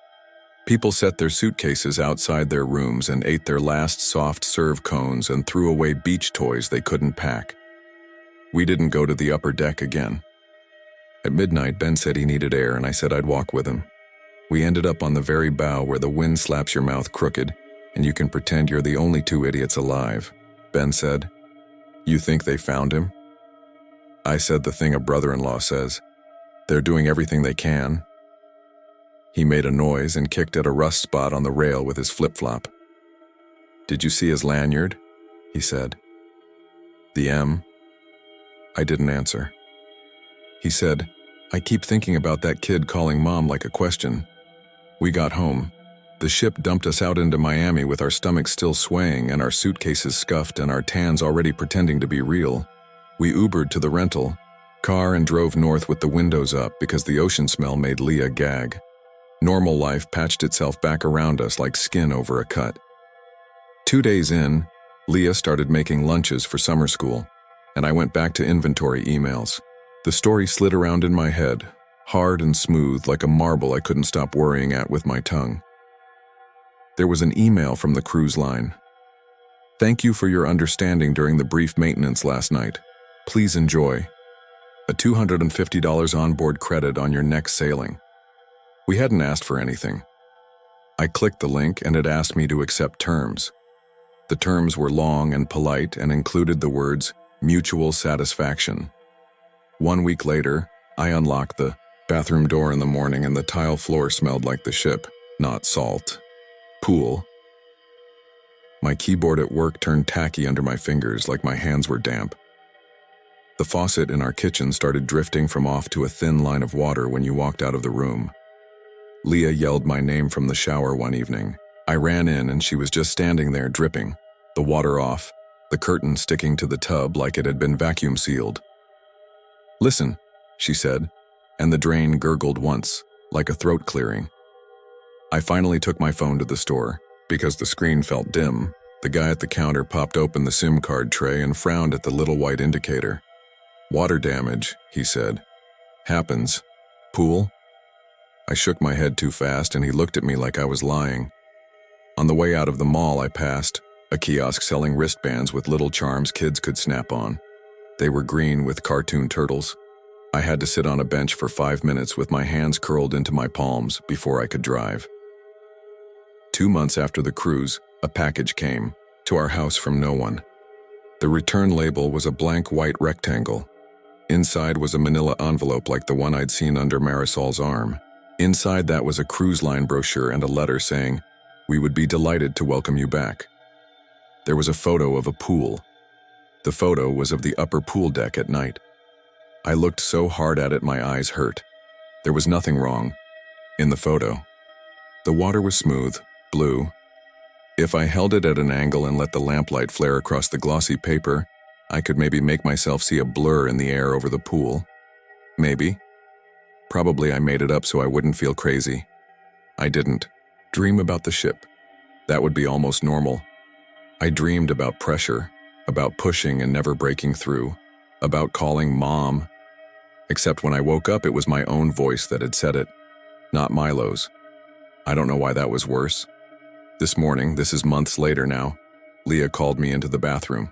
Speaker 1: People set their suitcases outside their rooms and ate their last soft serve cones and threw away beach toys they couldn't pack. We didn't go to the upper deck again. At midnight, Ben said he needed air, and I said I'd walk with him. We ended up on the very bow where the wind slaps your mouth crooked, and you can pretend you're the only two idiots alive. Ben said, "You think they found him?" I said the thing a brother-in-law says. "They're doing everything they can." He made a noise and kicked at a rust spot on the rail with his flip-flop. "Did you see his lanyard?" he said. "The M?" I didn't answer. He said, "I keep thinking about that kid calling Mom like a question." We got home. The ship dumped us out into Miami with our stomachs still swaying and our suitcases scuffed and our tans already pretending to be real. We Ubered to the rental car and drove north with the windows up because the ocean smell made Leah gag. Normal life patched itself back around us like skin over a cut. 2 days in, Leah started making lunches for summer school, and I went back to inventory emails. The story slid around in my head, hard and smooth like a marble I couldn't stop worrying at with my tongue. There was an email from the cruise line. "Thank you for your understanding during the brief maintenance last night. Please enjoy a $250 onboard credit on your next sailing." We hadn't asked for anything. I clicked the link and it asked me to accept terms. The terms were long and polite and included the words, "mutual satisfaction." 1 week later, I unlocked the bathroom door in the morning and the tile floor smelled like the ship, not salt. Pool. My keyboard at work turned tacky under my fingers like my hands were damp. The faucet in our kitchen started drifting from off to a thin line of water when you walked out of the room. Leah yelled my name from the shower one evening. I ran in and she was just standing there dripping, the water off, the curtain sticking to the tub like it had been vacuum sealed. "Listen," she said, and the drain gurgled once, like a throat clearing. I finally took my phone to the store. Because the screen felt dim, the guy at the counter popped open the SIM card tray and frowned at the little white indicator. "Water damage," he said. "Happens. Pool?" I shook my head too fast and he looked at me like I was lying. On the way out of the mall, I passed a kiosk selling wristbands with little charms kids could snap on. They were green with cartoon turtles. I had to sit on a bench for 5 minutes with my hands curled into my palms before I could drive. 2 months after the cruise, a package came to our house from no one. The return label was a blank white rectangle. Inside was a manila envelope like the one I'd seen under Marisol's arm. Inside that was a cruise line brochure and a letter saying, "We would be delighted to welcome you back." There was a photo of a pool. The photo was of the upper pool deck at night. I looked so hard at it my eyes hurt. There was nothing wrong in the photo. The water was smooth, blue. If I held it at an angle and let the lamplight flare across the glossy paper, I could maybe make myself see a blur in the air over the pool. Maybe. Probably I made it up so I wouldn't feel crazy. I didn't. Dream about the ship. That would be almost normal. I dreamed about pressure, about pushing and never breaking through, about calling Mom. Except when I woke up, it was my own voice that had said it, not Milo's. I don't know why that was worse. This morning, this is months later now, Leah called me into the bathroom.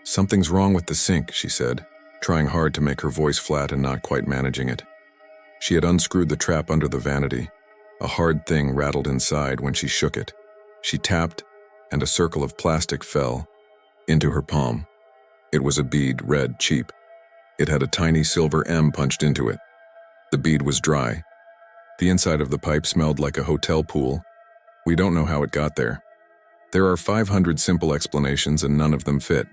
Speaker 1: "Something's wrong with the sink," she said, trying hard to make her voice flat and not quite managing it. She had unscrewed the trap under the vanity. A hard thing rattled inside when she shook it. She tapped, and a circle of plastic fell into her palm. It was a bead, red, cheap. It had a tiny silver M punched into it. The bead was dry. The inside of the pipe smelled like a hotel pool. We don't know how it got there. There are 500 simple explanations and none of them fit.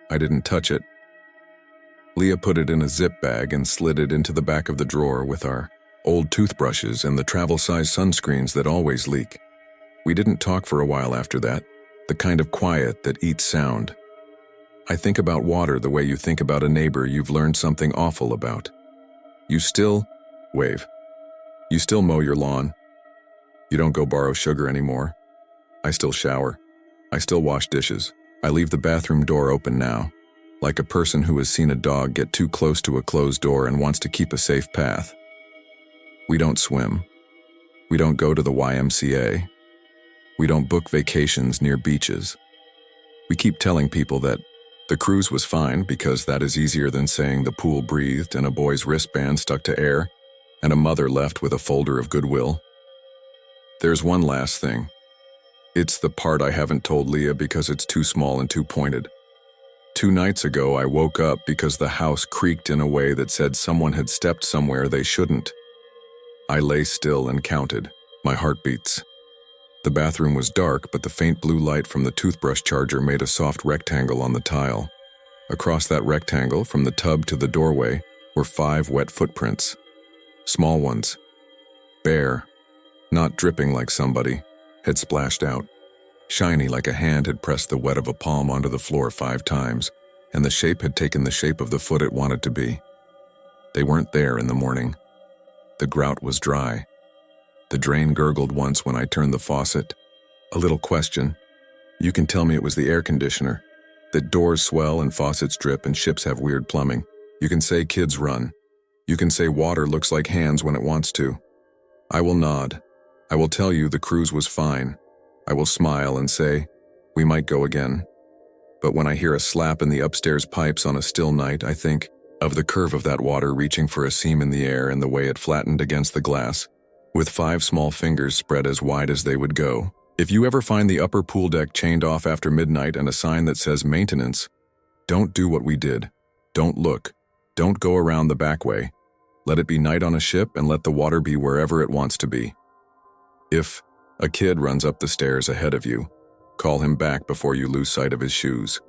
Speaker 1: I didn't touch it. Leah put it in a zip bag and slid it into the back of the drawer with our old toothbrushes and the travel-size sunscreens that always leak. We didn't talk for a while after that, the kind of quiet that eats sound. I think about water the way you think about a neighbor you've learned something awful about. You still wave. You still mow your lawn. You don't go borrow sugar anymore. I still shower. I still wash dishes. I leave the bathroom door open now, like a person who has seen a dog get too close to a closed door and wants to keep a safe path. We don't swim. We don't go to the YMCA. We don't book vacations near beaches. We keep telling people that the cruise was fine because that is easier than saying the pool breathed and a boy's wristband stuck to air and a mother left with a folder of goodwill. There's one last thing. It's the part I haven't told Leah because it's too small and too pointed. 2 nights ago, I woke up because the house creaked in a way that said someone had stepped somewhere they shouldn't. I lay still and counted my heartbeats. The bathroom was dark, but the faint blue light from the toothbrush charger made a soft rectangle on the tile. Across that rectangle, from the tub to the doorway, were 5 wet footprints. Small ones. Bare. Not dripping like somebody had splashed out. Shiny like a hand had pressed the wet of a palm onto the floor 5 times, and the shape had taken the shape of the foot it wanted to be. They weren't there in the morning. The grout was dry. The drain gurgled once when I turned the faucet. A little question. You can tell me it was the air conditioner. That doors swell and faucets drip and ships have weird plumbing. You can say kids run. You can say water looks like hands when it wants to. I will nod. I will tell you the cruise was fine. I will smile and say, we might go again. But when I hear a slap in the upstairs pipes on a still night, I think of the curve of that water reaching for a seam in the air and the way it flattened against the glass, with 5 small fingers spread as wide as they would go. If you ever find the upper pool deck chained off after midnight and a sign that says maintenance, don't do what we did. Don't look. Don't go around the back way. Let it be night on a ship and let the water be wherever it wants to be. If a kid runs up the stairs ahead of you, call him back before you lose sight of his shoes.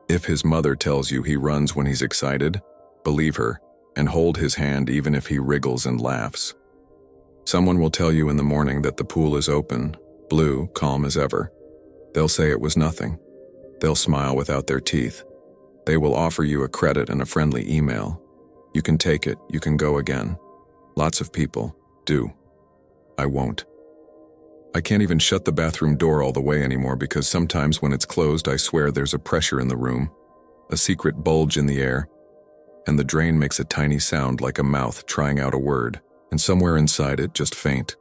Speaker 1: If his mother tells you he runs when he's excited, believe her and hold his hand even if he wriggles and laughs. Someone will tell you in the morning that the pool is open, blue, calm as ever. They'll say it was nothing. They'll smile without their teeth. They will offer you a credit and a friendly email. You can take it, you can go again. Lots of people do. I won't. I can't even shut the bathroom door all the way anymore because sometimes when it's closed I swear there's a pressure in the room, a secret bulge in the air, and the drain makes a tiny sound like a mouth trying out a word, and somewhere inside it, just faint,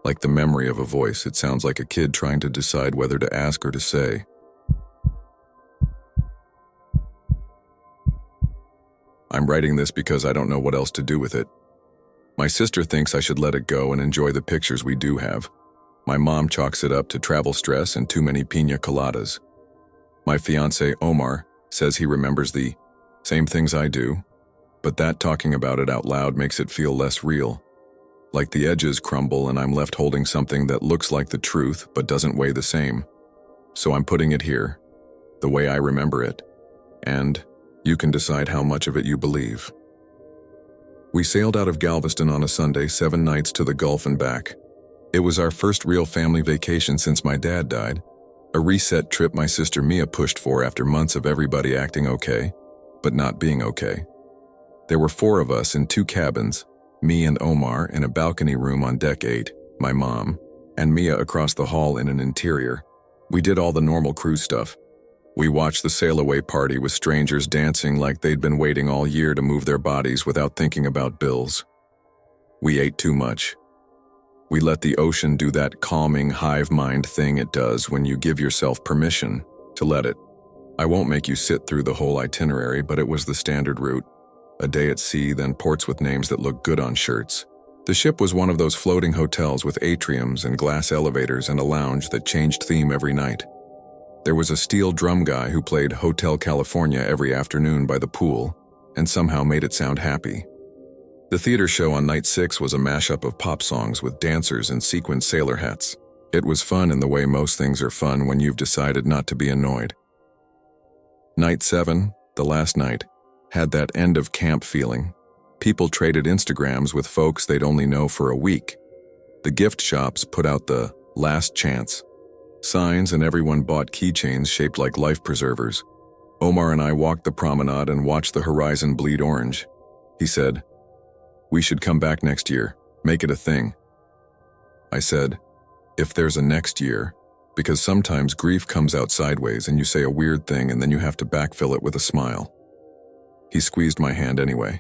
Speaker 1: like the memory of a voice, it sounds like a kid trying to decide whether to ask or to say. I'm writing this because I don't know what else to do with it. My sister thinks I should let it go and enjoy the pictures we do have. My mom chalks it up to travel stress and too many piña coladas. My fiancé, Omar, says he remembers the same things I do, but that talking about it out loud makes it feel less real. Like the edges crumble and I'm left holding something that looks like the truth but doesn't weigh the same. So I'm putting it here, the way I remember it, and you can decide how much of it you believe. We sailed out of Galveston on a Sunday, 7 nights to the Gulf and back. It was our first real family vacation since my dad died, a reset trip my sister Mia pushed for after months of everybody acting okay, but not being okay. There were 4 of us in 2 cabins, me and Omar in a balcony room on deck 8, my mom, and Mia across the hall in an interior. We did all the normal cruise stuff. We watched the sail-away party with strangers dancing like they'd been waiting all year to move their bodies without thinking about bills. We ate too much. We let the ocean do that calming hive mind thing it does when you give yourself permission to let it. I won't make you sit through the whole itinerary, but it was the standard route. A day at sea, then ports with names that look good on shirts. The ship was one of those floating hotels with atriums and glass elevators and a lounge that changed theme every night. There was a steel drum guy who played Hotel California every afternoon by the pool and somehow made it sound happy. The theater show on night 6 was a mashup of pop songs with dancers in sequined sailor hats. It was fun in the way most things are fun when you've decided not to be annoyed. Night 7, the last night, had that end of camp feeling. People traded Instagrams with folks they'd only know for a week. The gift shops put out the last chance signs and everyone bought keychains shaped like life preservers. Omar and I walked the promenade and watched the horizon bleed orange. He said, "We should come back next year, make it a thing." I said, "If there's a next year," because sometimes grief comes out sideways and you say a weird thing and then you have to backfill it with a smile. He squeezed my hand anyway.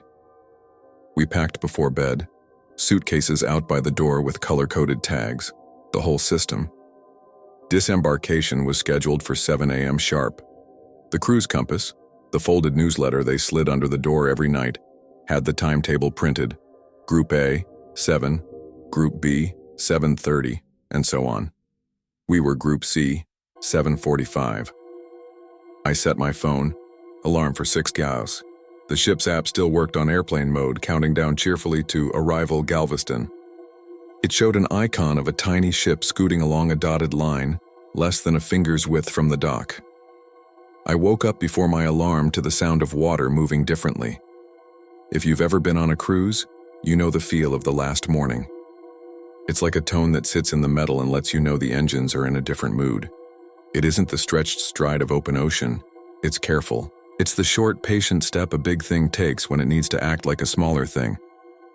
Speaker 1: We packed before bed, suitcases out by the door with color-coded tags, the whole system. Disembarkation was scheduled for 7 a.m. sharp. The cruise compass, the folded newsletter they slid under the door every night, had the timetable printed. Group A, 7, Group B, 7:30, and so on. We were Group C, 7:45. I set my phone, alarm for 6 Gauss. The ship's app still worked on airplane mode, counting down cheerfully to arrival Galveston. It showed an icon of a tiny ship scooting along a dotted line, less than a finger's width from the dock. I woke up before my alarm to the sound of water moving differently. If you've ever been on a cruise, you know the feel of the last morning. It's like a tone that sits in the metal and lets you know the engines are in a different mood. It isn't the stretched stride of open ocean, it's careful. It's the short, patient step a big thing takes when it needs to act like a smaller thing.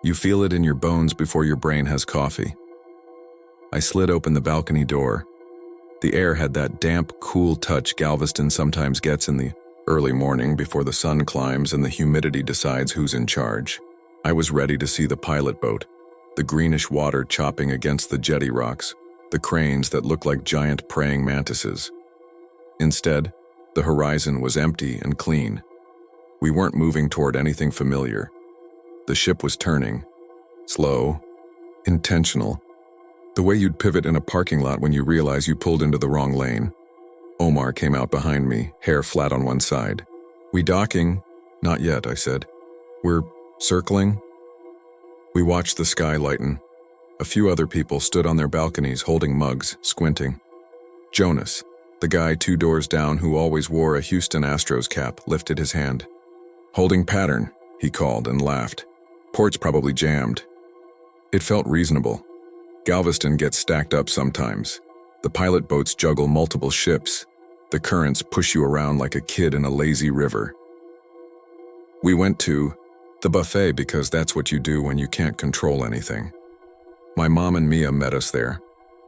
Speaker 1: You feel it in your bones before your brain has coffee. I slid open the balcony door. The air had that damp, cool touch Galveston sometimes gets in the early morning before the sun climbs and the humidity decides who's in charge. I was ready to see the pilot boat, the greenish water chopping against the jetty rocks, the cranes that looked like giant praying mantises. Instead, the horizon was empty and clean. We weren't moving toward anything familiar. The ship was turning. Slow. Intentional. The way you'd pivot in a parking lot when you realize you pulled into the wrong lane. Omar came out behind me, hair flat on one side. "We docking?" "Not yet," I said. "We're circling?" We watched the sky lighten. A few other people stood on their balconies holding mugs, squinting. Jonas, the guy 2 doors down who always wore a Houston Astros cap, lifted his hand. "Holding pattern," he called and laughed. "Port's probably jammed." It felt reasonable. Galveston gets stacked up sometimes. The pilot boats juggle multiple ships. The currents push you around like a kid in a lazy river. We went to the buffet because that's what you do when you can't control anything. My mom and Mia met us there.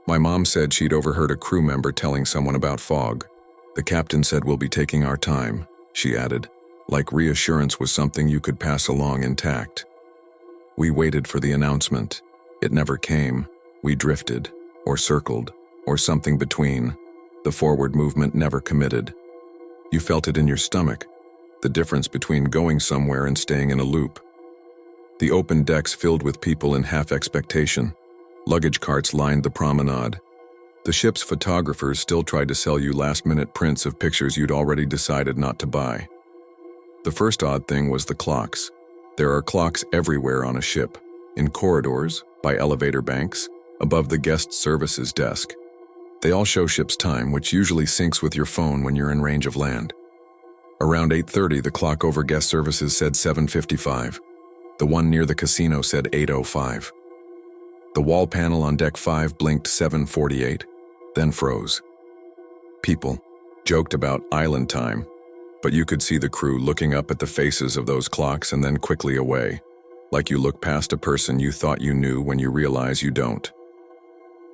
Speaker 1: My mom said she'd overheard a crew member telling someone about fog. "The captain said we'll be taking our time," she added, like reassurance was something you could pass along intact. We waited for the announcement. It never came. We drifted, or circled, or something between. The forward movement never committed. You felt it in your stomach, the difference between going somewhere and staying in a loop. The open decks filled with people in half expectation. Luggage carts lined the promenade. The ship's photographers still tried to sell you last-minute prints of pictures you'd already decided not to buy. The first odd thing was the clocks. There are clocks everywhere on a ship, in corridors, by elevator banks, above the guest services desk. They all show ship's time, which usually syncs with your phone when you're in range of land. Around 8:30, the clock over guest services said 7:55. The one near the casino said 8:05. The wall panel on deck 5 blinked 7:48, then froze. People joked about island time. But you could see the crew looking up at the faces of those clocks and then quickly away, like you look past a person you thought you knew when you realize you don't.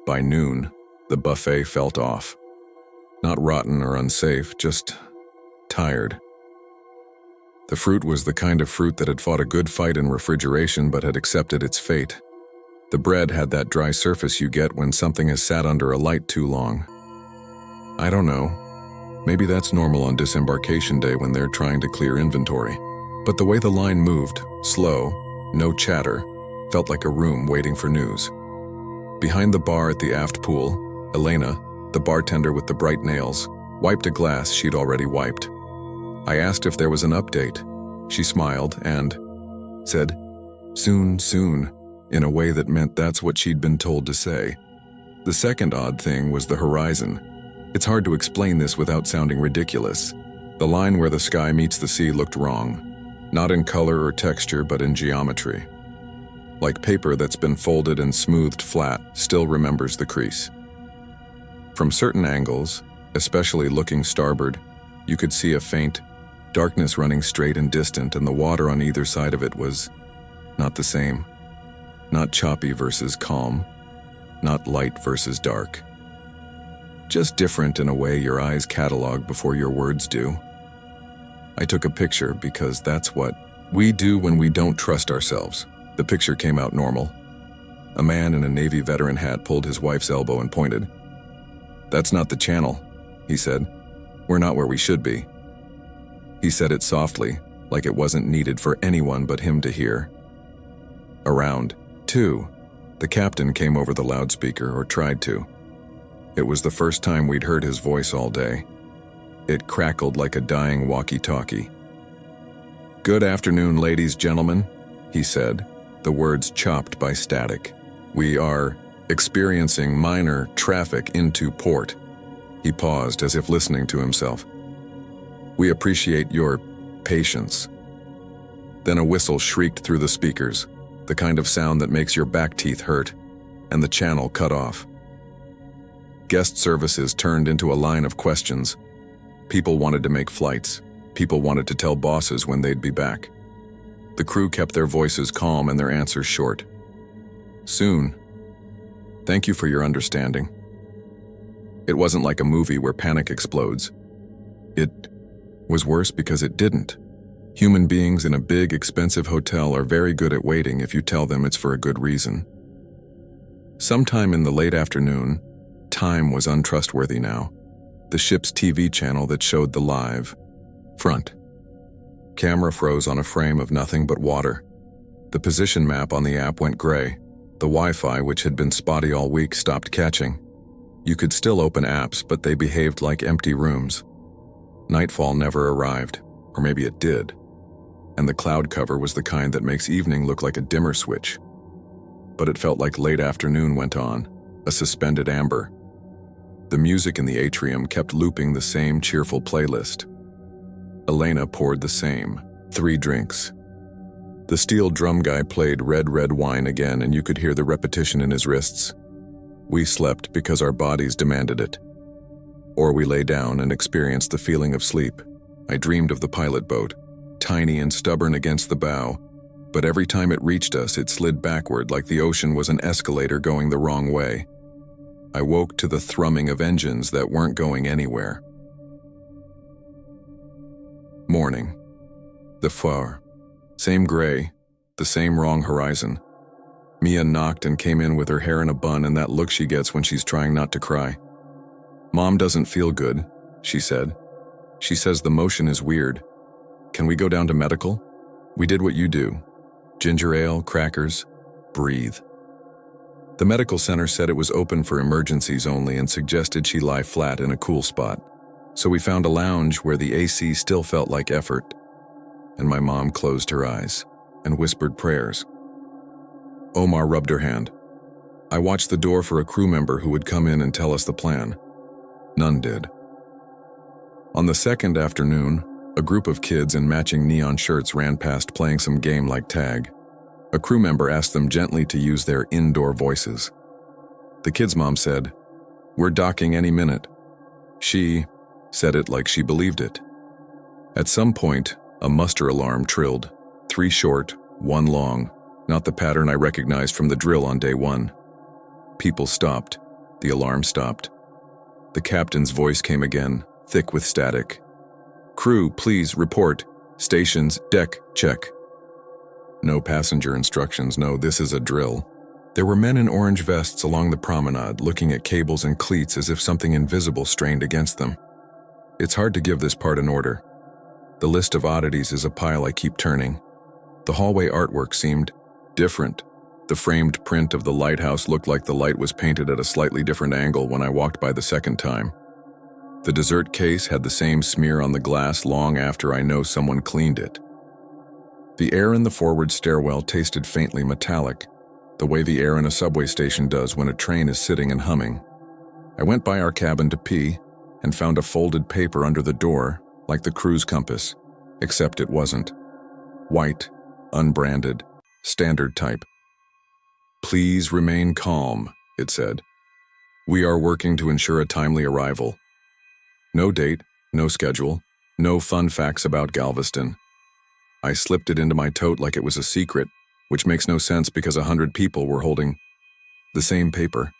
Speaker 1: By noon, the buffet felt off. Not rotten or unsafe, just tired. The fruit was the kind of fruit that had fought a good fight in refrigeration but had accepted its fate. The bread had that dry surface you get when something has sat under a light too long. I don't know. Maybe that's normal on disembarkation day when they're trying to clear inventory. But the way the line moved, slow, no chatter, felt like a room waiting for news. Behind the bar at the aft pool, Elena, the bartender with the bright nails, wiped a glass she'd already wiped. I asked if there was an update. She smiled and said, "Soon, soon," in a way that meant that's what she'd been told to say. The second odd thing was the horizon. It's hard to explain this without sounding ridiculous. The line where the sky meets the sea looked wrong, not in color or texture but in geometry. Like paper that's been folded and smoothed flat still remembers the crease. From certain angles, especially looking starboard, you could see a faint darkness running straight and distant, and the water on either side of it was not the same. Not choppy versus calm, not light versus dark. Just different in a way your eyes catalog before your words do. I took a picture because that's what we do when we don't trust ourselves. The picture came out normal. A man in a Navy veteran hat pulled his wife's elbow and pointed. "That's not the channel," he said. "We're not where we should be." He said it softly, like it wasn't needed for anyone but him to hear. Around 2, the captain came over the loudspeaker, or tried to. It was the first time we'd heard his voice all day. It crackled like a dying walkie-talkie. "Good afternoon, ladies, gentlemen," he said, the words chopped by static. "We are experiencing minor traffic into port." He paused as if listening to himself. "We appreciate your patience." Then a whistle shrieked through the speakers, the kind of sound that makes your back teeth hurt, and the channel cut off. Guest services turned into a line of questions. People wanted to make flights. People wanted to tell bosses when they'd be back. The crew kept their voices calm and their answers short. "Soon. Thank you for your understanding." It wasn't like a movie where panic explodes. It was worse because it didn't. Human beings in a big, expensive hotel are very good at waiting if you tell them it's for a good reason. Sometime in the late afternoon, time was untrustworthy now. The ship's TV channel that showed the live front. Camera froze on a frame of nothing but water. The position map on the app went gray. The Wi-Fi, which had been spotty all week, stopped catching. You could still open apps, but they behaved like empty rooms. Nightfall never arrived, or maybe it did. And the cloud cover was the kind that makes evening look like a dimmer switch. But it felt like late afternoon went on, a suspended amber. The music in the atrium kept looping the same cheerful playlist. Elena poured the same 3 drinks. The steel drum guy played Red, Red Wine again, and you could hear the repetition in his wrists. We slept because our bodies demanded it. Or we lay down and experienced the feeling of sleep. I dreamed of the pilot boat, tiny and stubborn against the bow, but every time it reached us, it slid backward like the ocean was an escalator going the wrong way. I woke to the thrumming of engines that weren't going anywhere. Morning. The phare. Same gray, the same wrong horizon. Mia knocked and came in with her hair in a bun and that look she gets when she's trying not to cry. "Mom doesn't feel good," she said. "She says the motion is weird. Can we go down to medical? We did what you do. Ginger ale, crackers, breathe." The medical center said it was open for emergencies only and suggested she lie flat in a cool spot. So we found a lounge where the AC still felt like effort, and my mom closed her eyes and whispered prayers. Omar rubbed her hand. I watched the door for a crew member who would come in and tell us the plan. None did. On the second afternoon, a group of kids in matching neon shirts ran past playing some game like tag. A crew member asked them gently to use their indoor voices. The kid's mom said, "We're docking any minute." She said it like she believed it. At some point, a muster alarm trilled. 3 short, 1 long, not the pattern I recognized from the drill on day 1. People stopped. The alarm stopped. The captain's voice came again, thick with static. "Crew, please report. Stations, deck, check." No passenger instructions, no, this is a drill. There were men in orange vests along the promenade, looking at cables and cleats as if something invisible strained against them. It's hard to give this part an order. The list of oddities is a pile I keep turning. The hallway artwork seemed different. The framed print of the lighthouse looked like the light was painted at a slightly different angle when I walked by the second time. The dessert case had the same smear on the glass long after I know someone cleaned it. The air in the forward stairwell tasted faintly metallic, the way the air in a subway station does when a train is sitting and humming. I went by our cabin to pee and found a folded paper under the door, like the crew's compass, except it wasn't. White, unbranded, standard type. "Please remain calm," it said. "We are working to ensure a timely arrival." No date, no schedule, no fun facts about Galveston. I slipped it into my tote like it was a secret, which makes no sense because 100 people were holding the same paper.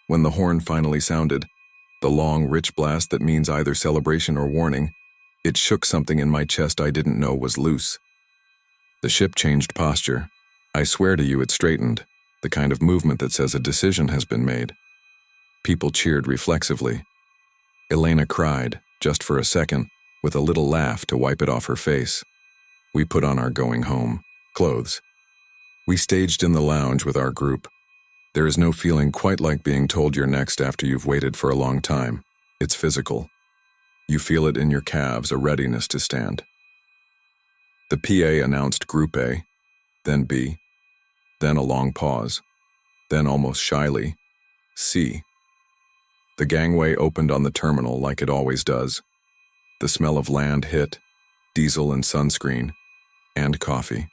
Speaker 1: When the horn finally sounded, the long, rich blast that means either celebration or warning, it shook something in my chest I didn't know was loose. The ship changed posture. I swear to you it straightened, the kind of movement that says a decision has been made. People cheered reflexively. Elena cried, just for a second, with a little laugh to wipe it off her face. We put on our going home clothes. We staged in the lounge with our group. There is no feeling quite like being told you're next after you've waited for a long time. It's physical. You feel it in your calves, a readiness to stand. The PA announced Group A, then B, then a long pause, then almost shyly, C. The gangway opened on the terminal like it always does. The smell of land hit, diesel and sunscreen, and coffee.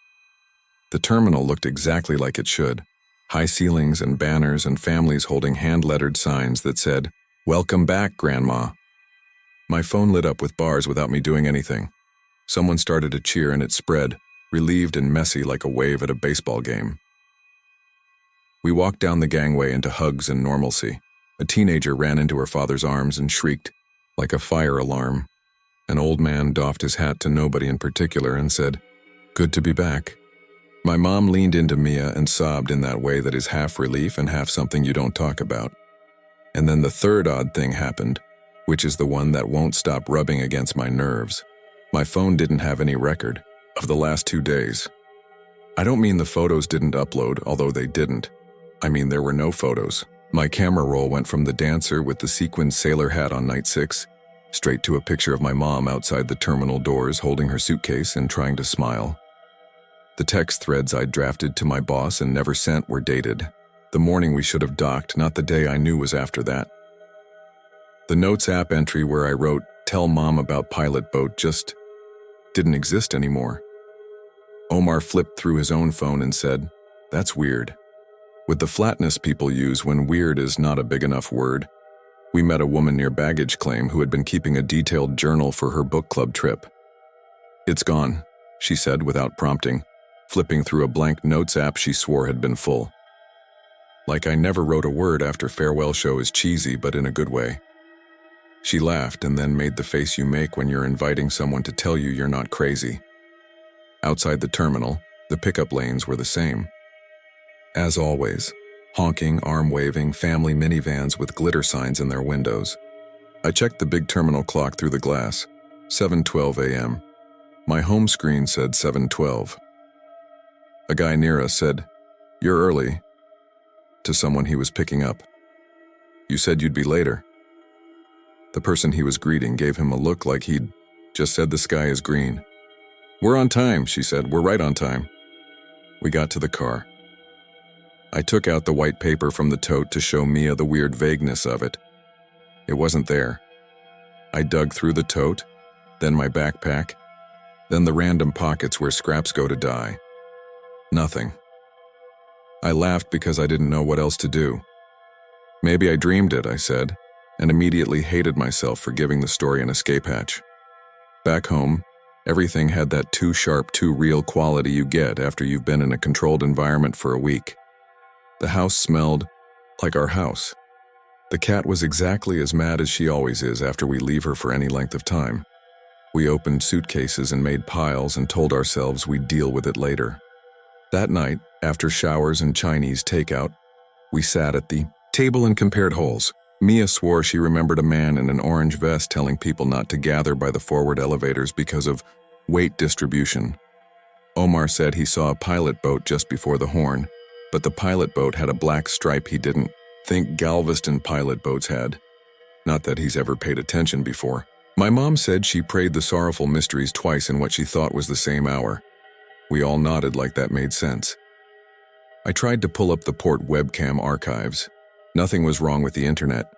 Speaker 1: The terminal looked exactly like it should. High ceilings and banners and families holding hand-lettered signs that said, "Welcome back, Grandma." My phone lit up with bars without me doing anything. Someone started a cheer and it spread, relieved and messy like a wave at a baseball game. We walked down the gangway into hugs and normalcy. A teenager ran into her father's arms and shrieked, like a fire alarm. An old man doffed his hat to nobody in particular and said, "Good to be back." My mom leaned into Mia and sobbed in that way that is half relief and half something you don't talk about. And then the third odd thing happened, which is the one that won't stop rubbing against my nerves. My phone didn't have any record of the last 2 days. I don't mean the photos didn't upload, although they didn't. I mean there were no photos. My camera roll went from the dancer with the sequined sailor hat on night 6, straight to a picture of my mom outside the terminal doors holding her suitcase and trying to smile. The text threads I'd drafted to my boss and never sent were dated. The morning we should have docked, not the day I knew was after that. The Notes app entry where I wrote, "Tell Mom about pilot boat," just didn't exist anymore. Omar flipped through his own phone and said, "That's weird." With the flatness people use when weird is not a big enough word, we met a woman near baggage claim who had been keeping a detailed journal for her book club trip. "It's gone," she said without prompting, flipping through a blank Notes app she swore had been full. Like I never wrote a word after farewell show is cheesy, but in a good way. She laughed and then made the face you make when you're inviting someone to tell you you're not crazy. Outside the terminal, the pickup lanes were the same. As always, honking, arm-waving family minivans with glitter signs in their windows. I checked the big terminal clock through the glass, 7:12 a.m. My home screen said 7:12. A guy near us said, "You're early," to someone he was picking up. "You said you'd be later." The person he was greeting gave him a look like he'd just said the sky is green. "We're on time," she said. "We're right on time." We got to the car. I took out the white paper from the tote to show Mia the weird vagueness of it. It wasn't there. I dug through the tote, then my backpack, then the random pockets where scraps go to die. Nothing. I laughed because I didn't know what else to do. "Maybe I dreamed it," I said, and immediately hated myself for giving the story an escape hatch. Back home, everything had that too sharp, too real quality you get after you've been in a controlled environment for a week. The house smelled like our house. The cat was exactly as mad as she always is after we leave her for any length of time. We opened suitcases and made piles and told ourselves we'd deal with it later. That night, after showers and Chinese takeout, we sat at the table and compared holes. Mia swore she remembered a man in an orange vest telling people not to gather by the forward elevators because of weight distribution. Omar said he saw a pilot boat just before the horn, but the pilot boat had a black stripe he didn't think Galveston pilot boats had. Not that he's ever paid attention before. My mom said she prayed the sorrowful mysteries twice in what she thought was the same hour. We all nodded like that made sense. I tried to pull up the port webcam archives. Nothing was wrong with the internet.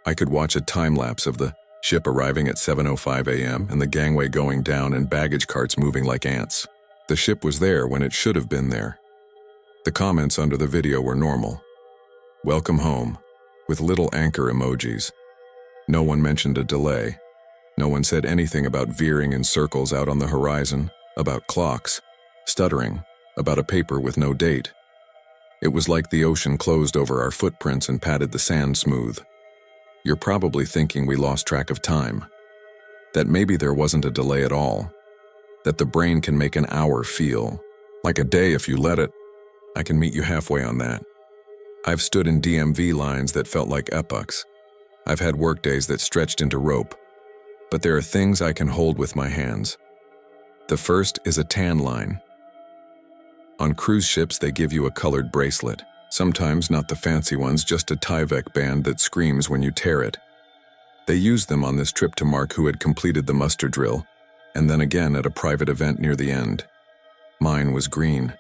Speaker 1: I could watch a time-lapse of the ship arriving at 7:05 a.m. and the gangway going down and baggage carts moving like ants. The ship was there when it should have been there. The comments under the video were normal. Welcome home, with little anchor emojis. No one mentioned a delay. No one said anything about veering in circles out on the horizon, about clocks, stuttering, about a paper with no date. It was like the ocean closed over our footprints and patted the sand smooth. You're probably thinking we lost track of time. That maybe there wasn't a delay at all. That the brain can make an hour feel like a day if you let it. I can meet you halfway on that. I've stood in DMV lines that felt like epochs. I've had workdays that stretched into rope. But there are things I can hold with my hands. The first is a tan line. On cruise ships, they give you a colored bracelet. Sometimes not the fancy ones, just a Tyvek band that screams when you tear it. They used them on this trip to mark who had completed the muster drill, and then again at a private event near the end. Mine was green.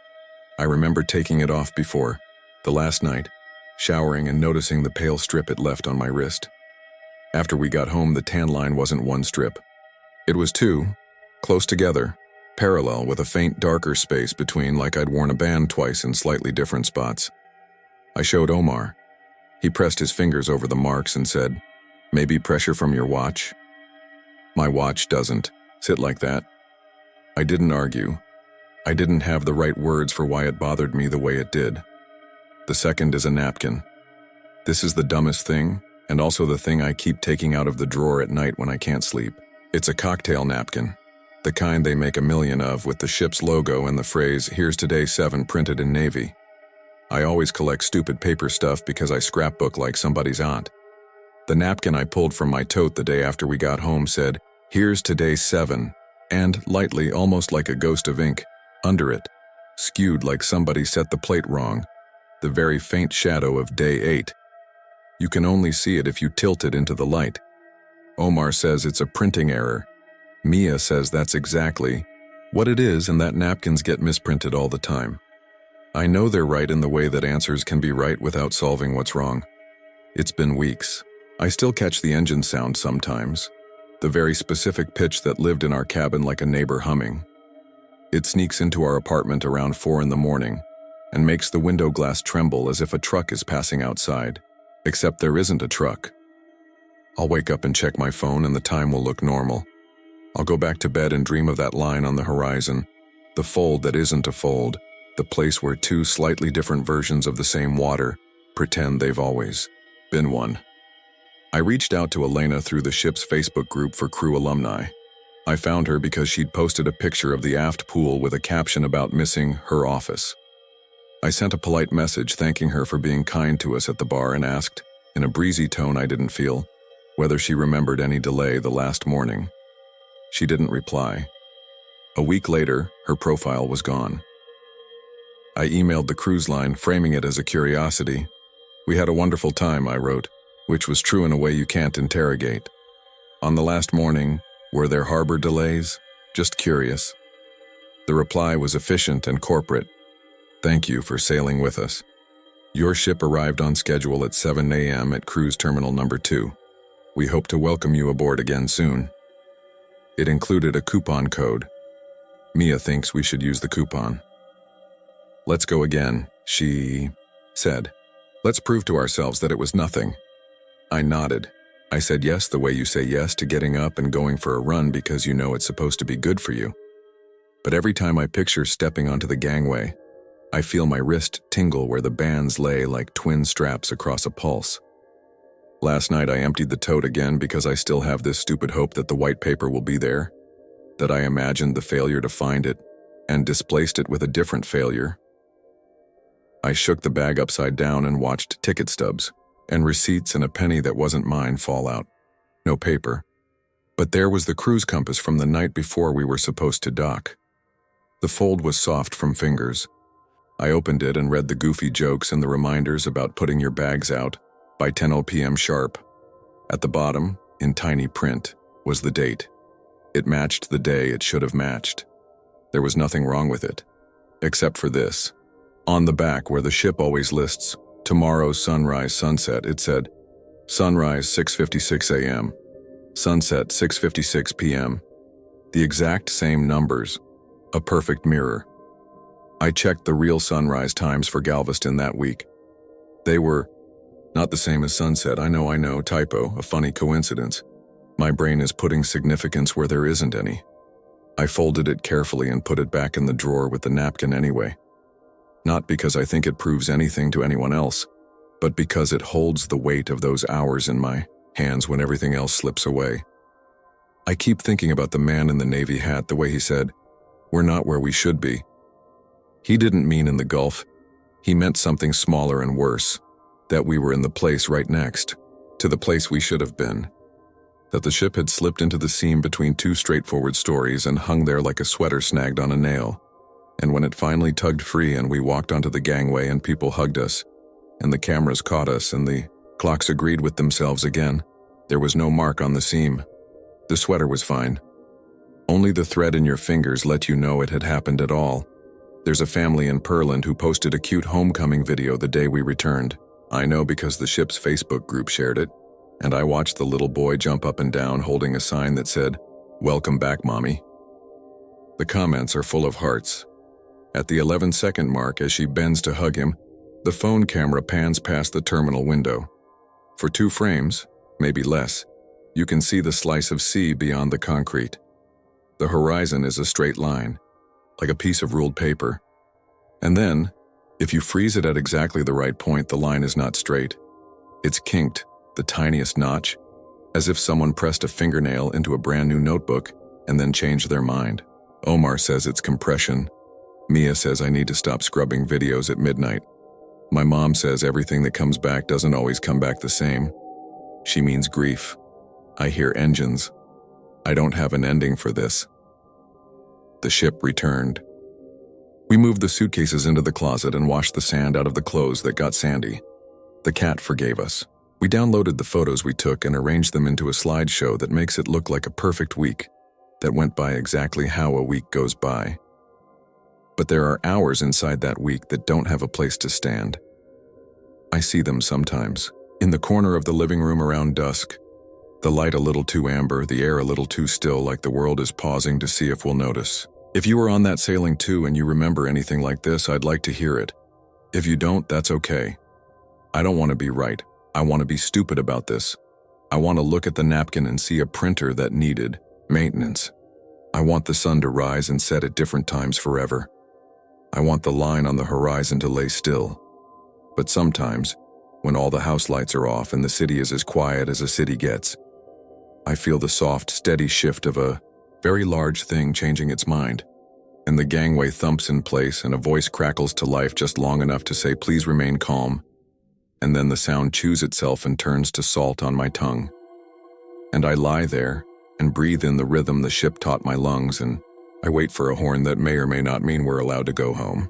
Speaker 1: I remember taking it off before, the last night, showering and noticing the pale strip it left on my wrist. After we got home, the tan line wasn't one strip. It was two, close together, parallel with a faint darker space between, like I'd worn a band twice in slightly different spots. I showed Omar. He pressed his fingers over the marks and said, "Maybe pressure from your watch?" My watch doesn't sit like that. I didn't argue. I didn't have the right words for why it bothered me the way it did. The second is a napkin. This is the dumbest thing, and also the thing I keep taking out of the drawer at night when I can't sleep. It's a cocktail napkin. The kind they make a million of with the ship's logo and the phrase, "Here's today 7" printed in navy. I always collect stupid paper stuff because I scrapbook like somebody's aunt. The napkin I pulled from my tote the day after we got home said, "Here's today 7, and lightly, almost like a ghost of ink, under it, skewed like somebody set the plate wrong, the very faint shadow of day 8. You can only see it if you tilt it into the light. Omar says it's a printing error. Mia says that's exactly what it is and that napkins get misprinted all the time. I know they're right in the way that answers can be right without solving what's wrong. It's been weeks. I still catch the engine sound sometimes, the very specific pitch that lived in our cabin like a neighbor humming. It sneaks into our apartment around 4 in the morning and makes the window glass tremble as if a truck is passing outside, except there isn't a truck. I'll wake up and check my phone and the time will look normal. I'll go back to bed and dream of that line on the horizon, the fold that isn't a fold, the place where two slightly different versions of the same water pretend they've always been one. I reached out to Elena through the ship's Facebook group for crew alumni. I found her because she'd posted a picture of the aft pool with a caption about missing her office. I sent a polite message thanking her for being kind to us at the bar and asked, in a breezy tone I didn't feel, whether she remembered any delay the last morning. She didn't reply. A week later, her profile was gone. I emailed the cruise line, framing it as a curiosity. "We had a wonderful time," I wrote, which was true in a way you can't interrogate. "On the last morning, were there harbor delays? Just curious." The reply was efficient and corporate. "Thank you for sailing with us. Your ship arrived on schedule at 7 a.m. at cruise terminal number 2. We hope to welcome you aboard again soon." It included a coupon code. Mia thinks we should use the coupon. "Let's go again," she said. "Let's prove to ourselves that it was nothing." I nodded. I said yes the way you say yes to getting up and going for a run because you know it's supposed to be good for you. But every time I picture stepping onto the gangway, I feel my wrist tingle where the bands lay like twin straps across a pulse. Last night I emptied the tote again because I still have this stupid hope that the white paper will be there, that I imagined the failure to find it and displaced it with a different failure. I shook the bag upside down and watched ticket stubs and receipts and a penny that wasn't mine fall out. No paper. But there was the cruise compass from the night before we were supposed to dock. The fold was soft from fingers. I opened it and read the goofy jokes and the reminders about putting your bags out by 10 p.m. sharp. At the bottom, in tiny print, was the date. It matched the day it should have matched. There was nothing wrong with it, except for this. On the back, where the ship always lists tomorrow's sunrise sunset, it said, sunrise 6:56 a.m., sunset 6:56 p.m. The exact same numbers, a perfect mirror. I checked the real sunrise times for Galveston that week. They were not the same as sunset. I know, typo, a funny coincidence. My brain is putting significance where there isn't any. I folded it carefully and put it back in the drawer with the napkin anyway. Not because I think it proves anything to anyone else, but because it holds the weight of those hours in my hands when everything else slips away. I keep thinking about the man in the navy hat, the way he said, "We're not where we should be." He didn't mean in the Gulf. He meant something smaller and worse, that we were in the place right next to the place we should have been. That the ship had slipped into the seam between two straightforward stories and hung there like a sweater snagged on a nail. And when it finally tugged free and we walked onto the gangway and people hugged us, and the cameras caught us and the clocks agreed with themselves again, there was no mark on the seam. The sweater was fine. Only the thread in your fingers let you know it had happened at all. There's a family in Pearland who posted a cute homecoming video the day we returned. I know because the ship's Facebook group shared it, and I watched the little boy jump up and down holding a sign that said, "Welcome back, Mommy." The comments are full of hearts. At the 11-second mark, as she bends to hug him, the phone camera pans past the terminal window. For 2 frames, maybe less, you can see the slice of sea beyond the concrete. The horizon is a straight line, like a piece of ruled paper. And then, if you freeze it at exactly the right point, the line is not straight. It's kinked, the tiniest notch, as if someone pressed a fingernail into a brand new notebook and then changed their mind. Omar says it's compression. Mia says I need to stop scrubbing videos at midnight. My mom says everything that comes back doesn't always come back the same. She means grief. I hear engines. I don't have an ending for this. The ship returned. We moved the suitcases into the closet and washed the sand out of the clothes that got sandy. The cat forgave us. We downloaded the photos we took and arranged them into a slideshow that makes it look like a perfect week that went by exactly how a week goes by. But there are hours inside that week that don't have a place to stand. I see them sometimes, in the corner of the living room around dusk. The light a little too amber, the air a little too still, like the world is pausing to see if we'll notice. If you were on that sailing too and you remember anything like this, I'd like to hear it. If you don't, that's okay. I don't want to be right. I want to be stupid about this. I want to look at the napkin and see a printer that needed maintenance. I want the sun to rise and set at different times forever. I want the line on the horizon to lay still. But sometimes, when all the house lights are off and the city is as quiet as a city gets, I feel the soft, steady shift of a very large thing changing its mind, and the gangway thumps in place and a voice crackles to life just long enough to say, "Please remain calm," and then the sound chews itself and turns to salt on my tongue. And I lie there and breathe in the rhythm the ship taught my lungs, and I wait for a horn that may or may not mean we're allowed to go home.